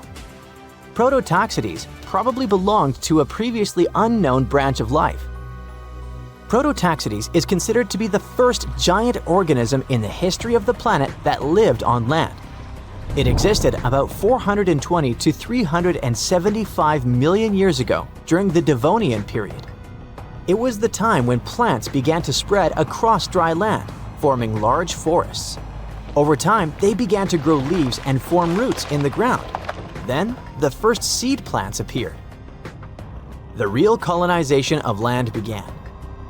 Prototaxites probably belonged to a previously unknown branch of life. Prototaxites is considered to be the first giant organism in the history of the planet that lived on land. It existed about 420 to 375 million years ago during the Devonian period. It was the time when plants began to spread across dry land, forming large forests. Over time, they began to grow leaves and form roots in the ground. Then, the first seed plants appeared. The real colonization of land began.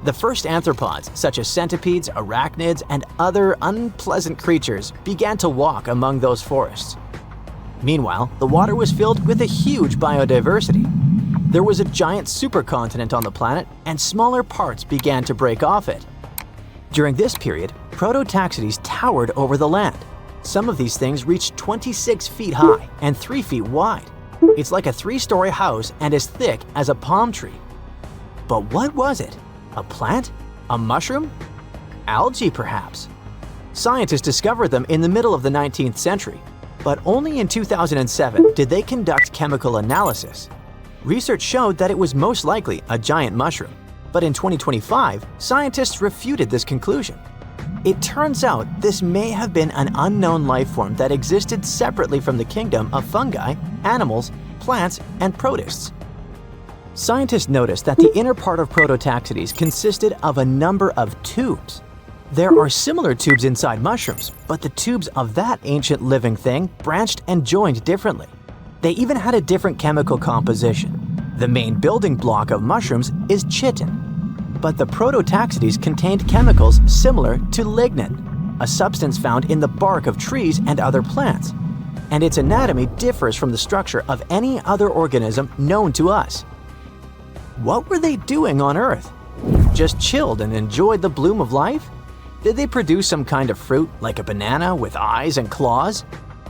The first arthropods, such as centipedes, arachnids, and other unpleasant creatures, began to walk among those forests. Meanwhile, the water was filled with a huge biodiversity. There was a giant supercontinent on the planet, and smaller parts began to break off it. During this period, Prototaxites towered over the land. Some of these things reached 26 feet high and 3 feet wide. It's like a 3-story house and as thick as a palm tree. But what was it? A plant? A mushroom? Algae, perhaps? Scientists discovered them in the middle of the 19th century, but only in 2007 did they conduct chemical analysis. Research showed that it was most likely a giant mushroom, but in 2025, scientists refuted this conclusion. It turns out this may have been an unknown life form that existed separately from the kingdom of fungi, animals, plants, and protists. Scientists noticed that the inner part of Prototaxides consisted of a number of tubes. There are similar tubes inside mushrooms, but the tubes of that ancient living thing branched and joined differently. They even had a different chemical composition. The main building block of mushrooms is chitin, but the Prototaxides contained chemicals similar to lignin, a substance found in the bark of trees and other plants, and its anatomy differs from the structure of any other organism known to us. What were they doing on Earth? Just chilled and enjoyed the bloom of life? Did they produce some kind of fruit, like a banana with eyes and claws?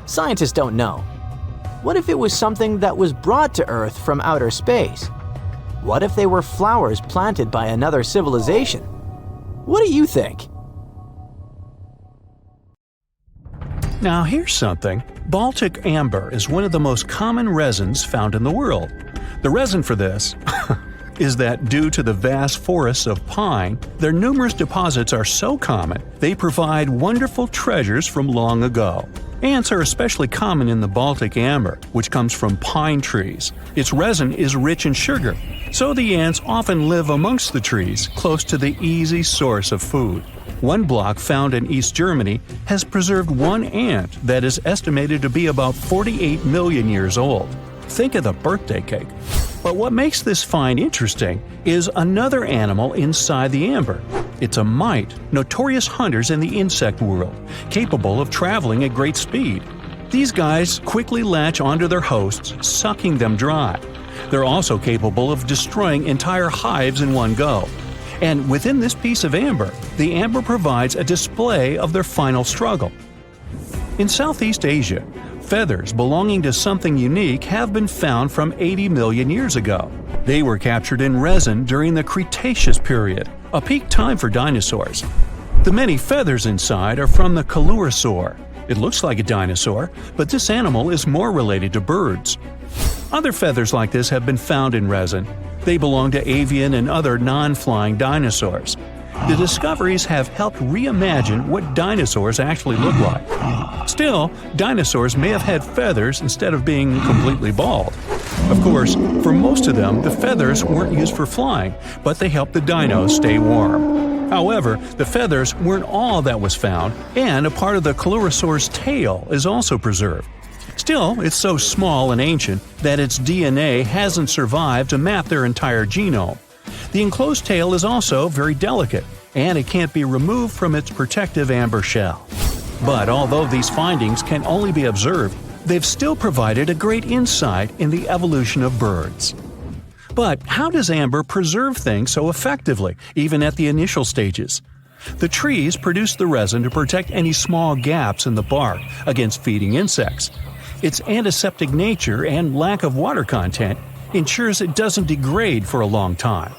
Scientists don't know. What if it was something that was brought to Earth from outer space? What if they were flowers planted by another civilization? What do you think? Now here's something. Baltic amber is one of the most common resins found in the world. The reason for this is that due to the vast forests of pine, their numerous deposits are so common, they provide wonderful treasures from long ago. Ants are especially common in the Baltic amber, which comes from pine trees. Its resin is rich in sugar, so the ants often live amongst the trees, close to the easy source of food. One block found in East Germany has preserved one ant that is estimated to be about 48 million years old. Think of the birthday cake. But what makes this find interesting is another animal inside the amber. It's a mite, notorious hunters in the insect world, capable of traveling at great speed. These guys quickly latch onto their hosts, sucking them dry. They're also capable of destroying entire hives in one go. And within this piece of amber, the amber provides a display of their final struggle. In Southeast Asia, feathers belonging to something unique have been found from 80 million years ago. They were captured in resin during the Cretaceous period, a peak time for dinosaurs. The many feathers inside are from the coelurosaur. It looks like a dinosaur, but this animal is more related to birds. Other feathers like this have been found in resin. They belong to avian and other non-flying dinosaurs. The discoveries have helped reimagine what dinosaurs actually look like. Still, dinosaurs may have had feathers instead of being completely bald. Of course, for most of them, the feathers weren't used for flying, but they helped the dinos stay warm. However, the feathers weren't all that was found, and a part of the coelurosaur's tail is also preserved. Still, it's so small and ancient that its DNA hasn't survived to map their entire genome. The enclosed tail is also very delicate, and it can't be removed from its protective amber shell. But although these findings can only be observed, they've still provided a great insight in the evolution of birds. But how does amber preserve things so effectively, even at the initial stages? The trees produce the resin to protect any small gaps in the bark against feeding insects. Its antiseptic nature and lack of water content ensures it doesn't degrade for a long time.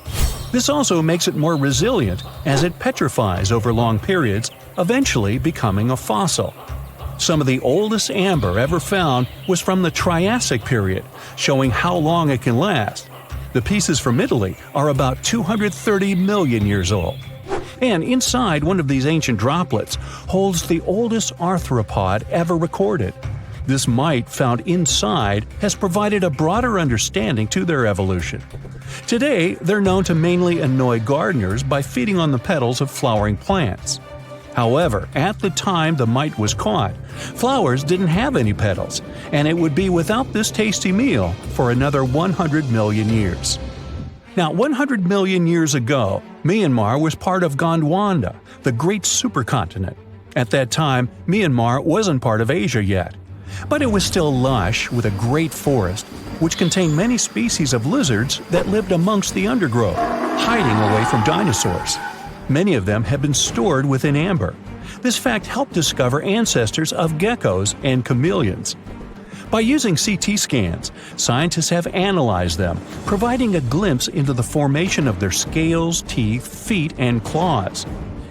This also makes it more resilient as it petrifies over long periods, eventually becoming a fossil. Some of the oldest amber ever found was from the Triassic period, showing how long it can last. The pieces from Italy are about 230 million years old. And inside one of these ancient droplets holds the oldest arthropod ever recorded. This mite found inside has provided a broader understanding to their evolution. Today, they're known to mainly annoy gardeners by feeding on the petals of flowering plants. However, at the time the mite was caught, flowers didn't have any petals, and it would be without this tasty meal for another 100 million years. Now, 100 million years ago, Myanmar was part of Gondwana, the great supercontinent. At that time, Myanmar wasn't part of Asia yet. But it was still lush with a great forest, which contained many species of lizards that lived amongst the undergrowth, hiding away from dinosaurs. Many of them have been stored within amber. This fact helped discover ancestors of geckos and chameleons. By using CT scans, scientists have analyzed them, providing a glimpse into the formation of their scales, teeth, feet, and claws.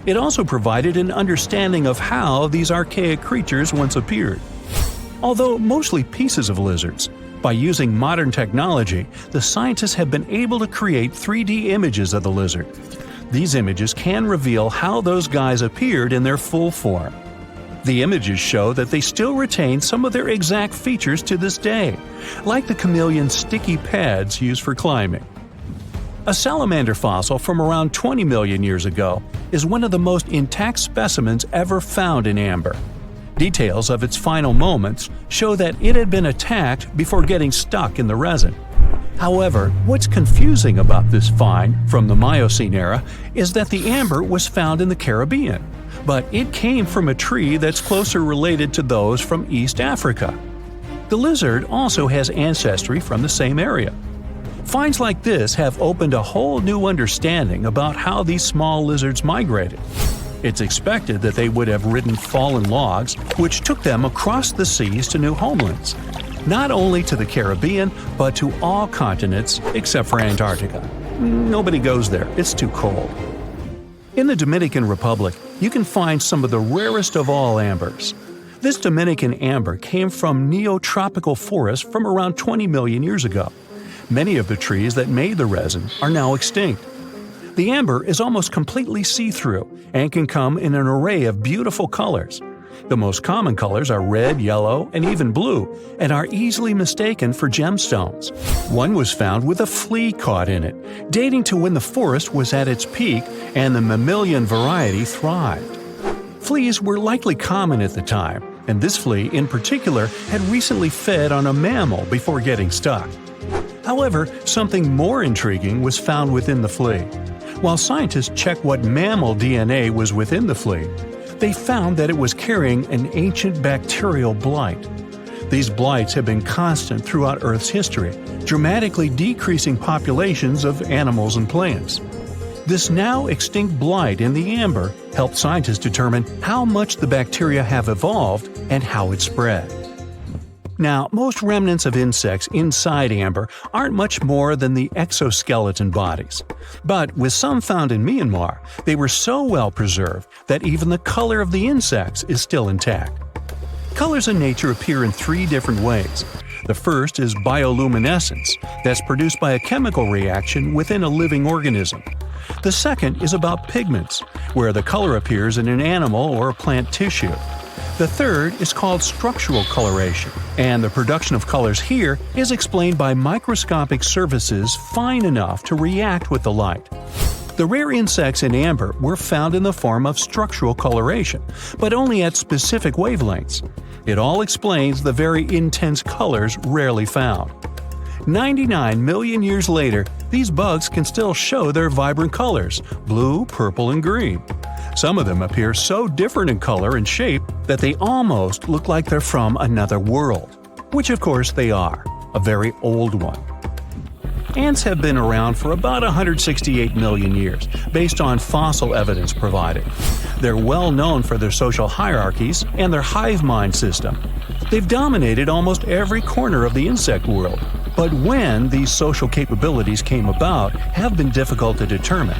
It also provided an understanding of how these archaic creatures once appeared. Although mostly pieces of lizards, by using modern technology, the scientists have been able to create 3D images of the lizard. These images can reveal how those guys appeared in their full form. The images show that they still retain some of their exact features to this day, like the chameleon's sticky pads used for climbing. A salamander fossil from around 20 million years ago is one of the most intact specimens ever found in amber. Details of its final moments show that it had been attacked before getting stuck in the resin. However, what's confusing about this find from the Miocene era is that the amber was found in the Caribbean, but it came from a tree that's closer related to those from East Africa. The lizard also has ancestry from the same area. Finds like this have opened a whole new understanding about how these small lizards migrated. It's expected that they would have ridden fallen logs, which took them across the seas to new homelands, not only to the Caribbean, but to all continents except for Antarctica. Nobody goes there, it's too cold. In the Dominican Republic, you can find some of the rarest of all ambers. This Dominican amber came from neotropical forests from around 20 million years ago. Many of the trees that made the resin are now extinct. The amber is almost completely see-through and can come in an array of beautiful colors. The most common colors are red, yellow, and even blue, and are easily mistaken for gemstones. One was found with a flea caught in it, dating to when the forest was at its peak and the mammalian variety thrived. Fleas were likely common at the time, and this flea in particular had recently fed on a mammal before getting stuck. However, something more intriguing was found within the flea. While scientists checked what mammal DNA was within the flea, they found that it was carrying an ancient bacterial blight. These blights have been constant throughout Earth's history, dramatically decreasing populations of animals and plants. This now extinct blight in the amber helped scientists determine how much the bacteria have evolved and how it spread. Now, most remnants of insects inside amber aren't much more than the exoskeleton bodies. But with some found in Myanmar, they were so well preserved that even the color of the insects is still intact. Colors in nature appear in three different ways. The first is bioluminescence, that's produced by a chemical reaction within a living organism. The second is about pigments, where the color appears in an animal or plant tissue. The third is called structural coloration, and the production of colors here is explained by microscopic surfaces fine enough to react with the light. The rare insects in amber were found in the form of structural coloration, but only at specific wavelengths. It all explains the very intense colors rarely found. 99 million years later, these bugs can still show their vibrant colors – blue, purple, and green. Some of them appear so different in color and shape that they almost look like they're from another world. Which of course they are, a very old one. Ants have been around for about 168 million years, based on fossil evidence provided. They're well known for their social hierarchies and their hive mind system. They've dominated almost every corner of the insect world, but when these social capabilities came about have been difficult to determine.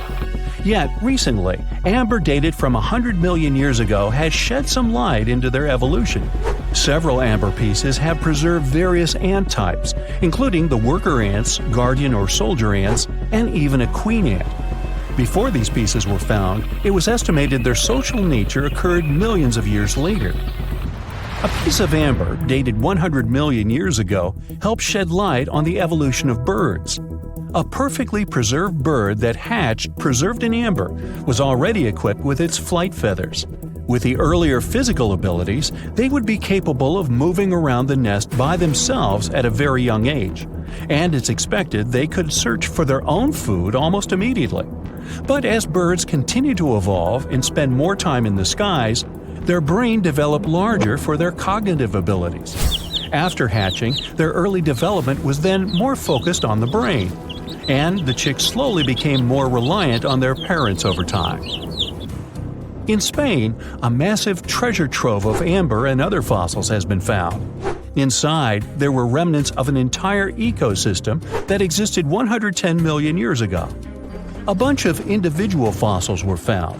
Yet, recently, amber dated from 100 million years ago has shed some light into their evolution. Several amber pieces have preserved various ant types, including the worker ants, guardian or soldier ants, and even a queen ant. Before these pieces were found, it was estimated their social nature occurred millions of years later. A piece of amber dated 100 million years ago helped shed light on the evolution of birds. A perfectly preserved bird that hatched preserved in amber was already equipped with its flight feathers. With the earlier physical abilities, they would be capable of moving around the nest by themselves at a very young age, and it's expected they could search for their own food almost immediately. But as birds continue to evolve and spend more time in the skies, their brain developed larger for their cognitive abilities. After hatching, their early development was then more focused on the brain, and the chicks slowly became more reliant on their parents over time. In Spain, a massive treasure trove of amber and other fossils has been found. Inside, there were remnants of an entire ecosystem that existed 110 million years ago. A bunch of individual fossils were found.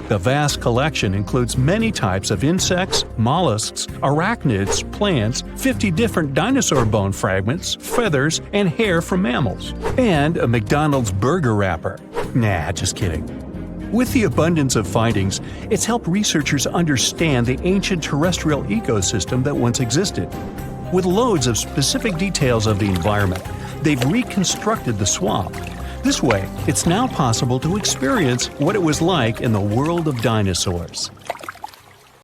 The vast collection includes many types of insects, mollusks, arachnids, plants, 50 different dinosaur bone fragments, feathers, and hair from mammals, and a McDonald's burger wrapper. Nah, just kidding. With the abundance of findings, it's helped researchers understand the ancient terrestrial ecosystem that once existed. With loads of specific details of the environment, they've reconstructed the swamp. This way, it's now possible to experience what it was like in the world of dinosaurs.